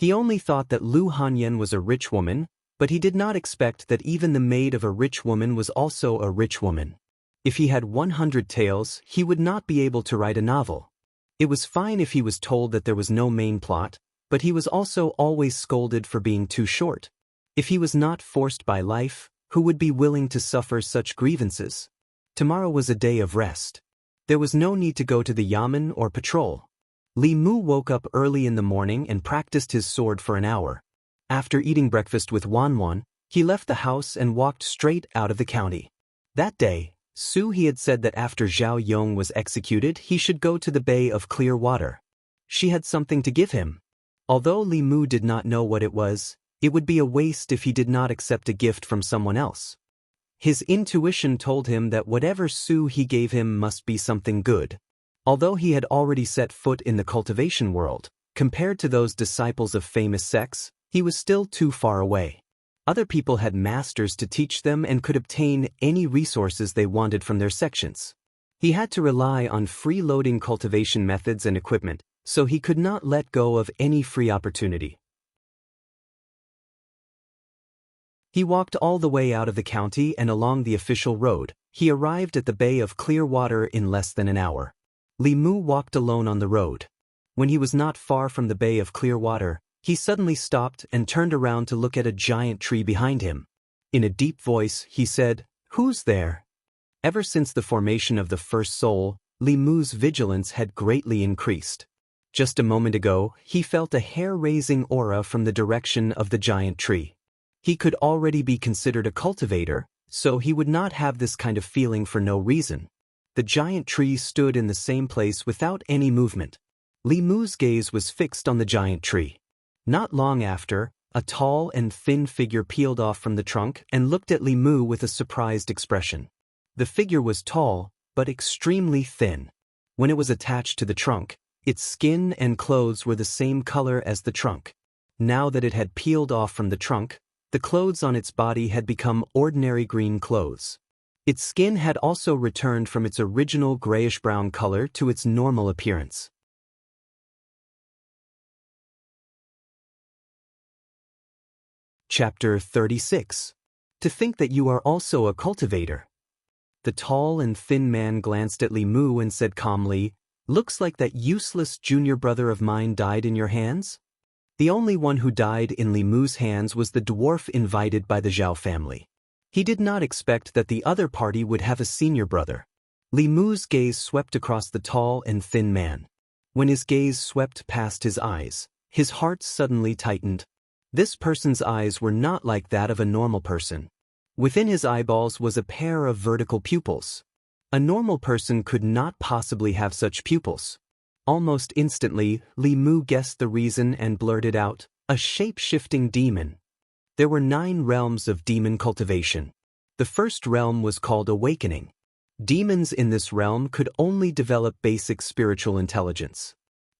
He only thought that Lu Hanyan was a rich woman, But he did not expect that even the maid of a rich woman was also a rich woman. If he had 100 tales, he would not be able to write a novel. It was fine if he was told that there was no main plot, but he was also always scolded for being too short. If he was not forced by life, who would be willing to suffer such grievances? Tomorrow was a day of rest. There was no need to go to the yamen or patrol. Li Mu woke up early in the morning and practiced his sword for an hour. After eating breakfast with Wanwan, he left the house and walked straight out of the county. That day, Su He had said that after Zhao Yong was executed he should go to the Bay of Clear Water. She had something to give him. Although Li Mu did not know what it was, it would be a waste if he did not accept a gift from someone else. His intuition told him that whatever Su He gave him must be something good. Although he had already set foot in the cultivation world, compared to those disciples of famous sects, he was still too far away. Other people had masters to teach them and could obtain any resources they wanted from their sections. He had to rely on free-loading cultivation methods and equipment, so he could not let go of any free opportunity. He walked all the way out of the county and along the official road. He arrived at the Bay of Clear Water in less than an hour. Li Mu walked alone on the road. When he was not far from the Bay of Clear Water, he suddenly stopped and turned around to look at a giant tree behind him. In a deep voice, he said, "Who's there?" Ever since the formation of the first soul, Li Mu's vigilance had greatly increased. Just a moment ago, he felt a hair-raising aura from the direction of the giant tree. He could already be considered a cultivator, so he would not have this kind of feeling for no reason. The giant tree stood in the same place without any movement. Li Mu's gaze was fixed on the giant tree. Not long after, a tall and thin figure peeled off from the trunk and looked at Li Mu with a surprised expression. The figure was tall, but extremely thin. When it was attached to the trunk, its skin and clothes were the same color as the trunk. Now that it had peeled off from the trunk, the clothes on its body had become ordinary green clothes. Its skin had also returned from its original grayish-brown color to its normal appearance. Chapter 36. To think that you are also a cultivator. The tall and thin man glanced at Li Mu and said calmly, "Looks like that useless junior brother of mine died in your hands?" The only one who died in Li Mu's hands was the dwarf invited by the Zhao family. He did not expect that the other party would have a senior brother. Li Mu's gaze swept across the tall and thin man. When his gaze swept past his eyes, his heart suddenly tightened. This person's eyes were not like that of a normal person. Within his eyeballs was a pair of vertical pupils. A normal person could not possibly have such pupils. Almost instantly, Li Mu guessed the reason and blurted out, "A shape-shifting demon." There were 9 realms of demon cultivation. The first realm was called Awakening. Demons in this realm could only develop basic spiritual intelligence.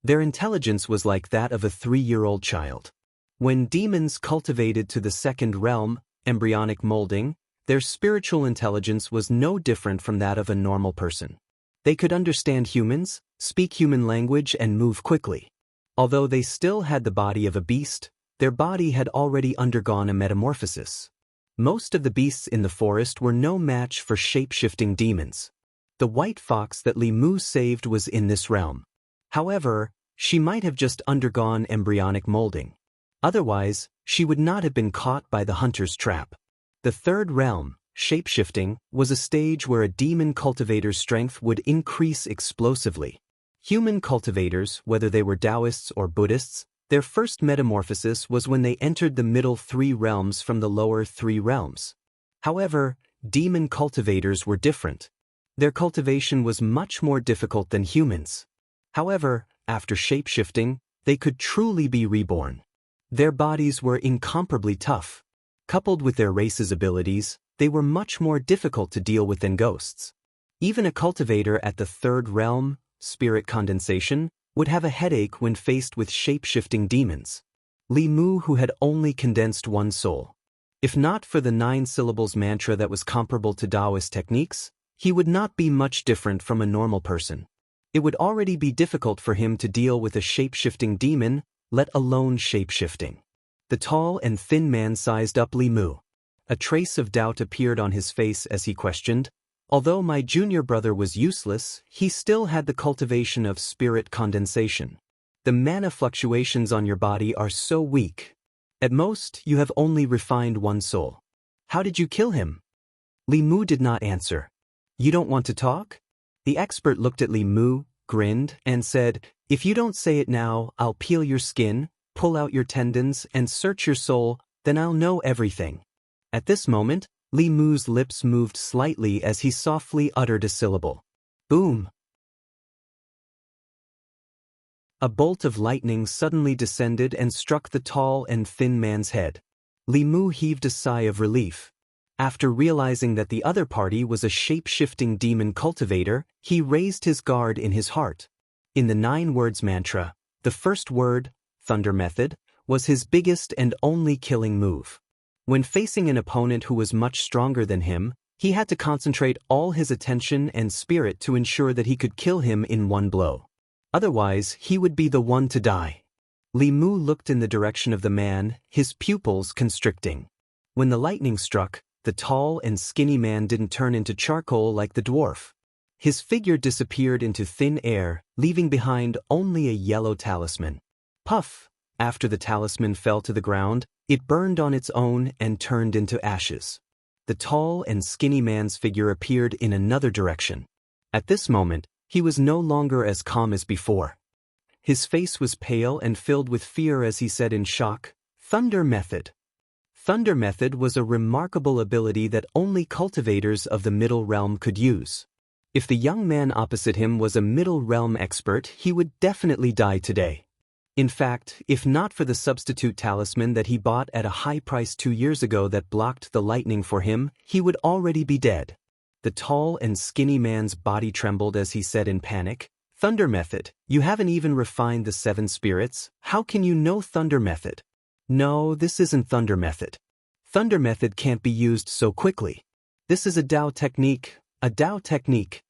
Their intelligence was like that of a 3-year-old child. When demons cultivated to the second realm, embryonic molding, their spiritual intelligence was no different from that of a normal person. They could understand humans, speak human language, and move quickly. Although they still had the body of a beast, their body had already undergone a metamorphosis. Most of the beasts in the forest were no match for shape-shifting demons. The white fox that Li Mu saved was in this realm. However, she might have just undergone embryonic molding. Otherwise, she would not have been caught by the hunter's trap. The third realm, shapeshifting, was a stage where a demon cultivator's strength would increase explosively. Human cultivators, whether they were Taoists or Buddhists, their first metamorphosis was when they entered the middle 3 realms from the lower 3 realms. However, demon cultivators were different. Their cultivation was much more difficult than humans. However, after shapeshifting, they could truly be reborn. Their bodies were incomparably tough. Coupled with their race's abilities, they were much more difficult to deal with than ghosts. Even a cultivator at the 3rd realm, spirit condensation, would have a headache when faced with shape-shifting demons. Li Mu, who had only condensed 1 soul. If not for the 9 syllables mantra that was comparable to Taoist techniques, he would not be much different from a normal person. It would already be difficult for him to deal with a shape-shifting demon, let alone shape-shifting. The tall and thin man sized up Li Mu. A trace of doubt appeared on his face as he questioned, "Although my junior brother was useless, he still had the cultivation of spirit condensation. The mana fluctuations on your body are so weak. At most, you have only refined one soul. How did you kill him?" Li Mu did not answer. "You don't want to talk?" The expert looked at Li Mu, grinned, and said, "If you don't say it now, I'll peel your skin, pull out your tendons, and search your soul, then I'll know everything." At this moment, Li Mu's lips moved slightly as he softly uttered a syllable. Boom! A bolt of lightning suddenly descended and struck the tall and thin man's head. Li Mu heaved a sigh of relief. After realizing that the other party was a shape-shifting demon cultivator, he raised his guard in his heart. In the 9 words mantra, the first word, Thunder Method, was his biggest and only killing move. When facing an opponent who was much stronger than him, he had to concentrate all his attention and spirit to ensure that he could kill him in one blow. Otherwise, he would be the one to die. Li Mu looked in the direction of the man, his pupils constricting. When the lightning struck, the tall and skinny man didn't turn into charcoal like the dwarf. His figure disappeared into thin air, leaving behind only a yellow talisman. Puff! After the talisman fell to the ground, it burned on its own and turned into ashes. The tall and skinny man's figure appeared in another direction. At this moment, he was no longer as calm as before. His face was pale and filled with fear as he said in shock, "Thunder Method." Thunder Method was a remarkable ability that only cultivators of the Middle Realm could use. If the young man opposite him was a Middle Realm expert, he would definitely die today. In fact, if not for the substitute talisman that he bought at a high price 2 years ago that blocked the lightning for him, he would already be dead. The tall and skinny man's body trembled as he said in panic, "Thunder Method, you haven't even refined the 7 spirits, how can you know Thunder Method?" "No, this isn't Thunder Method. Thunder Method can't be used so quickly. This is a Dao technique, a Dao technique."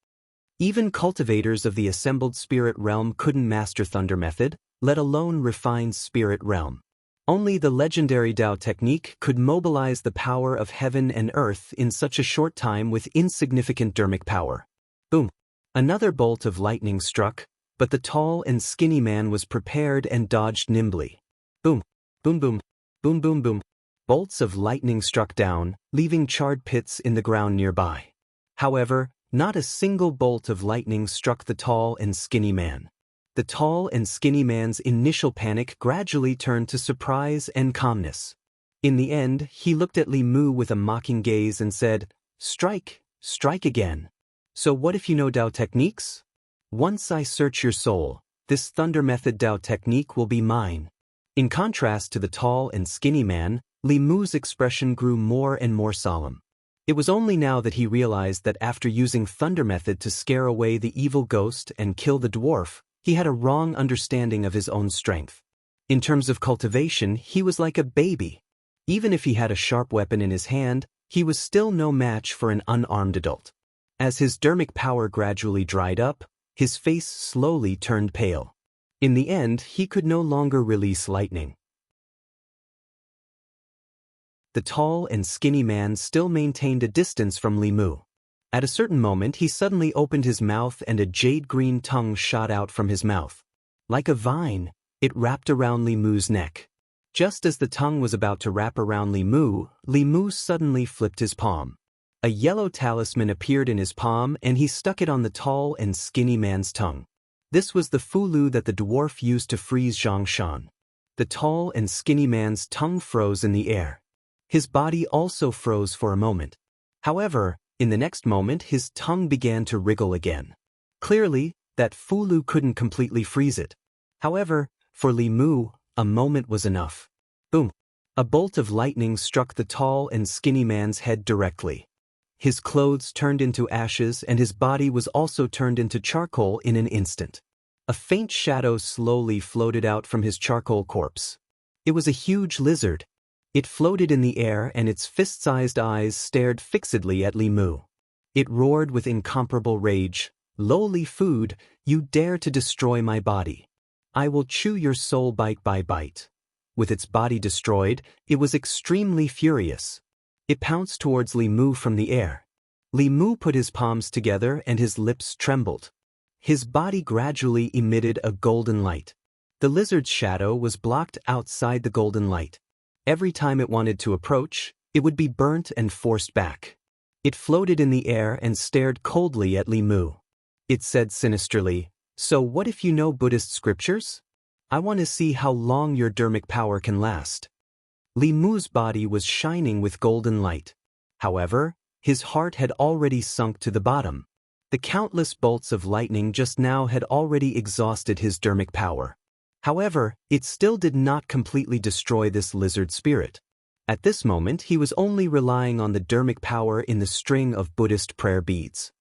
Even cultivators of the assembled spirit realm couldn't master Thunder Method, let alone refined spirit realm. Only the legendary Dao technique could mobilize the power of heaven and earth in such a short time with insignificant dermic power. Boom! Another bolt of lightning struck, but the tall and skinny man was prepared and dodged nimbly. Boom! Boom boom! Boom boom boom! Bolts of lightning struck down, leaving charred pits in the ground nearby. However, not a single bolt of lightning struck the tall and skinny man. The tall and skinny man's initial panic gradually turned to surprise and calmness. In the end, he looked at Li Mu with a mocking gaze and said, "Strike, strike again. So what if you know Dao techniques? Once I search your soul, this Thunder Method Dao technique will be mine." In contrast to the tall and skinny man, Li Mu's expression grew more and more solemn. It was only now that he realized that after using Thunder Method to scare away the evil ghost and kill the dwarf, he had a wrong understanding of his own strength. In terms of cultivation, he was like a baby. Even if he had a sharp weapon in his hand, he was still no match for an unarmed adult. As his dermic power gradually dried up, his face slowly turned pale. In the end, he could no longer release lightning. The tall and skinny man still maintained a distance from Li Mu. At a certain moment he suddenly opened his mouth and a jade-green tongue shot out from his mouth. Like a vine, it wrapped around Li Mu's neck. Just as the tongue was about to wrap around Li Mu suddenly flipped his palm. A yellow talisman appeared in his palm and he stuck it on the tall and skinny man's tongue. This was the fulu that the dwarf used to freeze Xianxia. The tall and skinny man's tongue froze in the air. His body also froze for a moment. However, in the next moment his tongue began to wriggle again. Clearly, that fulu couldn't completely freeze it. However, for Li Mu, a moment was enough. Boom! A bolt of lightning struck the tall and skinny man's head directly. His clothes turned into ashes and his body was also turned into charcoal in an instant. A faint shadow slowly floated out from his charcoal corpse. It was a huge lizard. It floated in the air and its fist-sized eyes stared fixedly at Li Mu. It roared with incomparable rage, "Lowly food, you dare to destroy my body. I will chew your soul bite by bite." With its body destroyed, it was extremely furious. It pounced towards Li Mu from the air. Li Mu put his palms together and his lips trembled. His body gradually emitted a golden light. The lizard's shadow was blocked outside the golden light. Every time it wanted to approach, it would be burnt and forced back. It floated in the air and stared coldly at Li Mu. It said sinisterly, "So what if you know Buddhist scriptures? I want to see how long your dermic power can last." Li Mu's body was shining with golden light. However, his heart had already sunk to the bottom. The countless bolts of lightning just now had already exhausted his dermic power. However, it still did not completely destroy this lizard spirit. At this moment, he was only relying on the dermic power in the string of Buddhist prayer beads.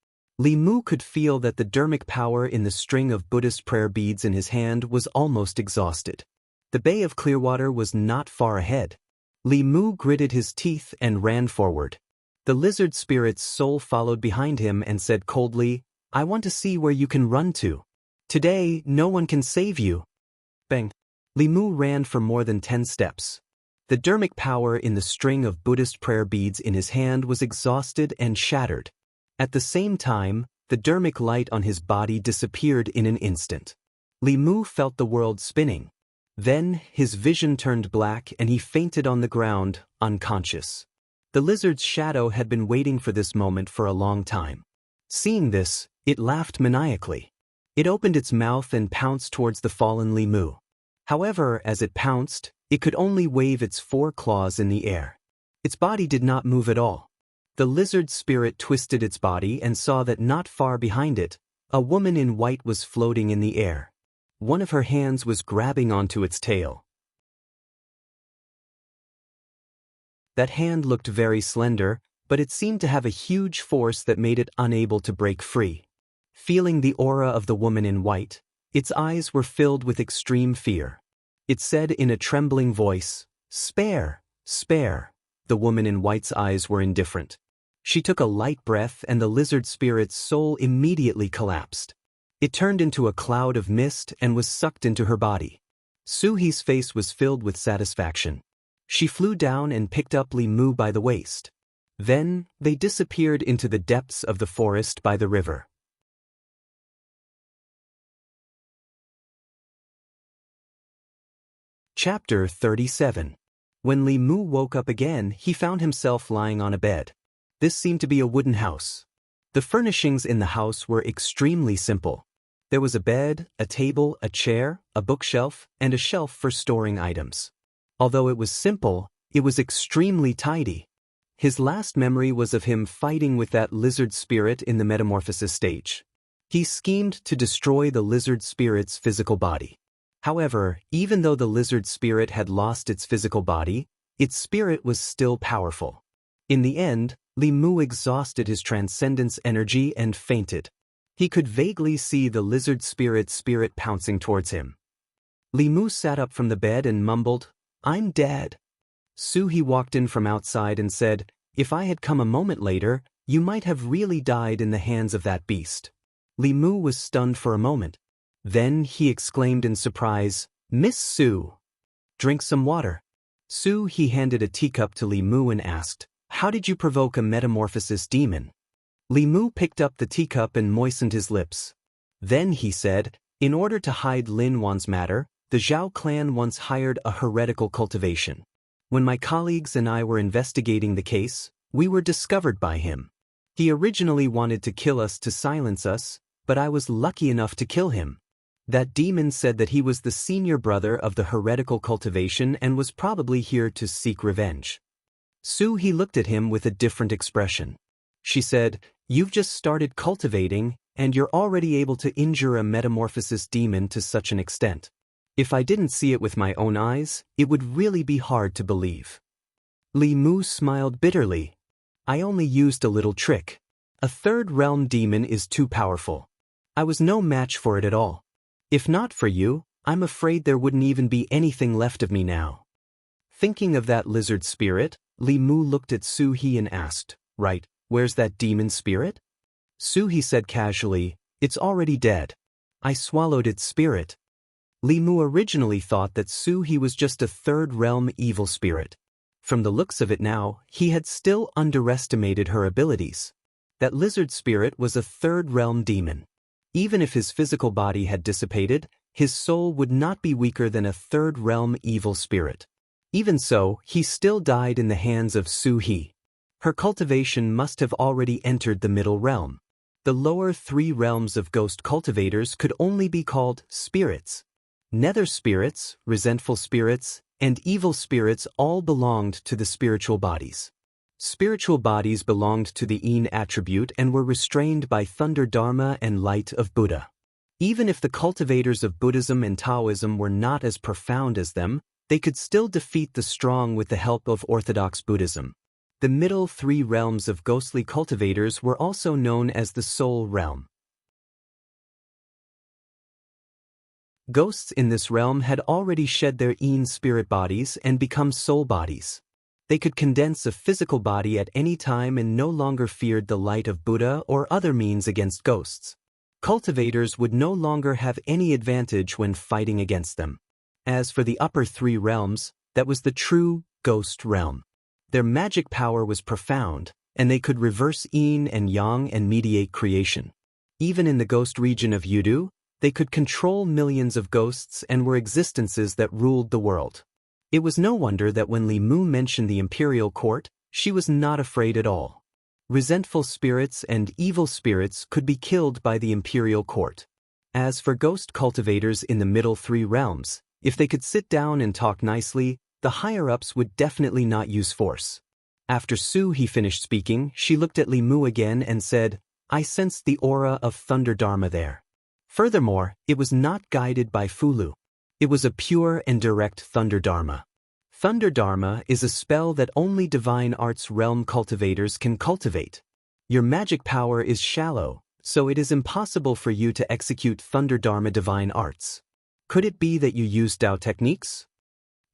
Li Mu could feel that the dermic power in the string of Buddhist prayer beads in his hand was almost exhausted. The Bay of Clearwater was not far ahead. Li Mu gritted his teeth and ran forward. The lizard spirit's soul followed behind him and said coldly, "I want to see where you can run to. Today, no one can save you." Bang! Li Mu ran for more than 10 steps. The dermic power in the string of Buddhist prayer beads in his hand was exhausted and shattered. At the same time, the dermic light on his body disappeared in an instant. Li Mu felt the world spinning. Then, his vision turned black and he fainted on the ground, unconscious. The lizard's shadow had been waiting for this moment for a long time. Seeing this, it laughed maniacally. It opened its mouth and pounced towards the fallen Li Mu. However, as it pounced, it could only wave its 4 claws in the air. Its body did not move at all. The lizard spirit twisted its body and saw that not far behind it, a woman in white was floating in the air. One of her hands was grabbing onto its tail. That hand looked very slender, but it seemed to have a huge force that made it unable to break free. Feeling the aura of the woman in white, its eyes were filled with extreme fear. It said in a trembling voice, "Spare, spare." The woman in white's eyes were indifferent. She took a light breath and the lizard spirit's soul immediately collapsed. It turned into a cloud of mist and was sucked into her body. Suhi's face was filled with satisfaction. She flew down and picked up Li Mu by the waist. Then, they disappeared into the depths of the forest by the river. Chapter 37. When Li Mu woke up again, he found himself lying on a bed. This seemed to be a wooden house. The furnishings in the house were extremely simple. There was a bed, a table, a chair, a bookshelf, and a shelf for storing items. Although it was simple, it was extremely tidy. His last memory was of him fighting with that lizard spirit in the metamorphosis stage. He schemed to destroy the lizard spirit's physical body. However, even though the lizard spirit had lost its physical body, its spirit was still powerful. In the end, Li Mu exhausted his transcendence energy and fainted. He could vaguely see the lizard spirit pouncing towards him. Li Mu sat up from the bed and mumbled, "I'm dead." Suhi walked in from outside and said, "If I had come a moment later, you might have really died in the hands of that beast." Li Mu was stunned for a moment. Then he exclaimed in surprise, "Miss Su, drink some water." He handed a teacup to Li Mu and asked, "How did you provoke a metamorphosis demon?" Li Mu picked up the teacup and moistened his lips. Then he said, "In order to hide Lin Wan's matter, the Zhao clan once hired a heretical cultivation. When my colleagues and I were investigating the case, we were discovered by him. He originally wanted to kill us to silence us, but I was lucky enough to kill him. That demon said that he was the senior brother of the heretical cultivation and was probably here to seek revenge." He looked at him with a different expression. She said, "You've just started cultivating, and you're already able to injure a metamorphosis demon to such an extent. If I didn't see it with my own eyes, it would really be hard to believe." Li Mu smiled bitterly. "I only used a little trick. A third realm demon is too powerful. I was no match for it at all. If not for you, I'm afraid there wouldn't even be anything left of me now." Thinking of that lizard spirit, Li Mu looked at Suhi and asked, "Right, where's that demon spirit?" Suhi said casually, "It's already dead. I swallowed its spirit." Li Mu originally thought that Su He was just a third-realm evil spirit. From the looks of it now, he had still underestimated her abilities. That lizard spirit was a third-realm demon. Even if his physical body had dissipated, his soul would not be weaker than a third-realm evil spirit. Even so, he still died in the hands of Su He. Her cultivation must have already entered the middle realm. The lower 3 realms of ghost cultivators could only be called spirits. Nether spirits, resentful spirits, and evil spirits all belonged to the spiritual bodies. Spiritual bodies belonged to the Yin attribute and were restrained by Thunder Dharma and Light of Buddha. Even if the cultivators of Buddhism and Taoism were not as profound as them, they could still defeat the strong with the help of Orthodox Buddhism. The middle 3 realms of ghostly cultivators were also known as the Soul Realm. Ghosts in this realm had already shed their Yin spirit bodies and become soul bodies. They could condense a physical body at any time and no longer feared the light of Buddha or other means against ghosts. Cultivators would no longer have any advantage when fighting against them. As for the upper 3 realms, that was the true ghost realm. Their magic power was profound, and they could reverse yin and yang and mediate creation. Even in the ghost region of Yudu, they could control millions of ghosts and were existences that ruled the world. It was no wonder that when Li Mu mentioned the imperial court, she was not afraid at all. Resentful spirits and evil spirits could be killed by the imperial court. As for ghost cultivators in the middle 3 realms, if they could sit down and talk nicely, the higher-ups would definitely not use force. After Su He finished speaking, she looked at Li Mu again and said, "I sensed the aura of Thunder Dharma there." Furthermore, it was not guided by Fulu. It was a pure and direct Thunder Dharma. Thunder Dharma is a spell that only divine arts realm cultivators can cultivate. Your magic power is shallow, so it is impossible for you to execute Thunder Dharma divine arts. Could it be that you used Dao techniques?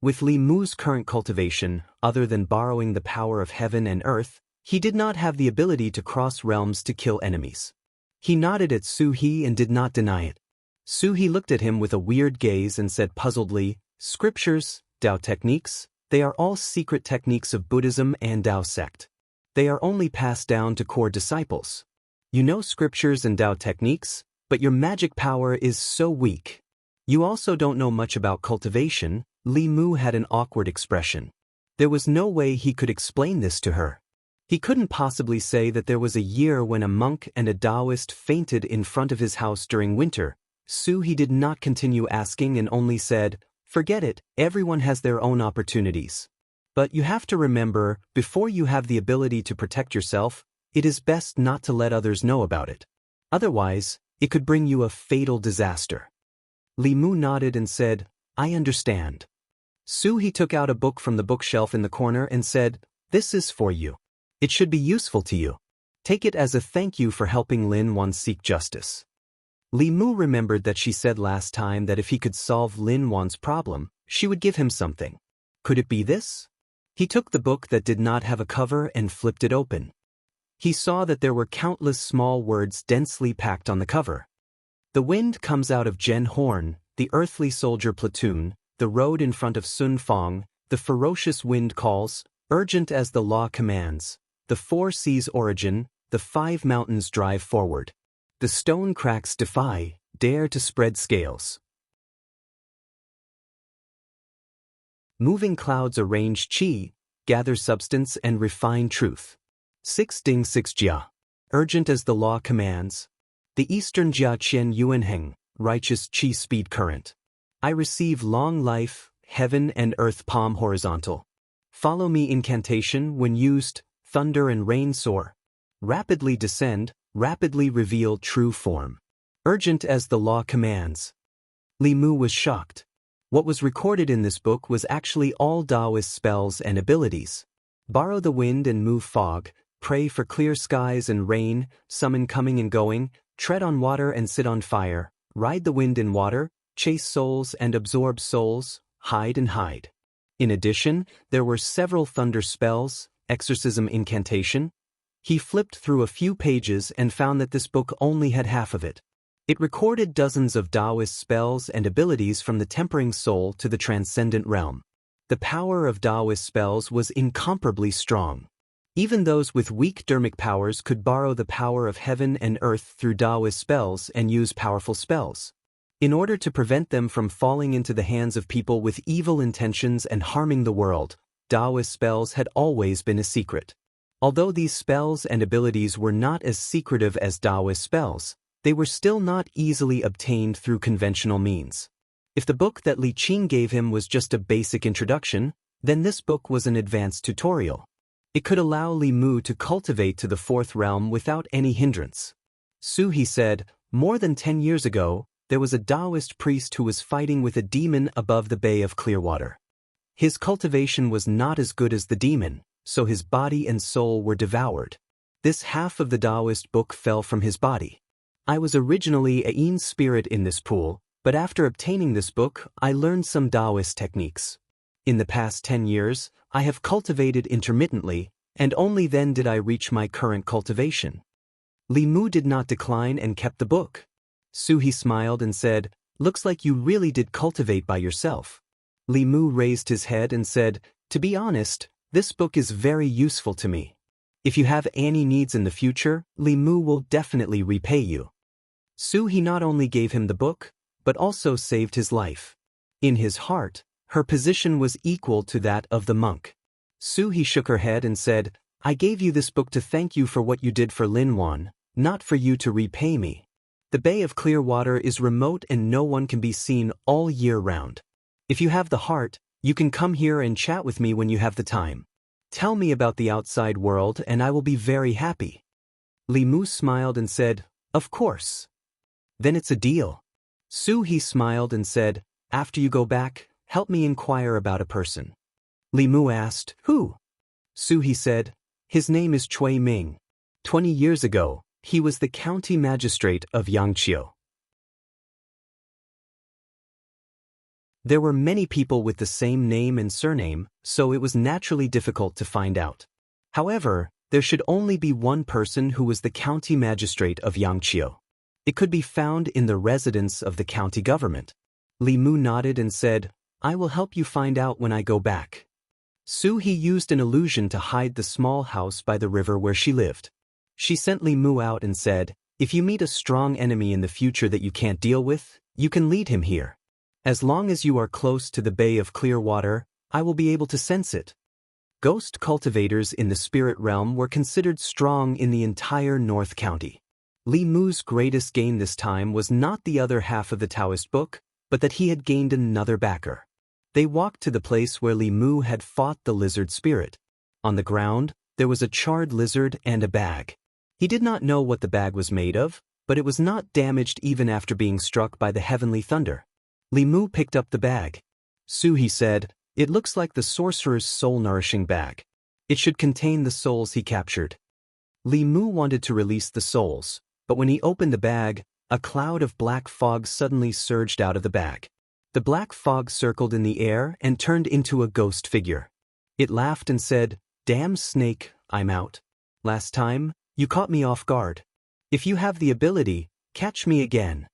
With Li Mu's current cultivation, other than borrowing the power of heaven and earth, he did not have the ability to cross realms to kill enemies. He nodded at Su He and did not deny it. Su He looked at him with a weird gaze and said puzzledly, "Scriptures, Dao techniques, they are all secret techniques of Buddhism and Dao sect. They are only passed down to core disciples. You know scriptures and Dao techniques, but your magic power is so weak. You also don't know much about cultivation." Li Mu had an awkward expression. There was no way he could explain this to her. He couldn't possibly say that there was a year when a monk and a Taoist fainted in front of his house during winter. Su He did not continue asking and only said, "Forget it, everyone has their own opportunities. But you have to remember, before you have the ability to protect yourself, it is best not to let others know about it. Otherwise, it could bring you a fatal disaster." Li Mu nodded and said, "I understand." Su He took out a book from the bookshelf in the corner and said, "This is for you. It should be useful to you. Take it as a thank you for helping Lin Wan seek justice." Li Mu remembered that she said last time that if he could solve Lin Wan's problem, she would give him something. Could it be this? He took the book that did not have a cover and flipped it open. He saw that there were countless small words densely packed on the cover. "The wind comes out of Zhen Horn, the earthly soldier platoon, the road in front of Sun Fong, the ferocious wind calls, urgent as the law commands, the 4 seas origin, the 5 mountains drive forward. The stone cracks defy, dare to spread scales. Moving clouds arrange qi, gather substance and refine truth. 6 ding 6 jia, urgent as the law commands. The eastern jia qian yuanheng, righteous qi speed current. I receive long life, heaven and earth palm horizontal. Follow me incantation when used, thunder and rain soar. Rapidly descend, rapidly reveal true form. Urgent as the law commands." Li Mu was shocked. What was recorded in this book was actually all Taoist spells and abilities. Borrow the wind and move fog, pray for clear skies and rain, summon coming and going, tread on water and sit on fire, ride the wind in water, chase souls and absorb souls, hide and hide. In addition, there were several thunder spells, exorcism incantation. He flipped through a few pages and found that this book only had half of it. It recorded dozens of Taoist spells and abilities from the tempering soul to the transcendent realm. The power of Taoist spells was incomparably strong. Even those with weak dermic powers could borrow the power of heaven and earth through Taoist spells and use powerful spells. In order to prevent them from falling into the hands of people with evil intentions and harming the world, Taoist spells had always been a secret. Although these spells and abilities were not as secretive as Taoist spells, they were still not easily obtained through conventional means. If the book that Li Qing gave him was just a basic introduction, then this book was an advanced tutorial. It could allow Li Mu to cultivate to the fourth realm without any hindrance. Su, he said, more than 10 years ago, there was a Taoist priest who was fighting with a demon above the Bay of Clearwater. His cultivation was not as good as the demon, so his body and soul were devoured. This half of the Taoist book fell from his body. I was originally a Yin spirit in this pool, but after obtaining this book, I learned some Taoist techniques. In the past 10 years, I have cultivated intermittently, and only then did I reach my current cultivation. Li Mu did not decline and kept the book. Su, he smiled and said, looks like you really did cultivate by yourself. Li Mu raised his head and said, to be honest, this book is very useful to me. If you have any needs in the future, Li Mu will definitely repay you. Su, he not only gave him the book, but also saved his life. In his heart, her position was equal to that of the monk. Su, he shook her head and said, I gave you this book to thank you for what you did for Lin Wan, not for you to repay me. The Bay of Clearwater is remote and no one can be seen all year round. If you have the heart, you can come here and chat with me when you have the time. Tell me about the outside world and I will be very happy. Li Mu smiled and said, of course. Then it's a deal. Su, he smiled and said, after you go back, help me inquire about a person. Li Mu asked, who? Su, he said, his name is Cui Ming. 20 years ago, he was the county magistrate of Xianxia. There were many people with the same name and surname, so it was naturally difficult to find out. However, there should only be one person who was the county magistrate of Xianxia. It could be found in the residence of the county government. Li Mu nodded and said, I will help you find out when I go back. Su, he used an illusion to hide the small house by the river where she lived. She sent Li Mu out and said, if you meet a strong enemy in the future that you can't deal with, you can lead him here. As long as you are close to the Bay of Clearwater, I will be able to sense it. Ghost cultivators in the spirit realm were considered strong in the entire North County. Li Mu's greatest gain this time was not the other half of the Taoist book, but that he had gained another backer. They walked to the place where Li Mu had fought the lizard spirit. On the ground, there was a charred lizard and a bag. He did not know what the bag was made of, but it was not damaged even after being struck by the heavenly thunder. Li Mu picked up the bag. Su, he said, it looks like the sorcerer's soul-nourishing bag. It should contain the souls he captured. Li Mu wanted to release the souls, but when he opened the bag, a cloud of black fog suddenly surged out of the bag. The black fog circled in the air and turned into a ghost figure. It laughed and said, damn snake, I'm out. Last time, you caught me off guard. If you have the ability, catch me again.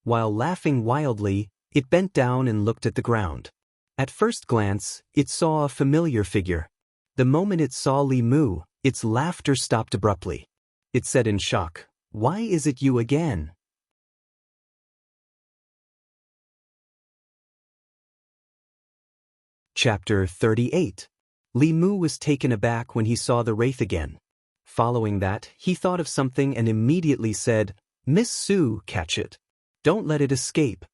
While laughing wildly, it bent down and looked at the ground. At first glance, it saw a familiar figure. The moment it saw Li Mu, its laughter stopped abruptly. It said in shock, why is it you again? Chapter 38. Li Mu was taken aback when he saw the wraith again. Following that, he thought of something and immediately said, Miss Su, catch it. Don't let it escape.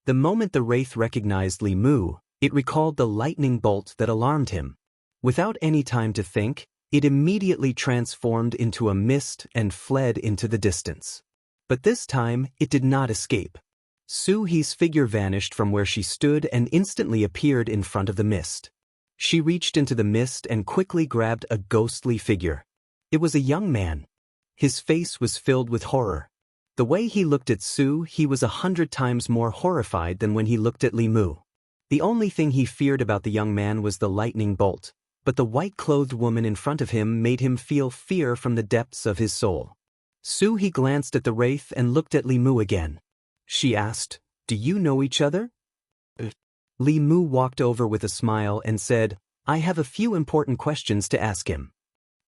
The moment the wraith recognized Li Mu, it recalled the lightning bolt that alarmed him. Without any time to think, it immediately transformed into a mist and fled into the distance. But this time, it did not escape. Su He's figure vanished from where she stood and instantly appeared in front of the mist. She reached into the mist and quickly grabbed a ghostly figure. It was a young man. His face was filled with horror. The way he looked at Su, he was 100 times more horrified than when he looked at Li Mu. The only thing he feared about the young man was the lightning bolt, but the white-clothed woman in front of him made him feel fear from the depths of his soul. He glanced at the wraith and looked at Li Mu again. She asked, "Do you know each other?" Li Mu walked over with a smile and said, "I have a few important questions to ask him."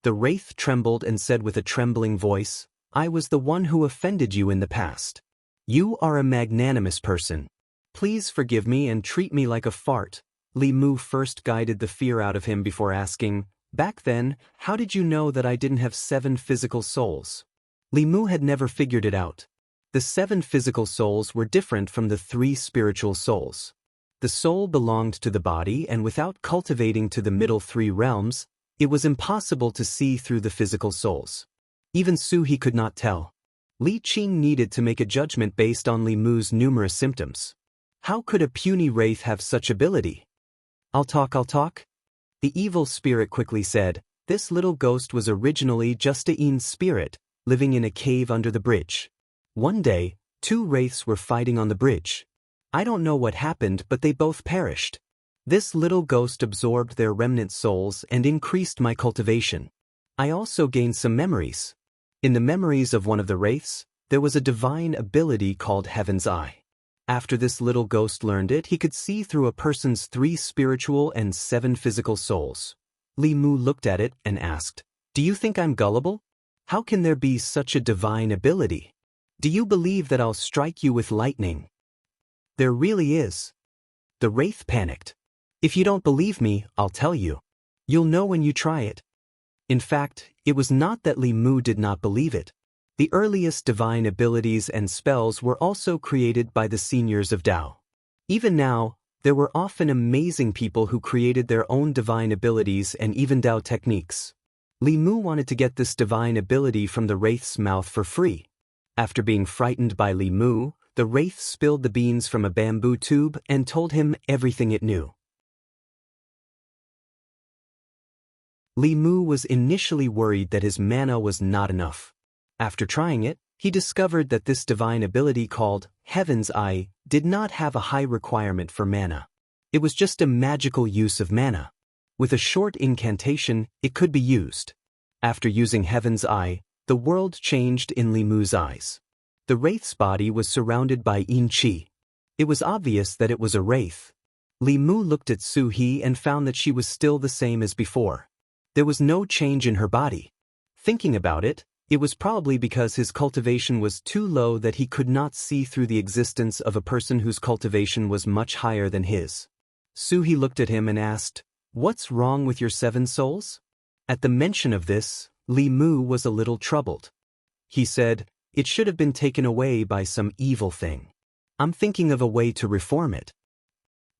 The wraith trembled and said with a trembling voice, "I was the one who offended you in the past. You are a magnanimous person. Please forgive me and treat me like a fart." Li Mu first guided the fear out of him before asking, "Back then, how did you know that I didn't have 7 physical souls?" Li Mu had never figured it out. The 7 physical souls were different from the 3 spiritual souls. The soul belonged to the body, and without cultivating to the middle 3 realms, it was impossible to see through the physical souls. Even He could not tell. Li Qing needed to make a judgment based on Li Mu's numerous symptoms. How could a puny wraith have such ability? I'll talk. The evil spirit quickly said, "This little ghost was originally just a spirit, living in a cave under the bridge. One day, 2 wraiths were fighting on the bridge. I don't know what happened, but they both perished. This little ghost absorbed their remnant souls and increased my cultivation. I also gained some memories. In the memories of one of the wraiths, there was a divine ability called Heaven's Eye. After this little ghost learned it, he could see through a person's 3 spiritual and 7 physical souls." Li Mu looked at it and asked, "Do you think I'm gullible? How can there be such a divine ability? Do you believe that I'll strike you with lightning?" "There really is." The wraith panicked. "If you don't believe me, I'll tell you. You'll know when you try it." In fact, it was not that Li Mu did not believe it. The earliest divine abilities and spells were also created by the seniors of Tao. Even now, there were often amazing people who created their own divine abilities and even Tao techniques. Li Mu wanted to get this divine ability from the wraith's mouth for free. After being frightened by Li Mu, the wraith spilled the beans from a bamboo tube and told him everything it knew. Li Mu was initially worried that his mana was not enough. After trying it, he discovered that this divine ability called Heaven's Eye did not have a high requirement for mana. It was just a magical use of mana. With a short incantation, it could be used. After using Heaven's Eye, the world changed in Li Mu's eyes. The wraith's body was surrounded by yin qi. It was obvious that it was a wraith. Li Mu looked at He and found that she was still the same as before. There was no change in her body. Thinking about it, it was probably because his cultivation was too low that he could not see through the existence of a person whose cultivation was much higher than his. He looked at him and asked, "What's wrong with your 7 souls?" At the mention of this, Li Mu was a little troubled. He said, "It should have been taken away by some evil thing. I'm thinking of a way to reform it.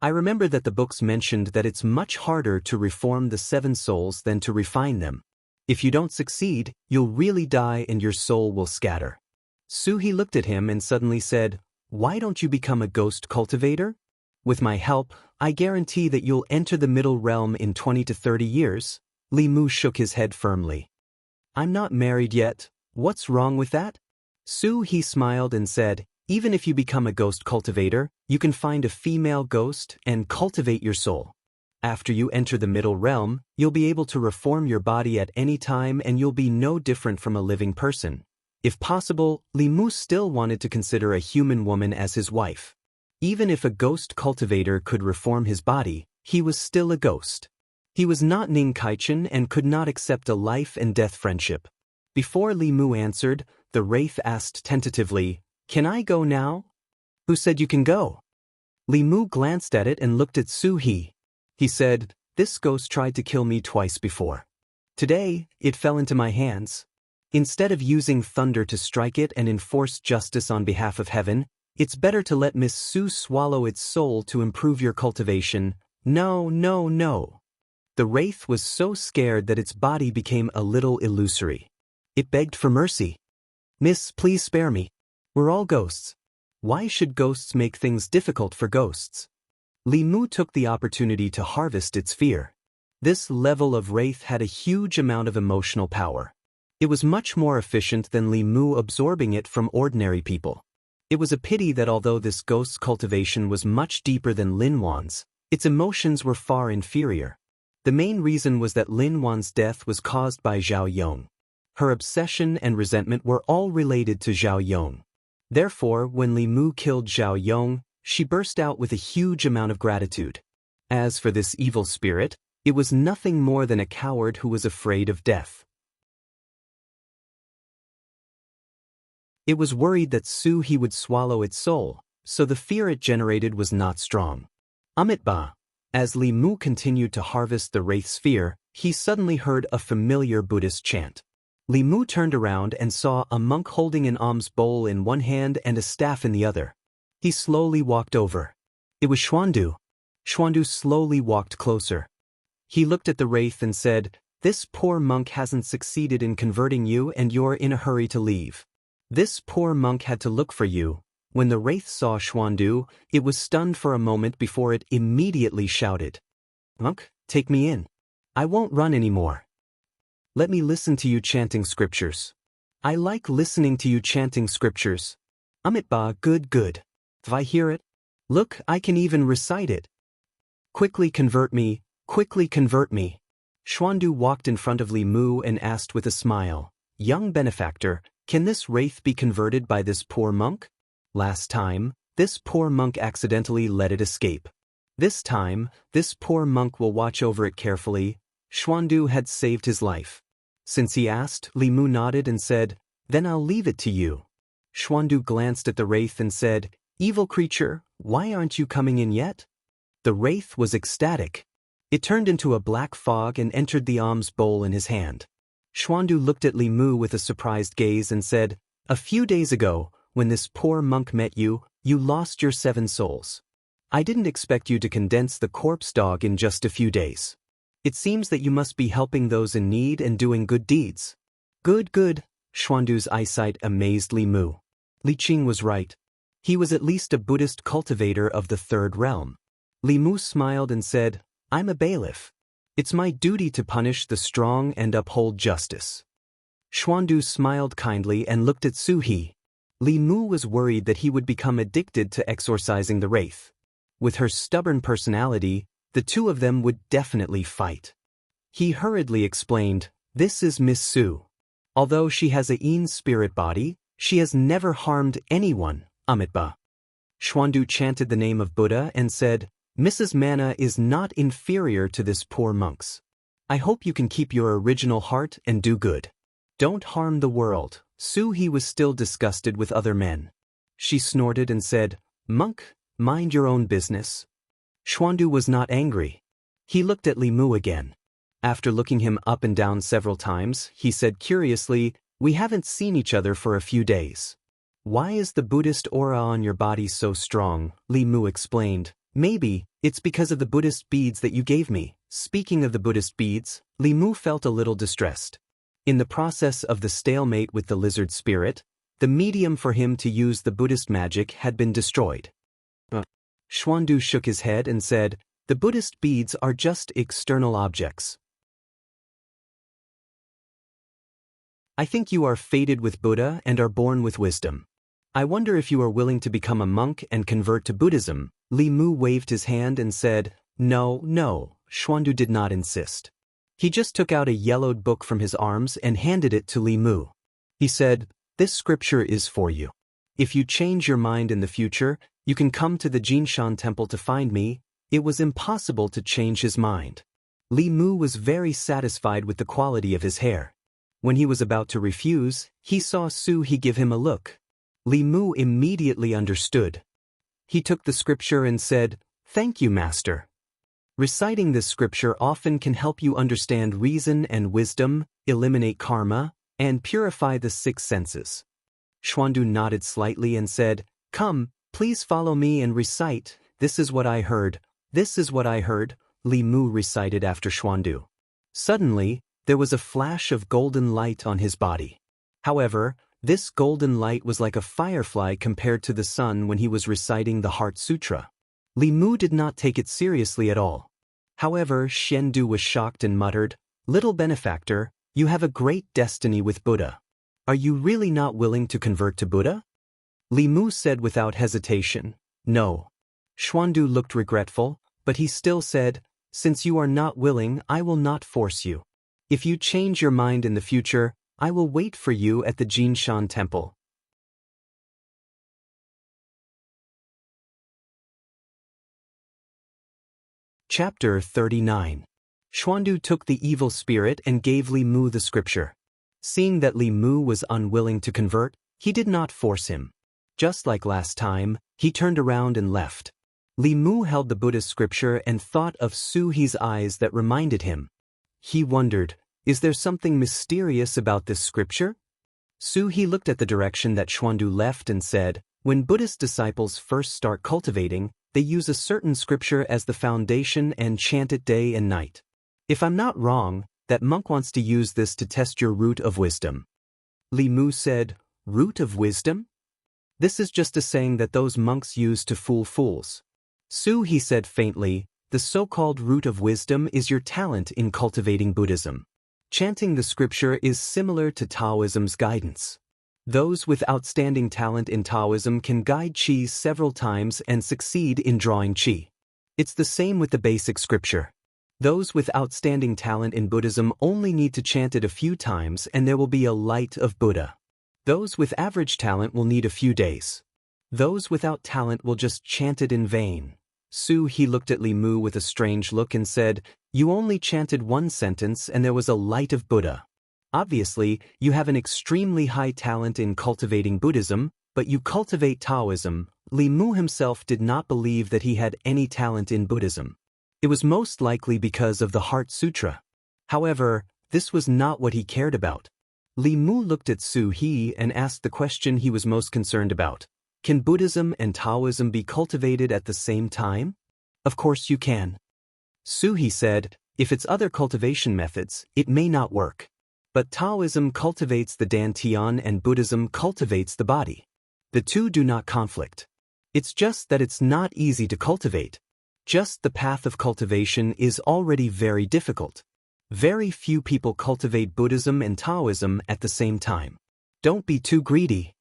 I remember that the books mentioned that it's much harder to reform the 7 souls than to refine them. If you don't succeed, you'll really die and your soul will scatter." He looked at him and suddenly said, "Why don't you become a ghost cultivator? With my help, I guarantee that you'll enter the middle realm in 20 to 30 years. Li Mu shook his head firmly. "I'm not married yet. What's wrong with that?" He smiled and said, "Even if you become a ghost cultivator, you can find a female ghost and cultivate your soul. After you enter the middle realm, you'll be able to reform your body at any time and you'll be no different from a living person." If possible, Li Mu still wanted to consider a human woman as his wife. Even if a ghost cultivator could reform his body, he was still a ghost. He was not Ning Kaichen and could not accept a life and death friendship. Before Li Mu answered, the wraith asked tentatively, "Can I go now?" "Who said you can go?" Li Mu glanced at it and looked at He. He said, "This ghost tried to kill me twice before. Today, it fell into my hands. Instead of using thunder to strike it and enforce justice on behalf of heaven, it's better to let Miss Su swallow its soul to improve your cultivation. No, no, no." The wraith was so scared that its body became a little illusory. It begged for mercy. "Miss, please spare me. We're all ghosts. Why should ghosts make things difficult for ghosts?" Li Mu took the opportunity to harvest its fear. This level of wraith had a huge amount of emotional power. It was much more efficient than Li Mu absorbing it from ordinary people. It was a pity that although this ghost's cultivation was much deeper than Lin Wan's, its emotions were far inferior. The main reason was that Lin Wan's death was caused by Zhao Yong. Her obsession and resentment were all related to Zhao Yong. Therefore, when Li Mu killed Zhao Yong, she burst out with a huge amount of gratitude. As for this evil spirit, it was nothing more than a coward who was afraid of death. It was worried that Su He would swallow its soul, so the fear it generated was not strong. Amitabha. As Li Mu continued to harvest the wraith's fear, he suddenly heard a familiar Buddhist chant. Li Mu turned around and saw a monk holding an alms bowl in one hand and a staff in the other. He slowly walked over. It was Xuandu. Xuandu slowly walked closer. He looked at the wraith and said, "This poor monk hasn't succeeded in converting you and you're in a hurry to leave. This poor monk had to look for you." When the wraith saw Xuandu, it was stunned for a moment before it immediately shouted, "Monk, take me in. I won't run anymore. Let me listen to you chanting scriptures. I like listening to you chanting scriptures. Amitabha, good. If I hear it, look, I can even recite it. Quickly convert me, quickly convert me." Xuandu walked in front of Li Mu and asked with a smile, "Young benefactor, can this wraith be converted by this poor monk? Last time, this poor monk accidentally let it escape. This time, this poor monk will watch over it carefully." Xuandu had saved his life. Since he asked, Li Mu nodded and said, "Then I'll leave it to you." Xuandu glanced at the wraith and said, "Evil creature, why aren't you coming in yet?" The wraith was ecstatic. It turned into a black fog and entered the alms bowl in his hand. Xuandu looked at Li Mu with a surprised gaze and said, "A few days ago, when this poor monk met you, you lost your 7 souls. I didn't expect you to condense the corpse dog in just a few days. It seems that you must be helping those in need and doing good deeds." Good. Xuandu's eyesight amazed Li Mu. Li Qing was right. He was at least a Buddhist cultivator of the 3rd realm. Li Mu smiled and said, "I'm a bailiff. It's my duty to punish the strong and uphold justice." Xuandu smiled kindly and looked at Su He. Li Mu was worried that he would become addicted to exorcising the wraith. With her stubborn personality, the two of them would definitely fight. He hurriedly explained, "This is Miss Su. Although she has a Yin spirit body, she has never harmed anyone, Amitabha." Xuandu chanted the name of Buddha and said, "Mrs. Mana is not inferior to this poor monk's. I hope you can keep your original heart and do good. Don't harm the world." Su He was still disgusted with other men. She snorted and said, "Monk, mind your own business." Xuandu was not angry. He looked at Li Mu again. After looking him up and down several times, he said curiously, "We haven't seen each other for a few days. Why is the Buddhist aura on your body so strong?" Li Mu explained, "Maybe it's because of the Buddhist beads that you gave me." Speaking of the Buddhist beads, Li Mu felt a little distressed. In the process of the stalemate with the lizard spirit, the medium for him to use the Buddhist magic had been destroyed. Xuandu shook his head and said, "The Buddhist beads are just external objects. I think you are fated with Buddha and are born with wisdom. I wonder if you are willing to become a monk and convert to Buddhism." Li Mu waved his hand and said, No. Xuandu did not insist. He just took out a yellowed book from his arms and handed it to Li Mu. He said, "This scripture is for you. If you change your mind in the future, you can come to the Jinshan temple to find me." It was impossible to change his mind. Li Mu was very satisfied with the quality of his hair. When he was about to refuse, he saw Su He give him a look. Li Mu immediately understood. He took the scripture and said, "Thank you, Master." Reciting this scripture often can help you understand reason and wisdom, eliminate karma, and purify the 6 senses. Xuandu nodded slightly and said, "Come, please follow me and recite, 'This is what I heard, this is what I heard,'" Li Mu recited after Xuandu. Suddenly, there was a flash of golden light on his body. However, this golden light was like a firefly compared to the sun when he was reciting the Heart Sutra. Li Mu did not take it seriously at all. However, Xiandu was shocked and muttered, "Little benefactor, you have a great destiny with Buddha. Are you really not willing to convert to Buddha?" Li Mu said without hesitation, "No." Xuandu looked regretful, but he still said, "Since you are not willing, I will not force you. If you change your mind in the future, I will wait for you at the Jinshan temple. Chapter 39. Xuandu took the evil spirit and gave Li Mu the scripture. Seeing that Li Mu was unwilling to convert, he did not force him. Just like last time, he turned around and left. Li Mu held the Buddhist scripture and thought of Su He's eyes that reminded him. He wondered, is there something mysterious about this scripture? Su He looked at the direction that Xuandu left and said, when Buddhist disciples first start cultivating, they use a certain scripture as the foundation and chant it day and night. If I'm not wrong, that monk wants to use this to test your root of wisdom. Li Mu said, root of wisdom? This is just a saying that those monks use to fool fools. Su He said faintly, the so-called root of wisdom is your talent in cultivating Buddhism. Chanting the scripture is similar to Taoism's guidance. Those with outstanding talent in Taoism can guide qi several times and succeed in drawing qi. It's the same with the basic scripture. Those with outstanding talent in Buddhism only need to chant it a few times and there will be a light of Buddha. Those with average talent will need a few days. Those without talent will just chant it in vain. Su He looked at Li Mu with a strange look and said, you only chanted one sentence and there was a light of Buddha. Obviously, you have an extremely high talent in cultivating Buddhism, but you cultivate Taoism. Li Mu himself did not believe that he had any talent in Buddhism. It was most likely because of the Heart Sutra. However, this was not what he cared about. Li Mu looked at Su He and asked the question he was most concerned about. Can Buddhism and Taoism be cultivated at the same time? Of course you can. Su He said, if it's other cultivation methods, it may not work. But Taoism cultivates the dantian and Buddhism cultivates the body. The two do not conflict. It's just that it's not easy to cultivate. Just the path of cultivation is already very difficult. Very few people cultivate Buddhism and Taoism at the same time. Don't be too greedy.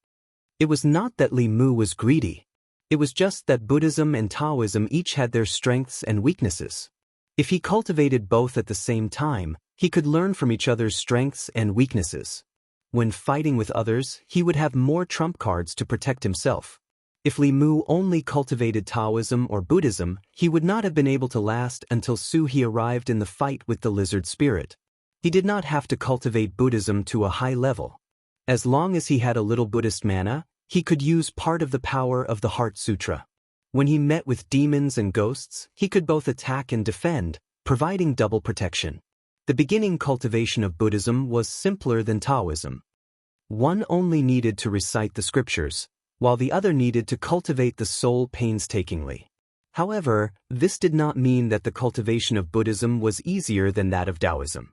It was not that Li Mu was greedy. It was just that Buddhism and Taoism each had their strengths and weaknesses. If he cultivated both at the same time, he could learn from each other's strengths and weaknesses. When fighting with others, he would have more trump cards to protect himself. If Li Mu only cultivated Taoism or Buddhism, he would not have been able to last until Su He arrived in the fight with the lizard spirit. He did not have to cultivate Buddhism to a high level. As long as he had a little Buddhist mana, he could use part of the power of the Heart Sutra. When he met with demons and ghosts, he could both attack and defend, providing double protection. The beginning cultivation of Buddhism was simpler than Taoism. One only needed to recite the scriptures, while the other needed to cultivate the soul painstakingly. However, this did not mean that the cultivation of Buddhism was easier than that of Taoism.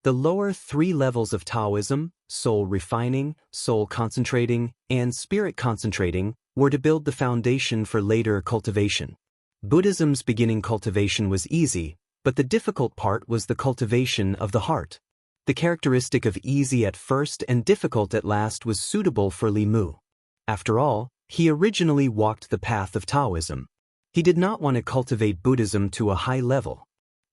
The lower three levels of Taoism, soul refining, soul concentrating, and spirit concentrating, were to build the foundation for later cultivation. Buddhism's beginning cultivation was easy, but the difficult part was the cultivation of the heart. The characteristic of easy at first and difficult at last was suitable for Li Mu. After all, he originally walked the path of Taoism. He did not want to cultivate Buddhism to a high level.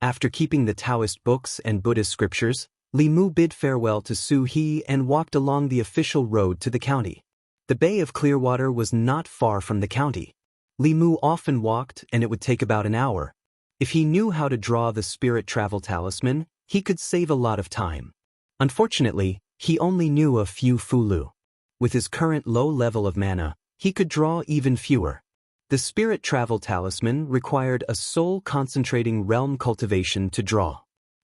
After keeping the Taoist books and Buddhist scriptures, Li Mu bid farewell to Su He and walked along the official road to the county. The Bay of Clearwater was not far from the county. Li Mu often walked and it would take about an hour. If he knew how to draw the spirit travel talisman, he could save a lot of time. Unfortunately, he only knew a few fulu. With his current low level of mana, he could draw even fewer. The spirit travel talisman required a soul-concentrating realm cultivation to draw.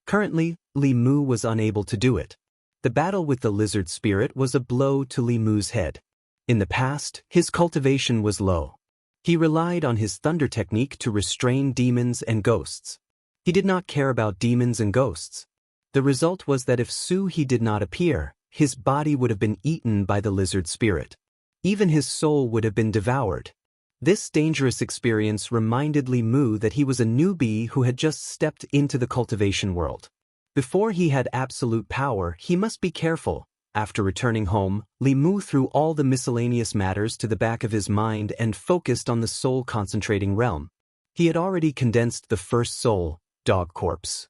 Currently, Li Mu was unable to do it. The battle with the lizard spirit was a blow to Li Mu's head. In the past, his cultivation was low. He relied on his thunder technique to restrain demons and ghosts. He did not care about demons and ghosts. The result was that if Su He did not appear, his body would have been eaten by the lizard spirit. Even his soul would have been devoured. This dangerous experience reminded Li Mu that he was a newbie who had just stepped into the cultivation world. Before he had absolute power, he must be careful. After returning home, Li Mu threw all the miscellaneous matters to the back of his mind and focused on the soul-concentrating realm. He had already condensed the first soul, Dog Corpse.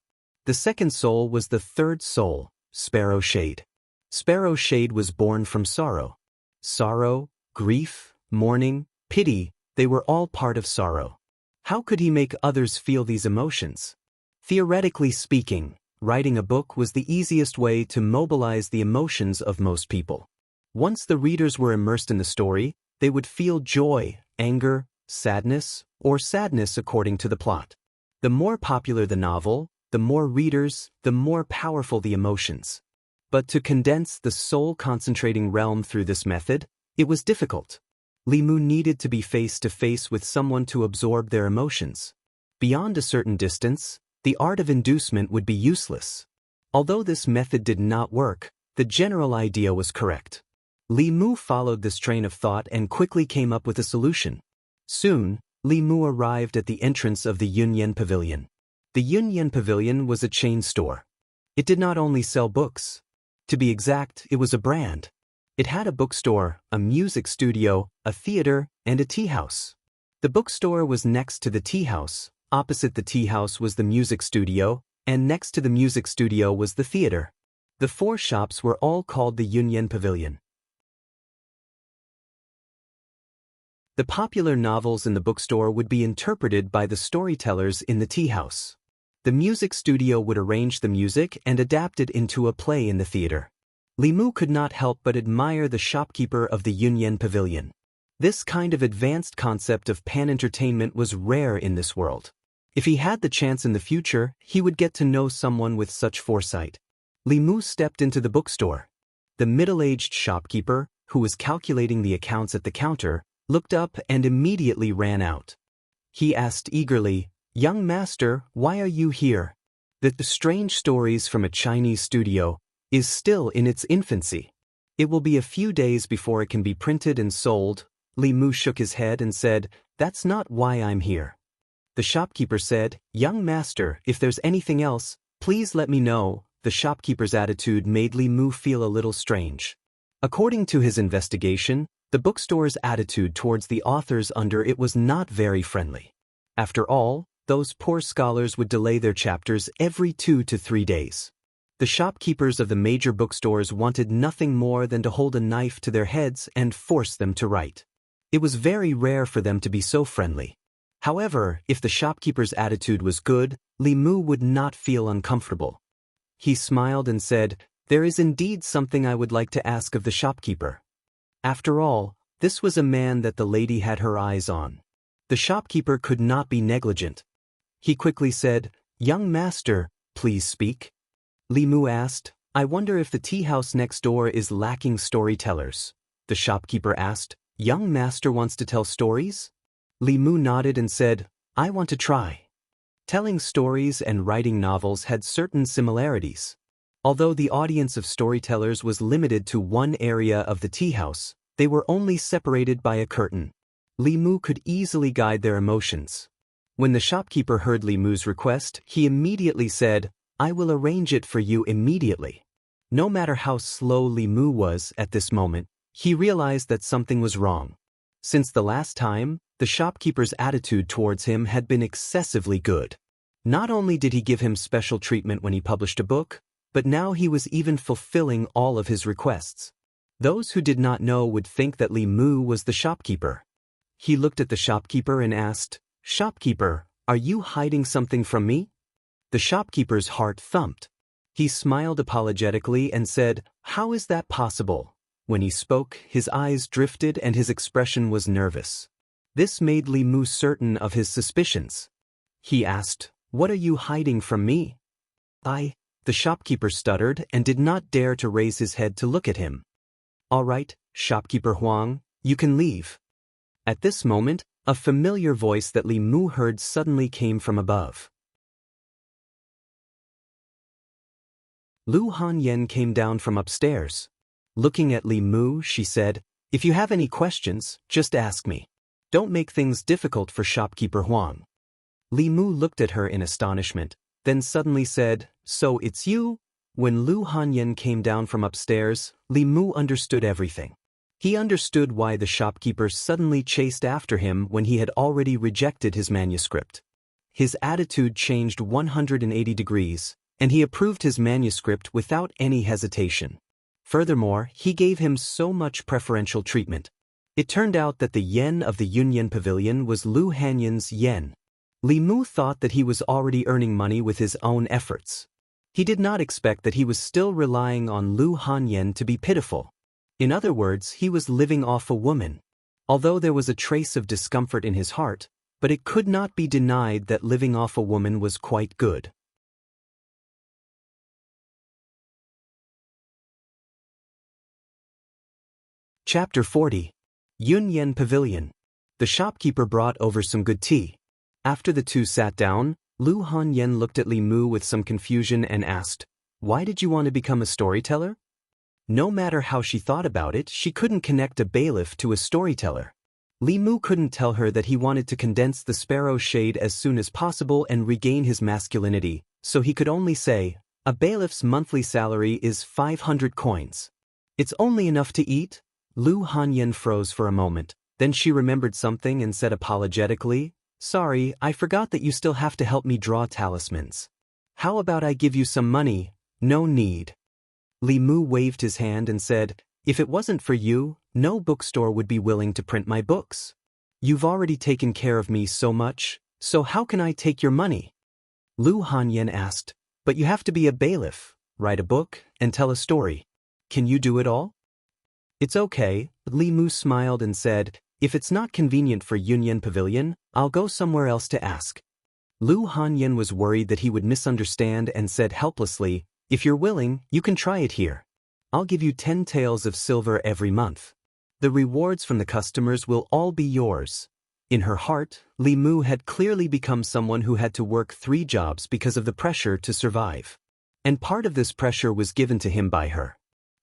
The second soul was the third soul, Sparrow Shade. Sparrow Shade was born from sorrow. Sorrow, grief, mourning, pity, they were all part of sorrow. How could he make others feel these emotions? Theoretically speaking, writing a book was the easiest way to mobilize the emotions of most people. Once the readers were immersed in the story, they would feel joy, anger, sadness, or sadness according to the plot. The more popular the novel, the more readers, the more powerful the emotions. But to condense the soul-concentrating realm through this method, it was difficult. Li Mu needed to be face-to-face with someone to absorb their emotions. Beyond a certain distance, the art of inducement would be useless. Although this method did not work, the general idea was correct. Li Mu followed this train of thought and quickly came up with a solution. Soon, Li Mu arrived at the entrance of the Yunyan Pavilion. The Yunyan Pavilion was a chain store. It did not only sell books. To be exact, it was a brand. It had a bookstore, a music studio, a theater, and a tea house. The bookstore was next to the tea house, opposite the tea house was the music studio, and next to the music studio was the theater. The four shops were all called the Yunyan Pavilion. The popular novels in the bookstore would be interpreted by the storytellers in the tea house. The music studio would arrange the music and adapt it into a play in the theater. Li Mu could not help but admire the shopkeeper of the Yunyan Pavilion. This kind of advanced concept of pan-entertainment was rare in this world. If he had the chance in the future, he would get to know someone with such foresight. Li Mu stepped into the bookstore. The middle-aged shopkeeper, who was calculating the accounts at the counter, looked up and immediately ran out. He asked eagerly, "Young master, why are you here?" The strange stories from a Chinese studio is still in its infancy. It will be a few days before it can be printed and sold. Li Mu shook his head and said, "That's not why I'm here." The shopkeeper said, "Young master, if there's anything else, please let me know." The shopkeeper's attitude made Li Mu feel a little strange. According to his investigation, the bookstore's attitude towards the authors under it was not very friendly. After all, those poor scholars would delay their chapters every 2 to 3 days. The shopkeepers of the major bookstores wanted nothing more than to hold a knife to their heads and force them to write. It was very rare for them to be so friendly. However, if the shopkeeper's attitude was good, Li Mu would not feel uncomfortable. He smiled and said, "There is indeed something I would like to ask of the shopkeeper." After all, this was a man that the lady had her eyes on. The shopkeeper could not be negligent. He quickly said, "Young master, please speak." Li Mu asked, "I wonder if the tea house next door is lacking storytellers." The shopkeeper asked, "Young master wants to tell stories?" Li Mu nodded and said, "I want to try." Telling stories and writing novels had certain similarities. Although the audience of storytellers was limited to one area of the tea house, they were only separated by a curtain. Li Mu could easily guide their emotions. When the shopkeeper heard Li Mu's request, he immediately said, "I will arrange it for you immediately." No matter how slow Li Mu was at this moment, he realized that something was wrong. Since the last time, the shopkeeper's attitude towards him had been excessively good. Not only did he give him special treatment when he published a book, but now he was even fulfilling all of his requests. Those who did not know would think that Li Mu was the shopkeeper. He looked at the shopkeeper and asked, "Shopkeeper, are you hiding something from me?" The shopkeeper's heart thumped. He smiled apologetically and said, "How is that possible?" When he spoke, his eyes drifted and his expression was nervous. This made Li Mu certain of his suspicions. He asked, "What are you hiding from me?" The shopkeeper stuttered and did not dare to raise his head to look at him. "All right, shopkeeper Huang, you can leave." At this moment, a familiar voice that Li Mu heard suddenly came from above. Lu Hanyan came down from upstairs. Looking at Li Mu, she said, "If you have any questions, just ask me. Don't make things difficult for shopkeeper Huang." Li Mu looked at her in astonishment, then suddenly said, "So it's you?" When Lu Hanyan came down from upstairs, Li Mu understood everything. He understood why the shopkeeper suddenly chased after him when he had already rejected his manuscript. His attitude changed 180 degrees, and he approved his manuscript without any hesitation. Furthermore, he gave him so much preferential treatment. It turned out that the yen of the Yunyan Pavilion was Lu Hanyan's yen. Li Mu thought that he was already earning money with his own efforts. He did not expect that he was still relying on Lu Hanyan to be pitiful. In other words, he was living off a woman. Although there was a trace of discomfort in his heart, but it could not be denied that living off a woman was quite good. Chapter 40. Yunyan Pavilion. The shopkeeper brought over some good tea. After the two sat down, Lu Hanyan looked at Li Mu with some confusion and asked, "Why did you want to become a storyteller?" No matter how she thought about it, she couldn't connect a bailiff to a storyteller. Li Mu couldn't tell her that he wanted to condense the sparrow shade as soon as possible and regain his masculinity, so he could only say, "A bailiff's monthly salary is 500 coins. It's only enough to eat?" Lu Hanyan froze for a moment, then she remembered something and said apologetically, "Sorry, I forgot that you still have to help me draw talismans. How about I give you some money?" "No need." Li Mu waved his hand and said, "If it wasn't for you, no bookstore would be willing to print my books. You've already taken care of me so much, so how can I take your money?" Lu Hanyan asked, "But you have to be a bailiff, write a book, and tell a story. Can you do it all?" "It's okay," Li Mu smiled and said, "If it's not convenient for Yunyan Pavilion, I'll go somewhere else to ask." Lu Hanyan was worried that he would misunderstand and said helplessly, "If you're willing, you can try it here. I'll give you 10 taels of silver every month. The rewards from the customers will all be yours." In her heart, Li Mu had clearly become someone who had to work 3 jobs because of the pressure to survive. And part of this pressure was given to him by her.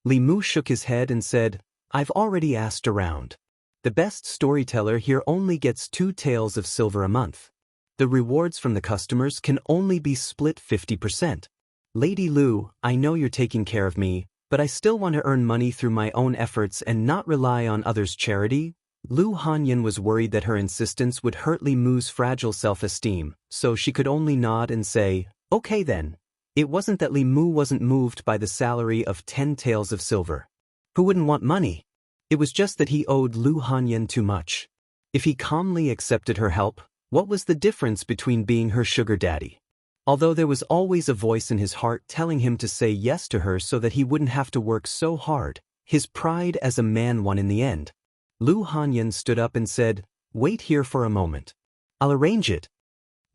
Li Mu shook his head and said, "I've already asked around. The best storyteller here only gets 2 taels of silver a month. The rewards from the customers can only be split 50%. Lady Lu, I know you're taking care of me, but I still want to earn money through my own efforts and not rely on others' charity." Lu Hanyan was worried that her insistence would hurt Li Mu's fragile self-esteem, so she could only nod and say, "Okay then." It wasn't that Li Mu wasn't moved by the salary of 10 taels of silver. Who wouldn't want money? It was just that he owed Lu Hanyan too much. If he calmly accepted her help, what was the difference between being her sugar daddy? Although there was always a voice in his heart telling him to say yes to her so that he wouldn't have to work so hard, his pride as a man won in the end. Lu Hanyan stood up and said, "Wait here for a moment. I'll arrange it."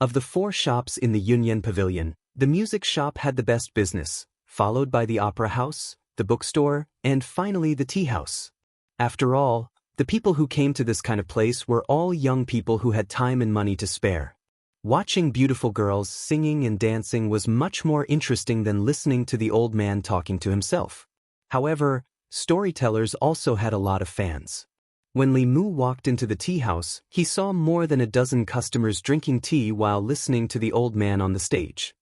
Of the 4 shops in the Yunyan Pavilion, the music shop had the best business, followed by the opera house, the bookstore, and finally the tea house. After all, the people who came to this kind of place were all young people who had time and money to spare. Watching beautiful girls singing and dancing was much more interesting than listening to the old man talking to himself. However, storytellers also had a lot of fans. When Li Mu walked into the tea house, he saw more than a dozen customers drinking tea while listening to the old man on the stage.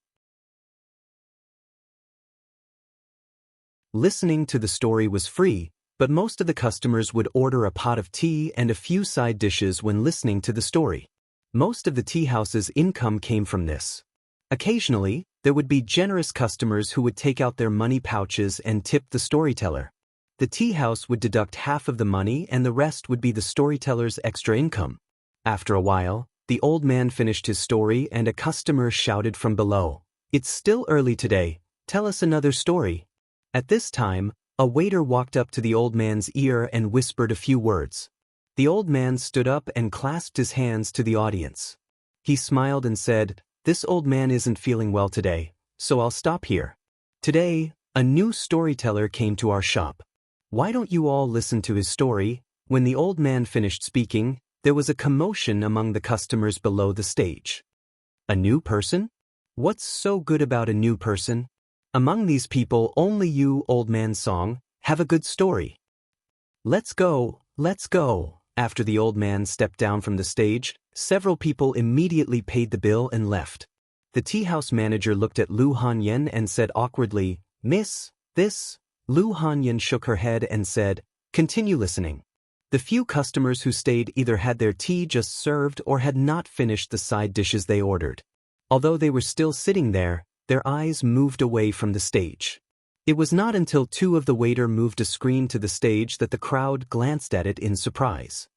Listening to the story was free, but most of the customers would order a pot of tea and a few side dishes when listening to the story. Most of the tea house's income came from this. Occasionally, there would be generous customers who would take out their money pouches and tip the storyteller. The tea house would deduct half of the money and the rest would be the storyteller's extra income. After a while, the old man finished his story and a customer shouted from below, "It's still early today, tell us another story." At this time, a waiter walked up to the old man's ear and whispered a few words. The old man stood up and clasped his hands to the audience. He smiled and said, "This old man isn't feeling well today, so I'll stop here. Today, a new storyteller came to our shop. Why don't you all listen to his story?" When the old man finished speaking, there was a commotion among the customers below the stage. "A new person? What's so good about a new person? Among these people only you, old man song, have a good story. Let's go, let's go." After the old man stepped down from the stage, several people immediately paid the bill and left. The tea house manager looked at Lu Hanyan and said awkwardly, "Miss, this?" Lu Hanyan shook her head and said, "Continue listening." The few customers who stayed either had their tea just served or had not finished the side dishes they ordered. Although they were still sitting there, their eyes moved away from the stage. It was not until two of the waiter moved a screen to the stage that the crowd glanced at it in surprise.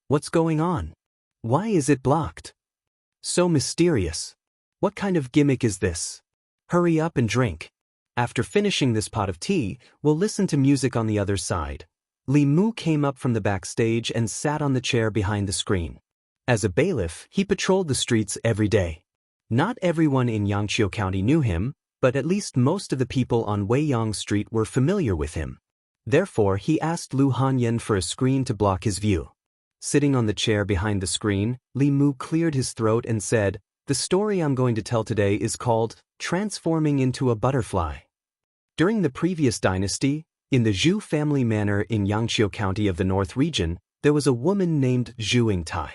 What's going on? Why is it blocked? So mysterious. What kind of gimmick is this? Hurry up and drink. After finishing this pot of tea, we'll listen to music on the other side. Li Mu came up from the backstage and sat on the chair behind the screen. As a bailiff, he patrolled the streets every day. Not everyone in Xianxia County knew him, but at least most of the people on Weiyang Street were familiar with him. Therefore, he asked Lu Hanyan for a screen to block his view. Sitting on the chair behind the screen, Li Mu cleared his throat and said, "The story I'm going to tell today is called Transforming into a Butterfly." During the previous dynasty, in the Zhu family manor in Xianxia County of the North region, there was a woman named Zhu Yingtai.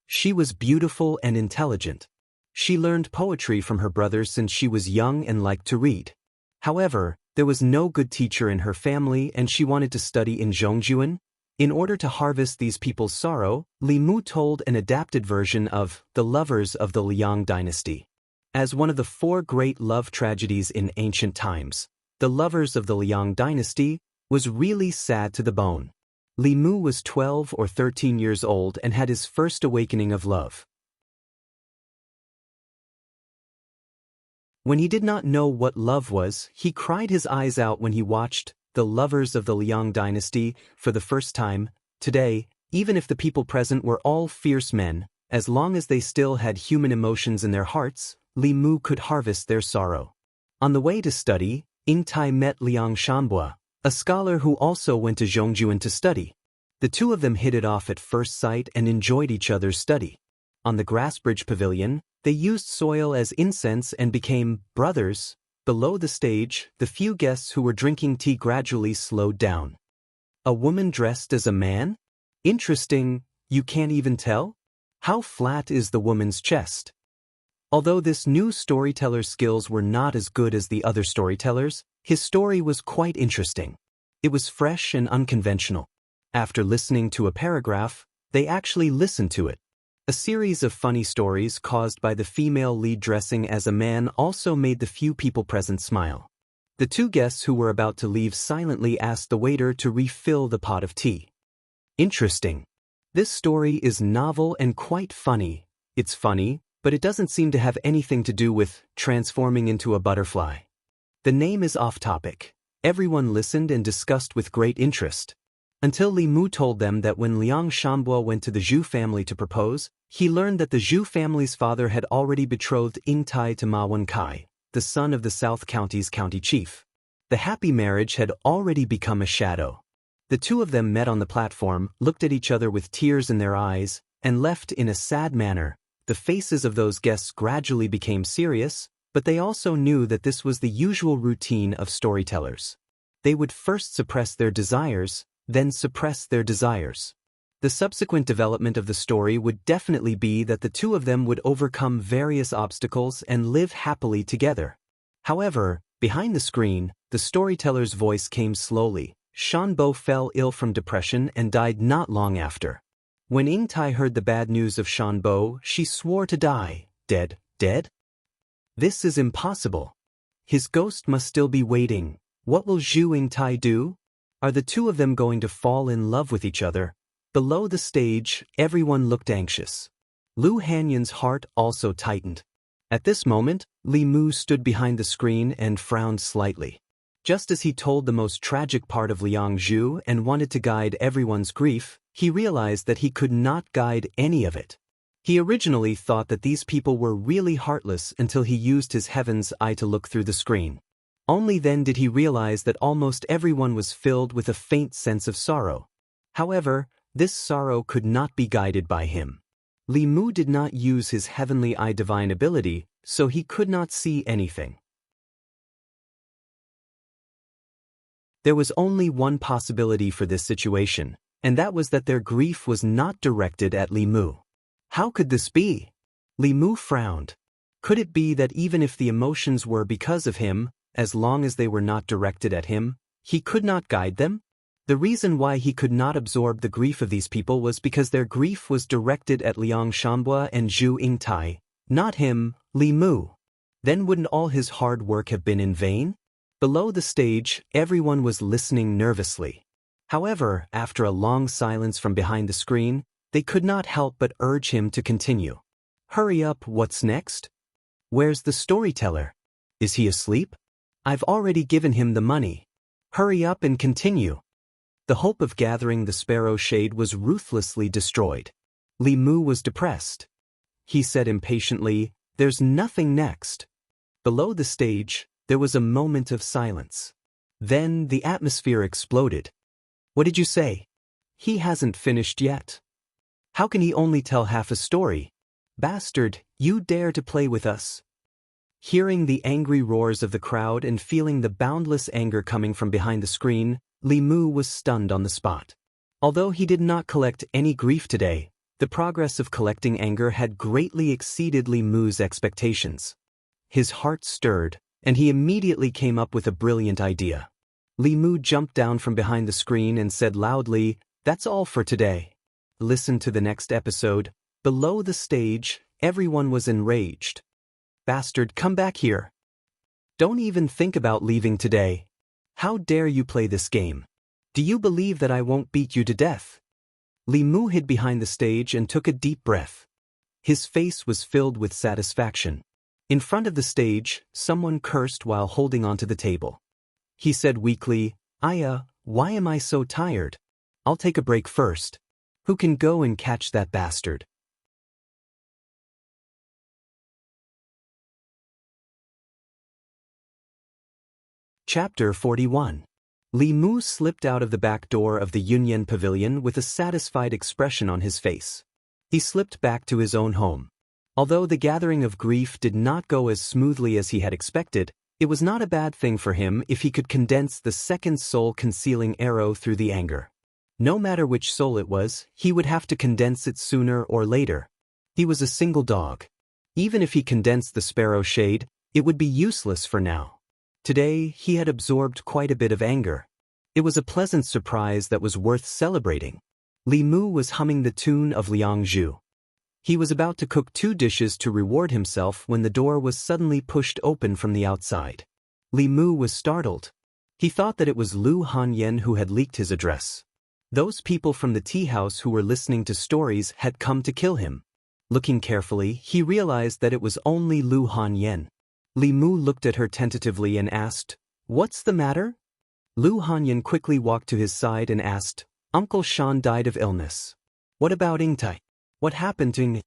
She was beautiful and intelligent. She learned poetry from her brothers since she was young and liked to read. However, there was no good teacher in her family and she wanted to study in Zhongjuan. In order to harvest these people's sorrow, Li Mu told an adapted version of The Lovers of the Liang Dynasty. As one of the four great love tragedies in ancient times, The Lovers of the Liang Dynasty was really sad to the bone. Li Mu was 12 or 13 years old and had his first awakening of love. When he did not know what love was, he cried his eyes out when he watched The Lovers of the Liang Dynasty for the first time. Today, even if the people present were all fierce men, as long as they still had human emotions in their hearts, Li Mu could harvest their sorrow. On the way to study, Yingtai met Liang Shanbua, a scholar who also went to Zhongjuan to study. The two of them hit it off at first sight and enjoyed each other's study. On the Grassbridge Pavilion, they used soil as incense and became brothers. Below the stage, the few guests who were drinking tea gradually slowed down. A woman dressed as a man? Interesting, you can't even tell? How flat is the woman's chest? Although this new storyteller's skills were not as good as the other storytellers, his story was quite interesting. It was fresh and unconventional. After listening to a paragraph, they actually listened to it. A series of funny stories caused by the female lead dressing as a man also made the few people present smile. The two guests who were about to leave silently asked the waiter to refill the pot of tea. Interesting. This story is novel and quite funny. It's funny, but it doesn't seem to have anything to do with transforming into a butterfly. The name is off topic. Everyone listened and discussed with great interest. Until Li Mu told them that when Liang Shanbua went to the Zhu family to propose, he learned that the Zhu family's father had already betrothed Yingtai to Ma Wenkai, the son of the South County's county chief. The happy marriage had already become a shadow. The two of them met on the platform, looked at each other with tears in their eyes, and left in a sad manner. The faces of those guests gradually became serious, but they also knew that this was the usual routine of storytellers. They would first suppress their desires, then suppress their desires. The subsequent development of the story would definitely be that the two of them would overcome various obstacles and live happily together. However, behind the screen, the storyteller's voice came slowly. Shanbo fell ill from depression and died not long after. When Yingtai heard the bad news of Shanbo, she swore to die. Dead? This is impossible. His ghost must still be waiting. What will Zhu Yingtai do? Are the two of them going to fall in love with each other? Below the stage, everyone looked anxious. Lu Hanyan's heart also tightened. At this moment, Li Mu stood behind the screen and frowned slightly. Just as he told the most tragic part of Liang Zhu and wanted to guide everyone's grief, he realized that he could not guide any of it. He originally thought that these people were really heartless until he used his heaven's eye to look through the screen. Only then did he realize that almost everyone was filled with a faint sense of sorrow. However, this sorrow could not be guided by him. Li Mu did not use his heavenly eye divine ability, so he could not see anything. There was only one possibility for this situation, and that was that their grief was not directed at Li Mu. How could this be? Li Mu frowned. Could it be that even if the emotions were because of him, as long as they were not directed at him, he could not guide them? The reason why he could not absorb the grief of these people was because their grief was directed at Liang Shanbua and Zhu Yingtai, not him, Li Mu. Then wouldn't all his hard work have been in vain? Below the stage, everyone was listening nervously. However, after a long silence from behind the screen, they could not help but urge him to continue. Hurry up, what's next? Where's the storyteller? Is he asleep? I've already given him the money. Hurry up and continue. The hope of gathering the sparrow shade was ruthlessly destroyed. Li Mu was depressed. He said impatiently, "There's nothing next." Below the stage, there was a moment of silence. Then the atmosphere exploded. What did you say? He hasn't finished yet. How can he only tell half a story? Bastard, you dare to play with us? Hearing the angry roars of the crowd and feeling the boundless anger coming from behind the screen, Li Mu was stunned on the spot. Although he did not collect any grief today, the progress of collecting anger had greatly exceeded Li Mu's expectations. His heart stirred, and he immediately came up with a brilliant idea. Li Mu jumped down from behind the screen and said loudly, "That's all for today." Listen to the next episode. Below the stage, everyone was enraged. Bastard, come back here. Don't even think about leaving today. How dare you play this game? Do you believe that I won't beat you to death? Li Mu hid behind the stage and took a deep breath. His face was filled with satisfaction. In front of the stage, someone cursed while holding onto the table. He said weakly, why am I so tired? I'll take a break first. Who can go and catch that bastard? Chapter 41. Li Mu slipped out of the back door of the Yunyan Pavilion with a satisfied expression on his face. He slipped back to his own home. Although the gathering of grief did not go as smoothly as he had expected, it was not a bad thing for him if he could condense the second soul-concealing arrow through the anger. No matter which soul it was, he would have to condense it sooner or later. He was a single dog. Even if he condensed the sparrow shade, it would be useless for now. Today, he had absorbed quite a bit of anger. It was a pleasant surprise that was worth celebrating. Li Mu was humming the tune of Liangzhu. He was about to cook 2 dishes to reward himself when the door was suddenly pushed open from the outside. Li Mu was startled. He thought that it was Lu Hanyan who had leaked his address. Those people from the tea house who were listening to stories had come to kill him. Looking carefully, he realized that it was only Lu Hanyan. Li Mu looked at her tentatively and asked, "What's the matter?" Lu Hanyan quickly walked to his side and asked, "Uncle Shan died of illness. What about Ingtai? What happened to Ng?"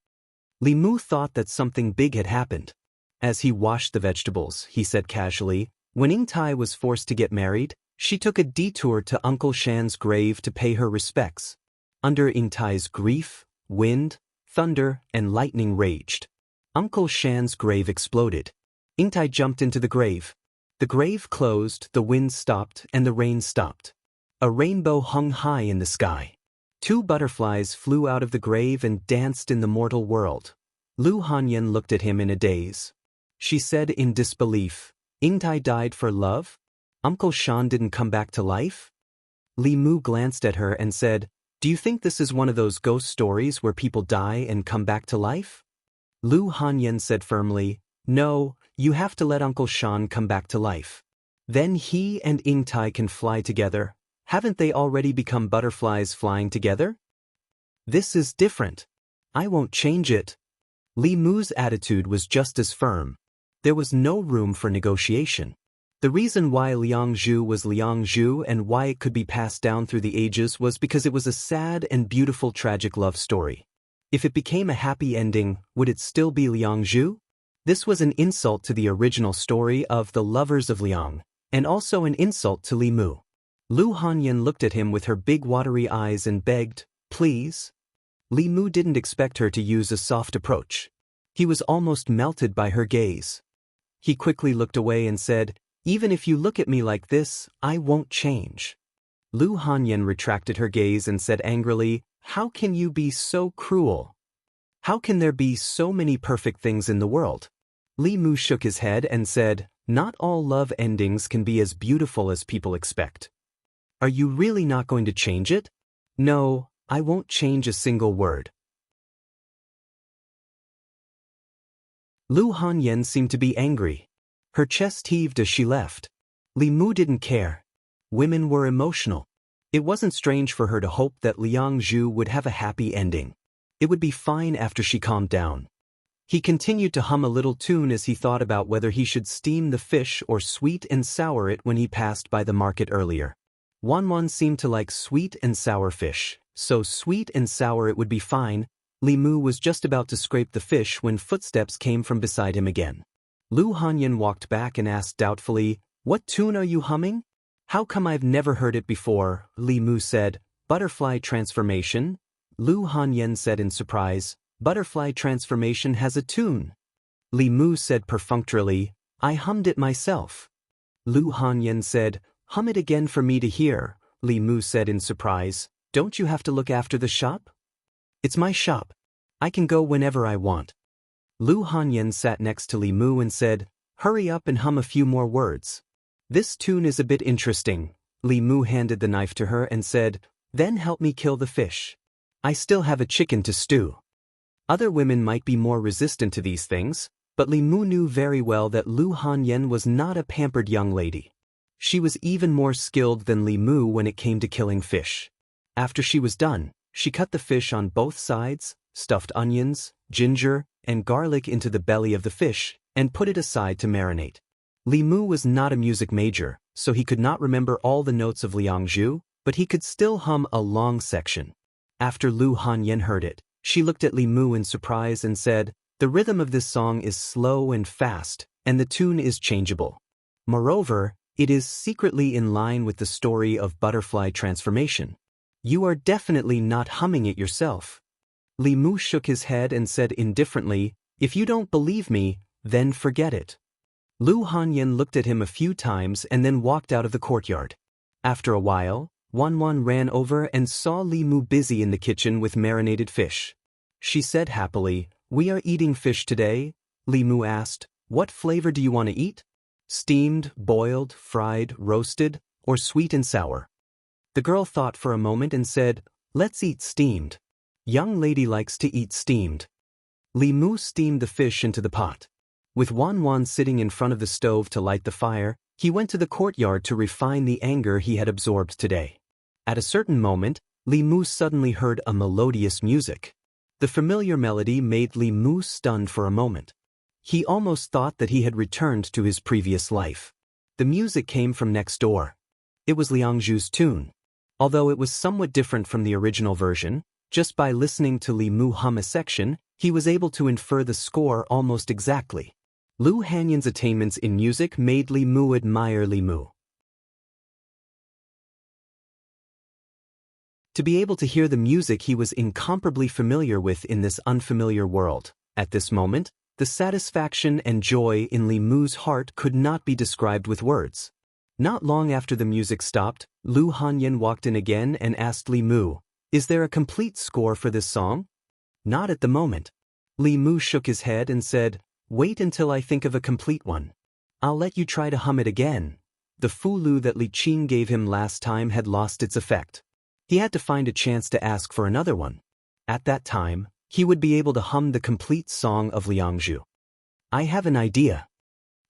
Li Mu thought that something big had happened. As he washed the vegetables, he said casually, "When Ingtai was forced to get married, she took a detour to Uncle Shan's grave to pay her respects. Under Ingtai's grief, wind, thunder, and lightning raged. Uncle Shan's grave exploded. Ingtai jumped into the grave. The grave closed, the wind stopped, and the rain stopped. A rainbow hung high in the sky. 2 butterflies flew out of the grave and danced in the mortal world." Lu Hanyan looked at him in a daze. She said in disbelief, "Ingtai died for love? Uncle Shan didn't come back to life?" Li Mu glanced at her and said, "Do you think this is one of those ghost stories where people die and come back to life?" Lu Hanyan said firmly, "No, you have to let Uncle Shan come back to life. Then he and Ingtai can fly together. Haven't they already become butterflies flying together? This is different. I won't change it." Li Mu's attitude was just as firm. There was no room for negotiation. The reason why Liangzhu was Liangzhu and why it could be passed down through the ages was because it was a sad and beautiful tragic love story. If it became a happy ending, would it still be Liangzhu? This was an insult to the original story of the lovers of Liang, and also an insult to Li Mu. Lu Hanyan looked at him with her big watery eyes and begged, "Please?" Li Mu didn't expect her to use a soft approach. He was almost melted by her gaze. He quickly looked away and said, "Even if you look at me like this, I won't change." Lu Hanyan retracted her gaze and said angrily, "How can you be so cruel? How can there be so many perfect things in the world?" Li Mu shook his head and said, "Not all love endings can be as beautiful as people expect." "Are you really not going to change it?" "No, I won't change a single word." Lu Hanyan seemed to be angry. Her chest heaved as she left. Li Mu didn't care. Women were emotional. It wasn't strange for her to hope that Liang Zhu would have a happy ending. It would be fine after she calmed down. He continued to hum a little tune as he thought about whether he should steam the fish or sweet and sour it when he passed by the market earlier. Wanwan seemed to like sweet and sour fish, so sweet and sour it would be fine. Li Mu was just about to scrape the fish when footsteps came from beside him again. Lu Hanyan walked back and asked doubtfully, "What tune are you humming?" "How come I've never heard it before?" Li Mu said. "Butterfly transformation?" Lu Hanyan said in surprise. "Butterfly transformation has a tune." Li Mu said perfunctorily, "I hummed it myself." Lu Hanyan said, "Hum it again for me to hear." Li Mu said in surprise, "Don't you have to look after the shop?" "It's my shop. I can go whenever I want." Lu Hanyan sat next to Li Mu and said, "Hurry up and hum a few more words." "This tune is a bit interesting." Li Mu handed the knife to her and said, "Then help me kill the fish. I still have a chicken to stew." Other women might be more resistant to these things, but Li Mu knew very well that Lu Hanyan was not a pampered young lady. She was even more skilled than Li Mu when it came to killing fish. After she was done, she cut the fish on both sides, stuffed onions, ginger, and garlic into the belly of the fish, and put it aside to marinate. Li Mu was not a music major, so he could not remember all the notes of Liang Zhu, but he could still hum a long section. After Lu Hanyan heard it, she looked at Li Mu in surprise and said, "The rhythm of this song is slow and fast, and the tune is changeable. Moreover, it is secretly in line with the story of butterfly transformation. You are definitely not humming it yourself." Li Mu shook his head and said indifferently, "If you don't believe me, then forget it." Lu Hanyan looked at him a few times and then walked out of the courtyard. After a while, Wanwan ran over and saw Li Mu busy in the kitchen with marinated fish. She said happily, "We are eating fish today." Li Mu asked, "What flavor do you want to eat? Steamed, boiled, fried, roasted, or sweet and sour?" The girl thought for a moment and said, "Let's eat steamed. Young lady likes to eat steamed." Li Mu steamed the fish into the pot. With Wanwan sitting in front of the stove to light the fire, he went to the courtyard to refine the anger he had absorbed today. At a certain moment, Li Mu suddenly heard a melodious music. The familiar melody made Li Mu stunned for a moment. He almost thought that he had returned to his previous life. The music came from next door. It was Liang Zhu's tune. Although it was somewhat different from the original version, just by listening to Li Mu hum a section, he was able to infer the score almost exactly. Lu Hanyan's attainments in music made Li Mu admire Li Mu. To be able to hear the music he was incomparably familiar with in this unfamiliar world, at this moment, the satisfaction and joy in Li Mu's heart could not be described with words. Not long after the music stopped, Lu Hanyan walked in again and asked Li Mu, "Is there a complete score for this song?" "Not at the moment." Li Mu shook his head and said, "Wait until I think of a complete one. I'll let you try to hum it again." The fulu that Li Qin gave him last time had lost its effect. He had to find a chance to ask for another one. At that time, he would be able to hum the complete song of Liang Zhu. "I have an idea."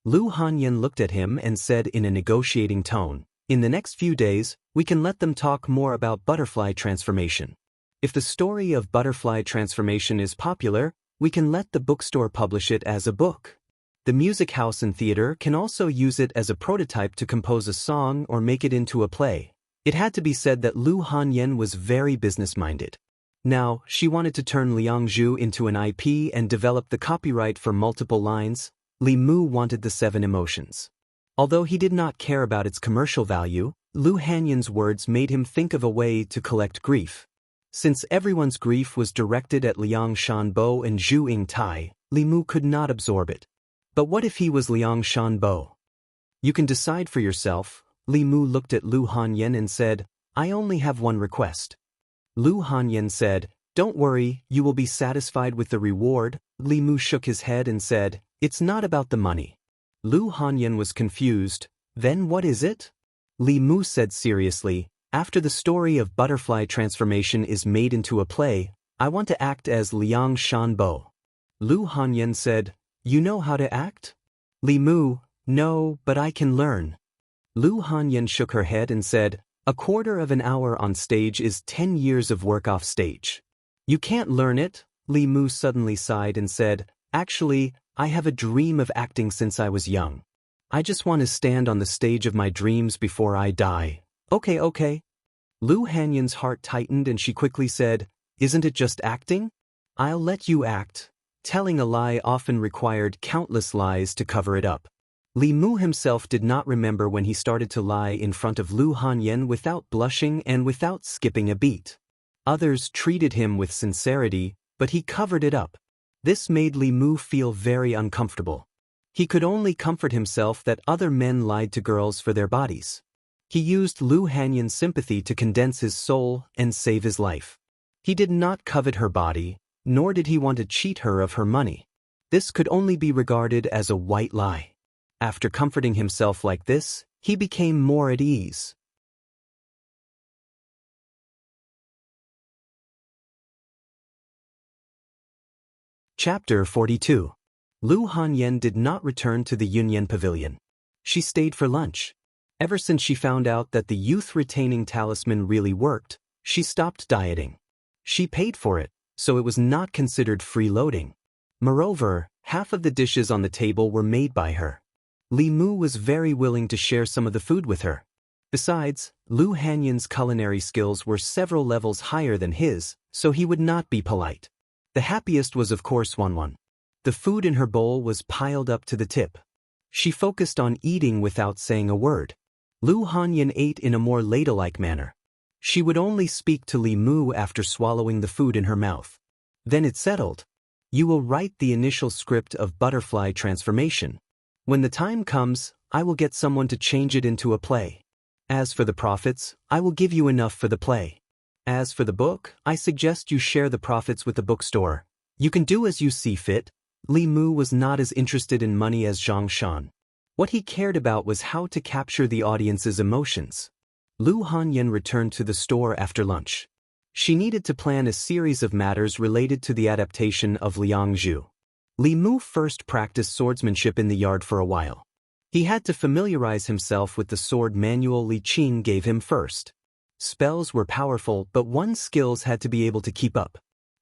Lu Hanyan looked at him and said in a negotiating tone, "In the next few days, we can let them talk more about butterfly transformation. If the story of butterfly transformation is popular, we can let the bookstore publish it as a book. The music house and theater can also use it as a prototype to compose a song or make it into a play." It had to be said that Lu Hanyan was very business-minded. Now, she wanted to turn Liang Zhu into an IP and develop the copyright for multiple lines. Li Mu wanted the 7 emotions. Although he did not care about its commercial value, Lu Hanyan's words made him think of a way to collect grief. Since everyone's grief was directed at Liang Shanbo and Zhu Yingtai, Li Mu could not absorb it. But what if he was Liang Shanbo? "You can decide for yourself." Li Mu looked at Lu Hanyan and said, "I only have one request." Lu Hanyan said, "Don't worry, you will be satisfied with the reward." Li Mu shook his head and said, "It's not about the money." Lu Hanyan was confused. "Then what is it?" Li Mu said seriously, "After the story of butterfly transformation is made into a play, I want to act as Liang Shanbo." Lu Hanyan said, You know how to act? Li Mu, no, but I can learn. Lu Hanyan shook her head and said, a quarter of an hour on stage is 10 years of work off stage. You can't learn it, Li Mu suddenly sighed and said, actually, I have a dream of acting since I was young. I just want to stand on the stage of my dreams before I die. Okay. Lu Hanyan's heart tightened and she quickly said, isn't it just acting? I'll let you act. Telling a lie often required countless lies to cover it up. Li Mu himself did not remember when he started to lie in front of Lu Hanyan without blushing and without skipping a beat. Others treated him with sincerity, but he covered it up. This made Li Mu feel very uncomfortable. He could only comfort himself that other men lied to girls for their bodies. He used Lu Hanyan's sympathy to condense his soul and save his life. He did not covet her body, nor did he want to cheat her of her money. This could only be regarded as a white lie. After comforting himself like this, he became more at ease. Chapter 42. Lu Hanyan did not return to the Yunyan Pavilion. She stayed for lunch. Ever since she found out that the youth-retaining talisman really worked, she stopped dieting. She paid for it, so it was not considered freeloading. Moreover, half of the dishes on the table were made by her. Li Mu was very willing to share some of the food with her. Besides, Lu Hanyan's culinary skills were several levels higher than his, so he would not be polite. The happiest was of course Wanwan. The food in her bowl was piled up to the tip. She focused on eating without saying a word. Lu Hanyan ate in a more ladle-like manner. She would only speak to Li Mu after swallowing the food in her mouth. Then it settled. You will write the initial script of butterfly transformation. When the time comes, I will get someone to change it into a play. As for the profits, I will give you enough for the play. As for the book, I suggest you share the profits with the bookstore. You can do as you see fit. Li Mu was not as interested in money as Xianxia. What he cared about was how to capture the audience's emotions. Lu Hanyan returned to the store after lunch. She needed to plan a series of matters related to the adaptation of Liangzhu. Li Mu first practiced swordsmanship in the yard for a while. He had to familiarize himself with the sword manual Li Qing gave him first. Spells were powerful, but one's skills had to be able to keep up.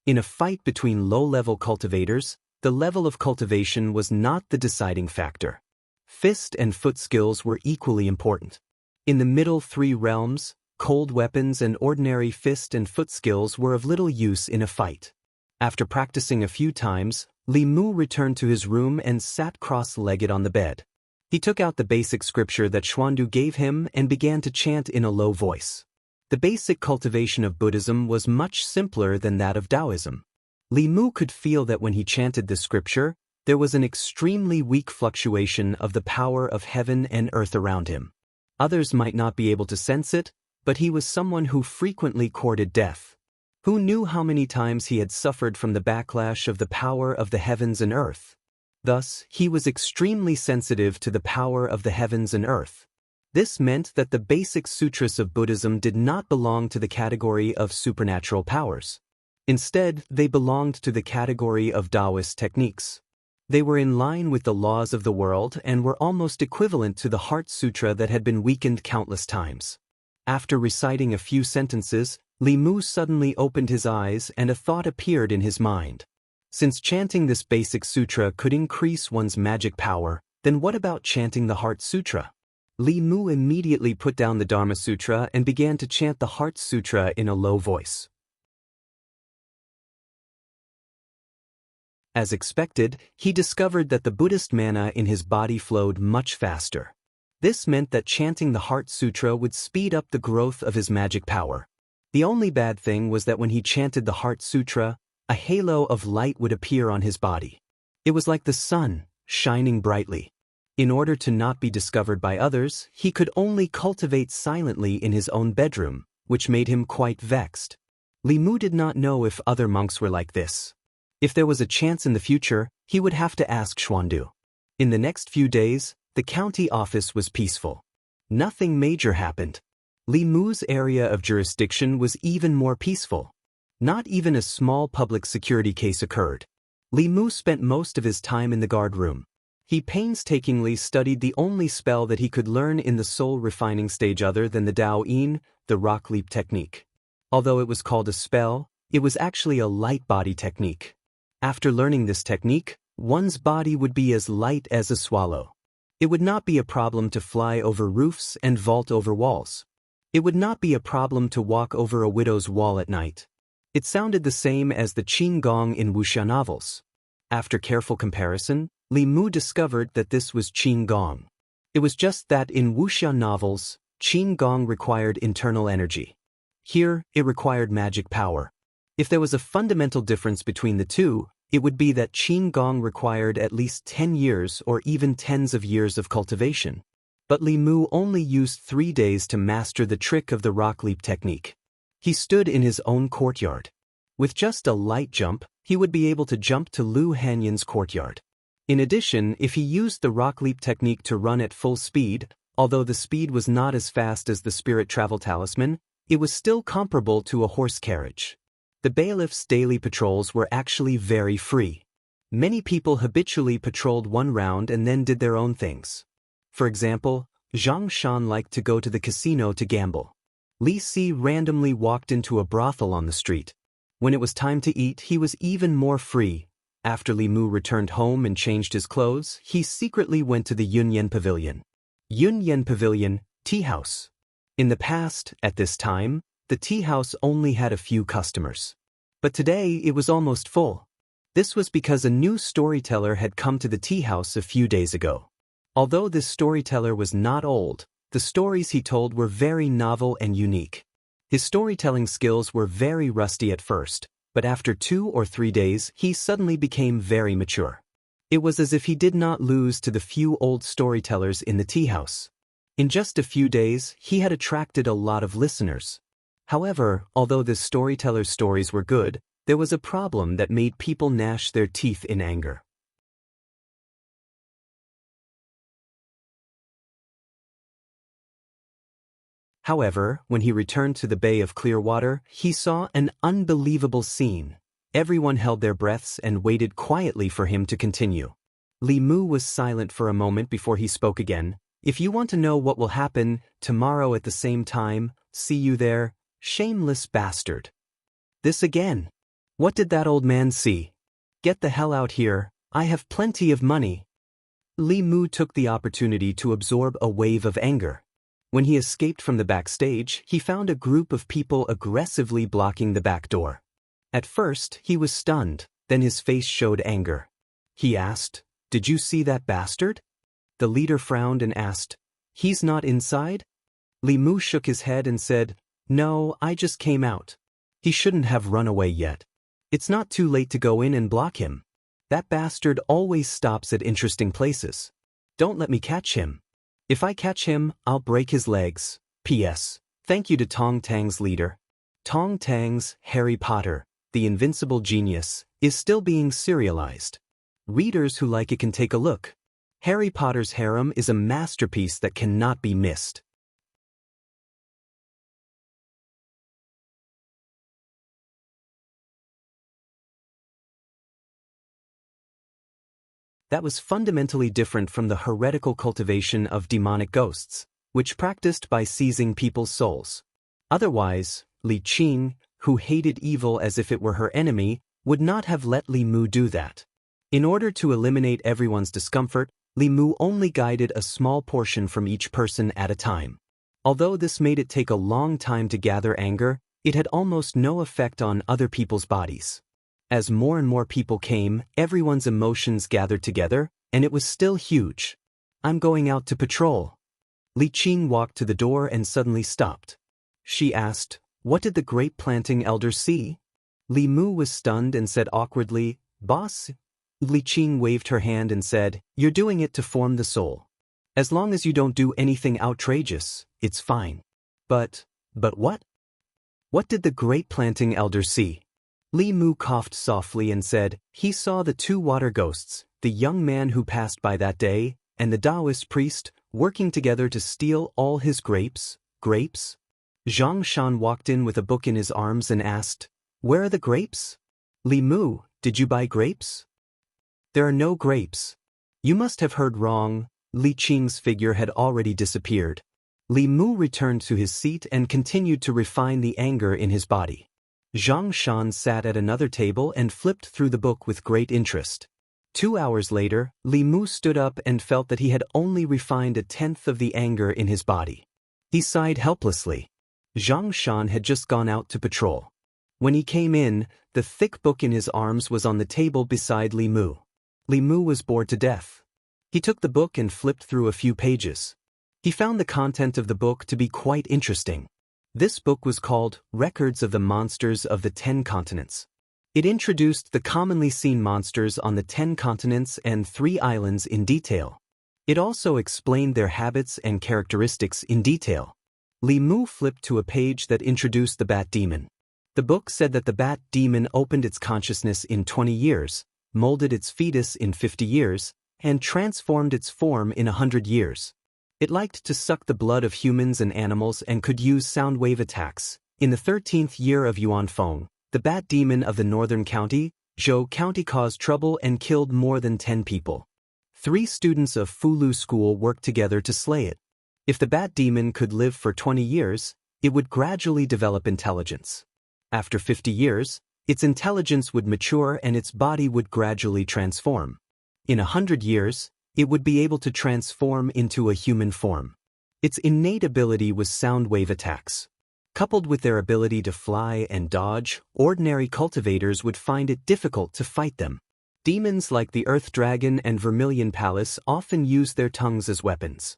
In a fight between low-level cultivators, the level of cultivation was not the deciding factor. Fist and foot skills were equally important. In the middle three realms, cold weapons and ordinary fist and foot skills were of little use in a fight. After practicing a few times, Li Mu returned to his room and sat cross-legged on the bed. He took out the basic scripture that Xuandu gave him and began to chant in a low voice. The basic cultivation of Buddhism was much simpler than that of Taoism. Li Mu could feel that when he chanted the scripture, there was an extremely weak fluctuation of the power of heaven and earth around him. Others might not be able to sense it, but he was someone who frequently courted death. Who knew how many times he had suffered from the backlash of the power of the heavens and earth? Thus, he was extremely sensitive to the power of the heavens and earth. This meant that the basic sutras of Buddhism did not belong to the category of supernatural powers. Instead, they belonged to the category of Taoist techniques. They were in line with the laws of the world and were almost equivalent to the Heart Sutra that had been weakened countless times. After reciting a few sentences, Li Mu suddenly opened his eyes and a thought appeared in his mind. Since chanting this basic sutra could increase one's magic power, then what about chanting the Heart Sutra? Li Mu immediately put down the Dharma Sutra and began to chant the Heart Sutra in a low voice. As expected, he discovered that the Buddhist mana in his body flowed much faster. This meant that chanting the Heart Sutra would speed up the growth of his magic power. The only bad thing was that when he chanted the Heart Sutra, a halo of light would appear on his body. It was like the sun, shining brightly. In order to not be discovered by others, he could only cultivate silently in his own bedroom, which made him quite vexed. Li Mu did not know if other monks were like this. If there was a chance in the future, he would have to ask Xuandu. In the next few days, the county office was peaceful. Nothing major happened. Li Mu's area of jurisdiction was even more peaceful. Not even a small public security case occurred. Li Mu spent most of his time in the guard room. He painstakingly studied the only spell that he could learn in the soul refining stage other than the Dao Yin, the rock leap technique. Although it was called a spell, it was actually a light body technique. After learning this technique, one's body would be as light as a swallow. It would not be a problem to fly over roofs and vault over walls. It would not be a problem to walk over a widow's wall at night. It sounded the same as the qin gong in Wuxia novels. After careful comparison, Li Mu discovered that this was qin gong. It was just that in Wuxia novels, qin gong required internal energy. Here, it required magic power. If there was a fundamental difference between the two, it would be that qin gong required at least 10 years or even tens of years of cultivation. But Li Mu only used 3 days to master the trick of the rock leap technique. He stood in his own courtyard. With just a light jump, he would be able to jump to Lu Hanyan's courtyard. In addition, if he used the rock leap technique to run at full speed, although the speed was not as fast as the spirit travel talisman, it was still comparable to a horse carriage. The bailiff's daily patrols were actually very free. Many people habitually patrolled one round and then did their own things. For example, Xianxia liked to go to the casino to gamble. Li Si randomly walked into a brothel on the street. When it was time to eat, he was even more free. After Li Mu returned home and changed his clothes, he secretly went to the Yunyan Pavilion. Yunyan Pavilion, tea house. In the past, at this time, the tea house only had a few customers. But today it was almost full. This was because a new storyteller had come to the tea house a few days ago. Although this storyteller was not old, the stories he told were very novel and unique. His storytelling skills were very rusty at first, but after 2 or 3 days he suddenly became very mature. It was as if he did not lose to the few old storytellers in the tea house. In just a few days, he had attracted a lot of listeners. However, although this storyteller's stories were good, there was a problem that made people gnash their teeth in anger. However, when he returned to the Bay of Clear Water, he saw an unbelievable scene. Everyone held their breaths and waited quietly for him to continue. Li Mu was silent for a moment before he spoke again. If you want to know what will happen tomorrow at the same time, see you there, shameless bastard. This again. What did that old man see? Get the hell out here, I have plenty of money. Li Mu took the opportunity to absorb a wave of anger. When he escaped from the backstage, he found a group of people aggressively blocking the back door. At first, he was stunned, then his face showed anger. He asked, "Did you see that bastard?" The leader frowned and asked, "He's not inside?" Li Mu shook his head and said, "No, I just came out. He shouldn't have run away yet. It's not too late to go in and block him. That bastard always stops at interesting places. Don't let me catch him. If I catch him, I'll break his legs. P.S. Thank you to Tong Tang's leader. Tong Tang's Harry Potter, the Invincible Genius, is still being serialized. Readers who like it can take a look. Harry Potter's harem is a masterpiece that cannot be missed. That was fundamentally different from the heretical cultivation of demonic ghosts, which practiced by seizing people's souls. Otherwise, Li Qing, who hated evil as if it were her enemy, would not have let Li Mu do that. In order to eliminate everyone's discomfort, Li Mu only guided a small portion from each person at a time. Although this made it take a long time to gather anger, it had almost no effect on other people's bodies. As more and more people came, everyone's emotions gathered together, and it was still huge. "I'm going out to patrol." Li Qing walked to the door and suddenly stopped. She asked, "What did the grape planting elder see?" Li Mu was stunned and said awkwardly, "Boss?" Li Qing waved her hand and said, "You're doing it to form the soul. As long as you don't do anything outrageous, it's fine." But what? What did the grape planting elder see? Li Mu coughed softly and said, "He saw the 2 water ghosts, the young man who passed by that day, and the Taoist priest, working together to steal all his grapes." "Grapes?" Xianxia walked in with a book in his arms and asked, "Where are the grapes?" "Li Mu, did you buy grapes?" There are no grapes. You must have heard wrong. Li Qing's figure had already disappeared. Li Mu returned to his seat and continued to refine the anger in his body. Xianxia sat at another table and flipped through the book with great interest. 2 hours later, Li Mu stood up and felt that he had only refined a tenth of the anger in his body. He sighed helplessly. Xianxia had just gone out to patrol. When he came in, the thick book in his arms was on the table beside Li Mu. Li Mu was bored to death. He took the book and flipped through a few pages. He found the content of the book to be quite interesting. This book was called Records of the Monsters of the 10 Continents. It introduced the commonly seen monsters on the 10 continents and 3 islands in detail. It also explained their habits and characteristics in detail. Li Mu flipped to a page that introduced the Bat Demon. The book said that the Bat Demon opened its consciousness in 20 years, molded its fetus in 50 years, and transformed its form in 100 years. It liked to suck the blood of humans and animals and could use sound wave attacks. In the 13th year of Yuanfeng, the Bat Demon of the northern county, Zhou County, caused trouble and killed more than 10 people. 3 students of Fulu School worked together to slay it. If the Bat Demon could live for 20 years, it would gradually develop intelligence. After 50 years, its intelligence would mature and its body would gradually transform. In 100 years, it would be able to transform into a human form. Its innate ability was sound wave attacks. Coupled with their ability to fly and dodge, ordinary cultivators would find it difficult to fight them. Demons like the Earth Dragon and Vermilion Palace often used their tongues as weapons.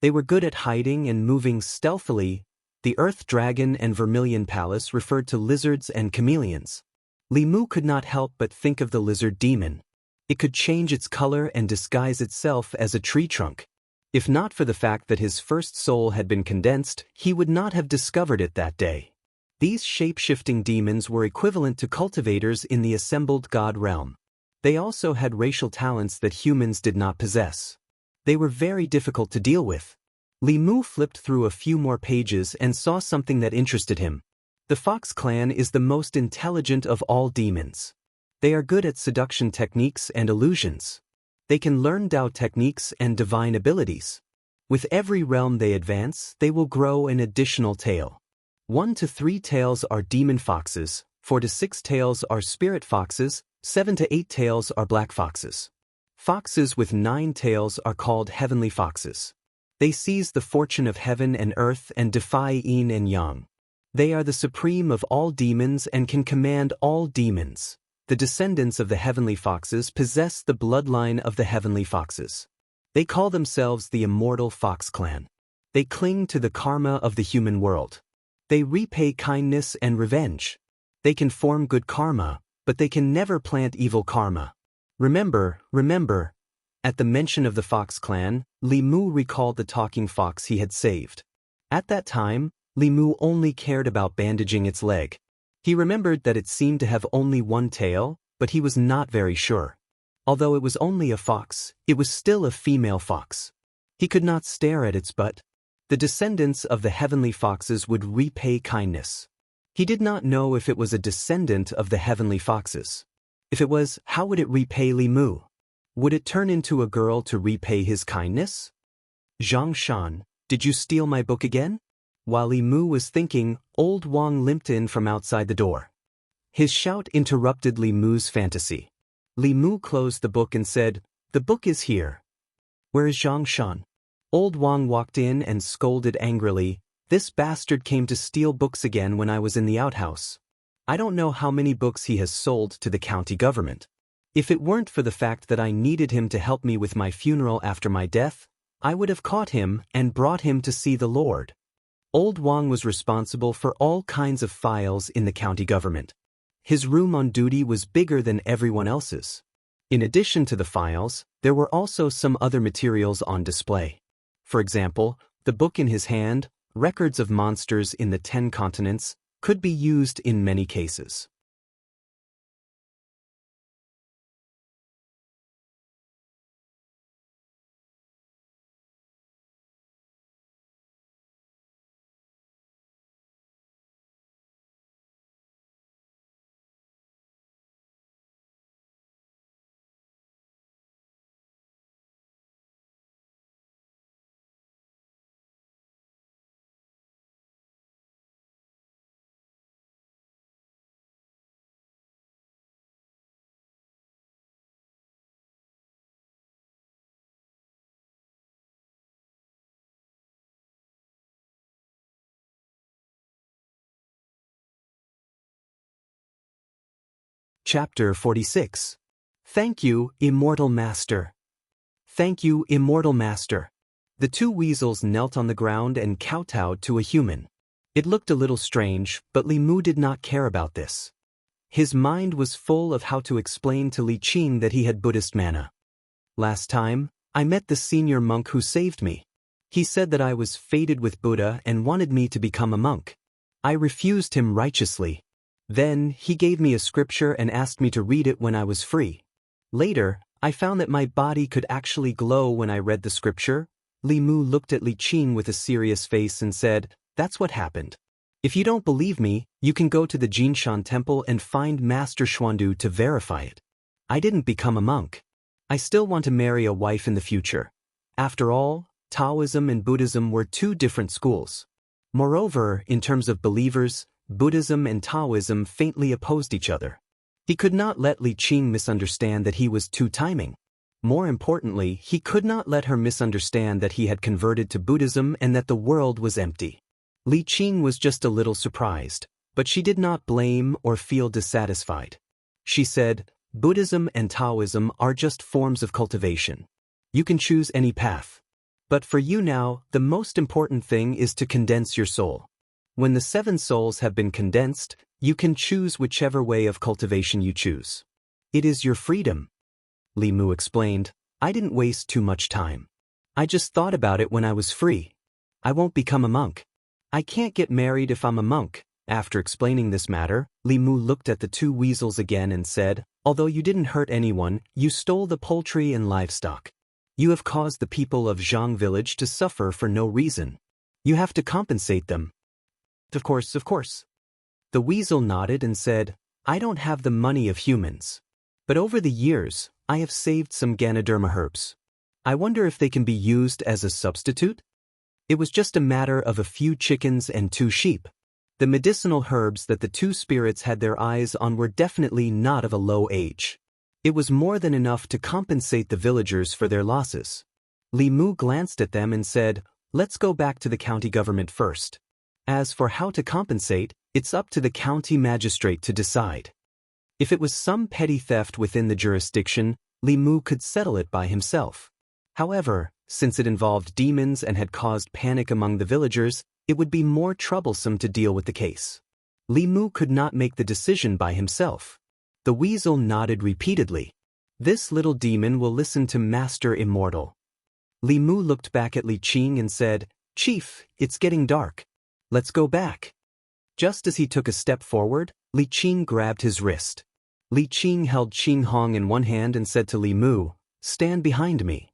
They were good at hiding and moving stealthily. The Earth Dragon and Vermilion Palace referred to lizards and chameleons. Li Mu could not help but think of the lizard demon. It could change its color and disguise itself as a tree trunk. If not for the fact that his first soul had been condensed, he would not have discovered it that day. These shape-shifting demons were equivalent to cultivators in the assembled god realm. They also had racial talents that humans did not possess. They were very difficult to deal with. Li Mu flipped through a few more pages and saw something that interested him. The Fox clan is the most intelligent of all demons. They are good at seduction techniques and illusions. They can learn Dao techniques and divine abilities. With every realm they advance, they will grow an additional tail. 1 to 3 tails are demon foxes, 4 to 6 tails are spirit foxes, 7 to 8 tails are black foxes. Foxes with 9 tails are called heavenly foxes. They seize the fortune of heaven and earth and defy yin and yang. They are the supreme of all demons and can command all demons. The descendants of the heavenly foxes possess the bloodline of the heavenly foxes. They call themselves the Immortal Fox Clan. They cling to the karma of the human world. They repay kindness and revenge. They can form good karma, but they can never plant evil karma. Remember. At the mention of the Fox Clan, Li Mu recalled the talking fox he had saved. At that time, Li Mu only cared about bandaging its leg. He remembered that it seemed to have only 1 tail, but he was not very sure. Although it was only a fox, it was still a female fox. He could not stare at its butt. The descendants of the heavenly foxes would repay kindness. He did not know if it was a descendant of the heavenly foxes. If it was, how would it repay Li Mu? Would it turn into a girl to repay his kindness? Xianxia, did you steal my book again? While Li Mu was thinking, old Wang limped in from outside the door. His shout interrupted Li Mu's fantasy. Li Mu closed the book and said, "The book is here." "Where is Xianxia?" Old Wang walked in and scolded angrily, "This bastard came to steal books again when I was in the outhouse. I don't know how many books he has sold to the county government. If it weren't for the fact that I needed him to help me with my funeral after my death, I would have caught him and brought him to see the Lord." Old Wang was responsible for all kinds of files in the county government. His room on duty was bigger than everyone else's. In addition to the files, there were also some other materials on display. For example, the book in his hand, Records of Monsters in the 10 Continents, could be used in many cases. Chapter 46. Thank you, Immortal Master. Thank you, Immortal Master. The two weasels knelt on the ground and kowtowed to a human. It looked a little strange, but Li Mu did not care about this. His mind was full of how to explain to Li Qing that he had Buddhist mana. Last time, I met the senior monk who saved me. He said that I was fated with Buddha and wanted me to become a monk. I refused him righteously. Then, he gave me a scripture and asked me to read it when I was free. Later, I found that my body could actually glow when I read the scripture. Li Mu looked at Li Qing with a serious face and said, "That's what happened. If you don't believe me, you can go to the Jinshan temple and find Master Xuandu to verify it. I didn't become a monk. I still want to marry a wife in the future. After all, Taoism and Buddhism were two different schools. Moreover, in terms of believers, Buddhism and Taoism faintly opposed each other. He could not let Li Qing misunderstand that he was two-timing. More importantly, he could not let her misunderstand that he had converted to Buddhism and that the world was empty. Li Qing was just a little surprised, but she did not blame or feel dissatisfied. She said, "Buddhism and Taoism are just forms of cultivation. You can choose any path. But for you now, the most important thing is to condense your soul. When the 7 souls have been condensed, you can choose whichever way of cultivation you choose. It is your freedom." Li Mu explained, "I didn't waste too much time. I just thought about it when I was free. I won't become a monk. I can't get married if I'm a monk." After explaining this matter, Li Mu looked at the two weasels again and said, "Although you didn't hurt anyone, you stole the poultry and livestock. You have caused the people of Zhang village to suffer for no reason. You have to compensate them." Of course. The weasel nodded and said, "I don't have the money of humans. But over the years, I have saved some Ganoderma herbs. I wonder if they can be used as a substitute?" It was just a matter of a few chickens and 2 sheep. The medicinal herbs that the two spirits had their eyes on were definitely not of a low age. It was more than enough to compensate the villagers for their losses. Li Mu glanced at them and said, "Let's go back to the county government first. As for how to compensate, it's up to the county magistrate to decide." If it was some petty theft within the jurisdiction, Li Mu could settle it by himself. However, since it involved demons and had caused panic among the villagers, it would be more troublesome to deal with the case. Li Mu could not make the decision by himself. The weasel nodded repeatedly. "This little demon will listen to Master Immortal." Li Mu looked back at Li Qing and said, "Chief, it's getting dark. Let's go back." Just as he took a step forward, Li Qing grabbed his wrist. Li Qing held Qing Hong in one hand and said to Li Mu, "Stand behind me."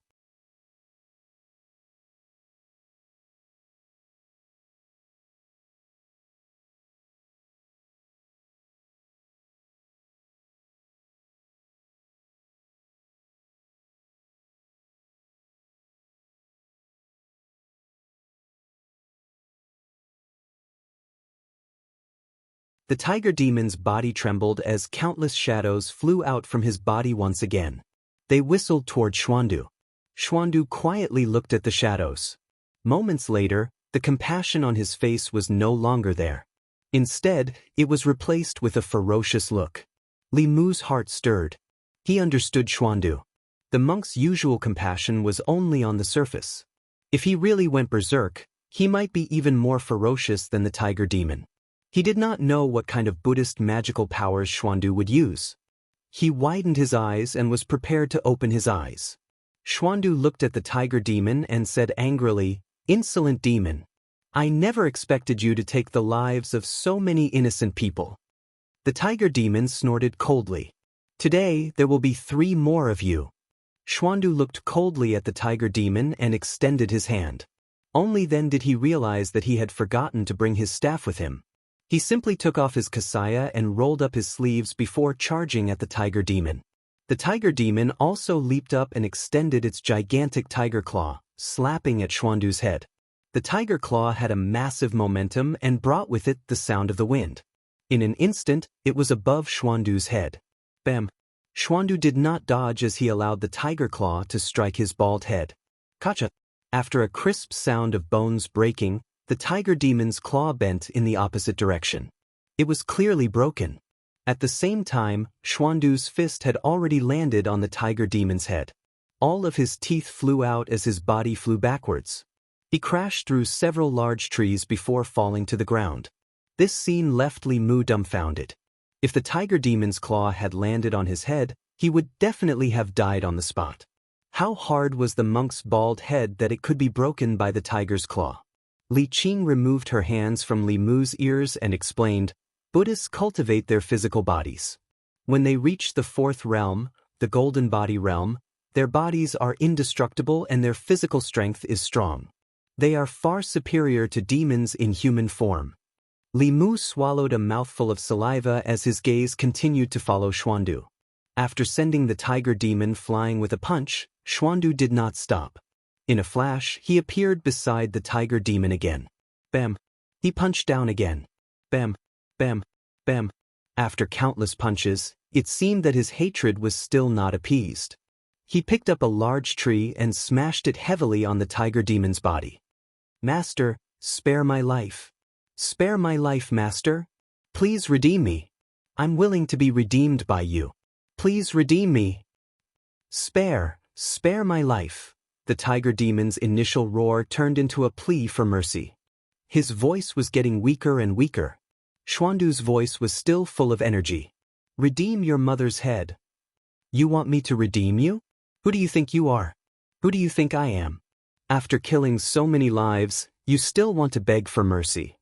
The tiger demon's body trembled as countless shadows flew out from his body once again. They whistled toward Xuandu. Xuandu quietly looked at the shadows. Moments later, the compassion on his face was no longer there. Instead, it was replaced with a ferocious look. Li Mu's heart stirred. He understood Xuandu. The monk's usual compassion was only on the surface. If he really went berserk, he might be even more ferocious than the tiger demon. He did not know what kind of Buddhist magical powers Xuandu would use. He widened his eyes and was prepared to open his eyes. Xuandu looked at the tiger demon and said angrily, "Insolent demon. I never expected you to take the lives of so many innocent people." The tiger demon snorted coldly. "Today, there will be 3 more of you." Xuandu looked coldly at the tiger demon and extended his hand. Only then did he realize that he had forgotten to bring his staff with him. He simply took off his kasaya and rolled up his sleeves before charging at the tiger demon. The tiger demon also leaped up and extended its gigantic tiger claw, slapping at Xuandu's head. The tiger claw had a massive momentum and brought with it the sound of the wind. In an instant, it was above Xuandu's head. Bam! Xuandu did not dodge as he allowed the tiger claw to strike his bald head. Kacha! After a crisp sound of bones breaking, the tiger demon's claw bent in the opposite direction. It was clearly broken. At the same time, Xuandu's fist had already landed on the tiger demon's head. All of his teeth flew out as his body flew backwards. He crashed through several large trees before falling to the ground. This scene left Li Mu dumbfounded. If the tiger demon's claw had landed on his head, he would definitely have died on the spot. How hard was the monk's bald head that it could be broken by the tiger's claw? Li Qing removed her hands from Li Mu's ears and explained, Buddhists cultivate their physical bodies. When they reach the fourth realm, the golden body realm, their bodies are indestructible and their physical strength is strong. They are far superior to demons in human form. Li Mu swallowed a mouthful of saliva as his gaze continued to follow Xuandu. After sending the tiger demon flying with a punch, Xuandu did not stop. In a flash, he appeared beside the tiger demon again. Bam! He punched down again. Bam! Bam! Bam! After countless punches, it seemed that his hatred was still not appeased. He picked up a large tree and smashed it heavily on the tiger demon's body. Master, spare my life. Spare my life, Master. Please redeem me. I'm willing to be redeemed by you. Please redeem me. Spare my life. The tiger demon's initial roar turned into a plea for mercy. His voice was getting weaker and weaker. Xuandu's voice was still full of energy. Redeem your mother's head. You want me to redeem you? Who do you think you are? Who do you think I am? After killing so many lives, you still want to beg for mercy.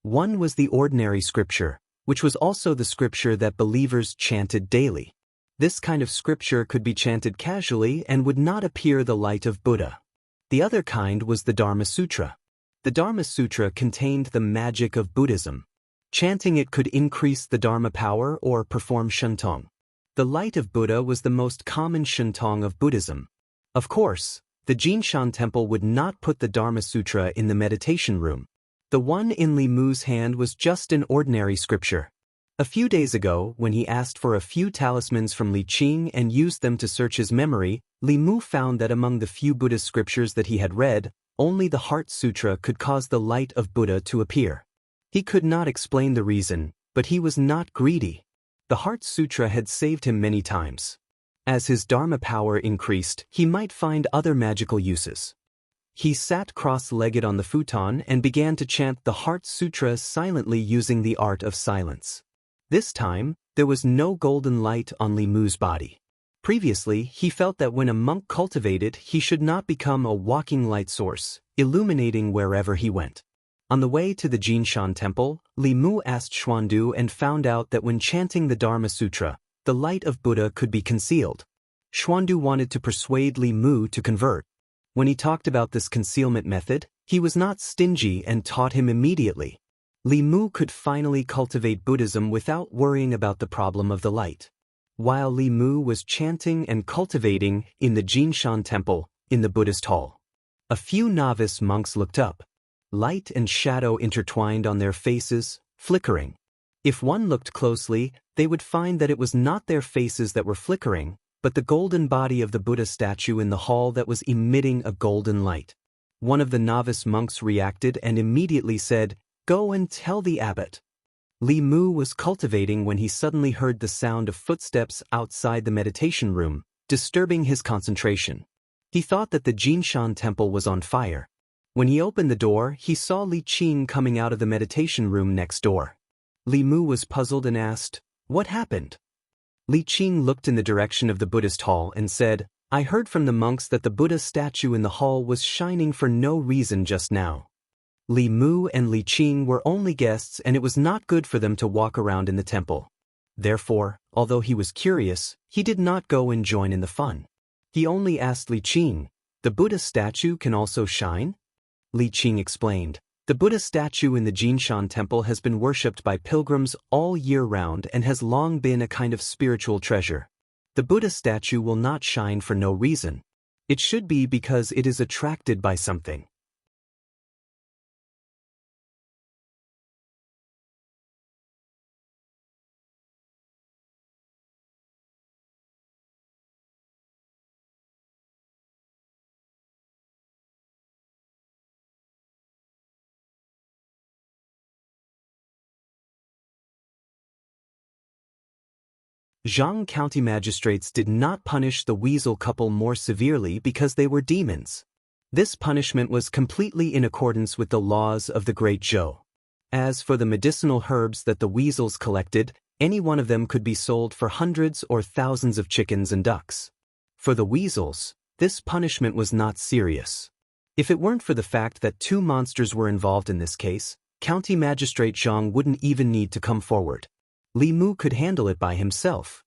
One was the ordinary scripture, which was also the scripture that believers chanted daily. This kind of scripture could be chanted casually and would not appear the light of Buddha. The other kind was the Dharma Sutra. The Dharma Sutra contained the magic of Buddhism. Chanting it could increase the Dharma power or perform shentong. The light of Buddha was the most common shentong of Buddhism. Of course, the Jinshan temple would not put the Dharma Sutra in the meditation room. The one in Li Mu's hand was just an ordinary scripture. A few days ago, when he asked for a few talismans from Li Qing and used them to search his memory, Li Mu found that among the few Buddhist scriptures that he had read, only the Heart Sutra could cause the light of Buddha to appear. He could not explain the reason, but he was not greedy. The Heart Sutra had saved him many times. As his Dharma power increased, he might find other magical uses. He sat cross-legged on the futon and began to chant the Heart Sutra silently using the art of silence. This time, there was no golden light on Li Mu's body. Previously, he felt that when a monk cultivated, he should not become a walking light source, illuminating wherever he went. On the way to the Jinshan temple, Li Mu asked Xuandu and found out that when chanting the Dharma Sutra, the light of Buddha could be concealed. Xuandu wanted to persuade Li Mu to convert. When he talked about this concealment method, he was not stingy and taught him immediately. Li Mu could finally cultivate Buddhism without worrying about the problem of the light. While Li Mu was chanting and cultivating in the Jinshan temple, in the Buddhist hall, a few novice monks looked up. Light and shadow intertwined on their faces, flickering. If one looked closely, they would find that it was not their faces that were flickering, but the golden body of the Buddha statue in the hall that was emitting a golden light. One of the novice monks reacted and immediately said, "Go and tell the abbot." Li Mu was cultivating when he suddenly heard the sound of footsteps outside the meditation room, disturbing his concentration. He thought that the Jinshan temple was on fire. When he opened the door, he saw Li Qing coming out of the meditation room next door. Li Mu was puzzled and asked, "What happened?" Li Qing looked in the direction of the Buddhist hall and said, "I heard from the monks that the Buddha statue in the hall was shining for no reason just now." Li Mu and Li Qing were only guests and it was not good for them to walk around in the temple. Therefore, although he was curious, he did not go and join in the fun. He only asked Li Qing, "The Buddha statue can also shine?" Li Qing explained, "The Buddha statue in the Jinshan temple has been worshipped by pilgrims all year round and has long been a kind of spiritual treasure. The Buddha statue will not shine for no reason. It should be because it is attracted by something. Zhang County magistrates did not punish the weasel couple more severely because they were demons. This punishment was completely in accordance with the laws of the Great Zhou. As for the medicinal herbs that the weasels collected, any one of them could be sold for hundreds or thousands of chickens and ducks. For the weasels, this punishment was not serious. If it weren't for the fact that two monsters were involved in this case, County Magistrate Zhang wouldn't even need to come forward. Li Mu could handle it by himself.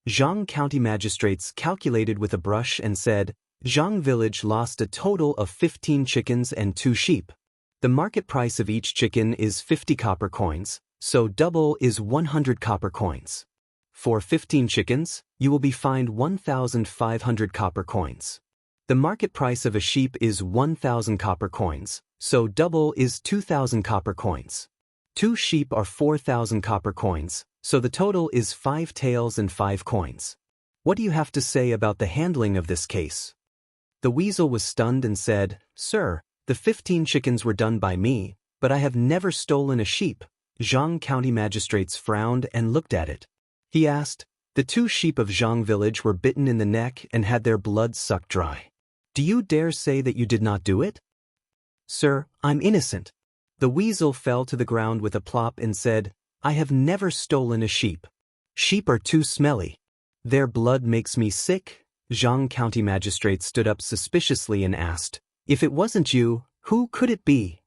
Zhang County magistrates calculated with a brush and said, Zhang village lost a total of 15 chickens and 2 sheep. The market price of each chicken is 50 copper coins, so double is 100 copper coins. For 15 chickens, you will be fined 1,500 copper coins. The market price of a sheep is 1,000 copper coins, so double is 2,000 copper coins. 2 sheep are 4,000 copper coins, so the total is 5 taels and 5 coins. What do you have to say about the handling of this case? The weasel was stunned and said, Sir, the 15 chickens were done by me, but I have never stolen a sheep. Zhang County magistrates frowned and looked at it. He asked, The 2 sheep of Zhang village were bitten in the neck and had their blood sucked dry. Do you dare say that you did not do it? Sir, I'm innocent. The weasel fell to the ground with a plop and said, I have never stolen a sheep. Sheep are too smelly. Their blood makes me sick. Zhang County magistrate stood up suspiciously and asked, If it wasn't you, who could it be?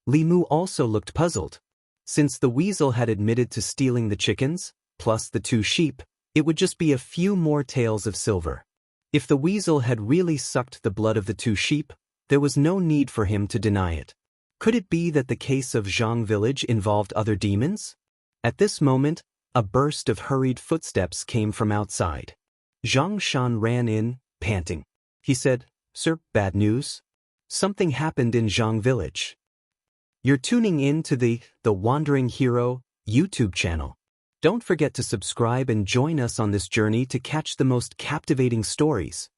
Li Mu also looked puzzled. Since the weasel had admitted to stealing the chickens, plus the 2 sheep, it would just be a few more taels of silver. If the weasel had really sucked the blood of the 2 sheep, there was no need for him to deny it. Could it be that the case of Zhang village involved other demons? At this moment, a burst of hurried footsteps came from outside. Zhang Shan ran in, panting. He said, Sir, bad news? Something happened in Zhang village. You're tuning in to the Wandering Hero YouTube channel. Don't forget to subscribe and join us on this journey to catch the most captivating stories.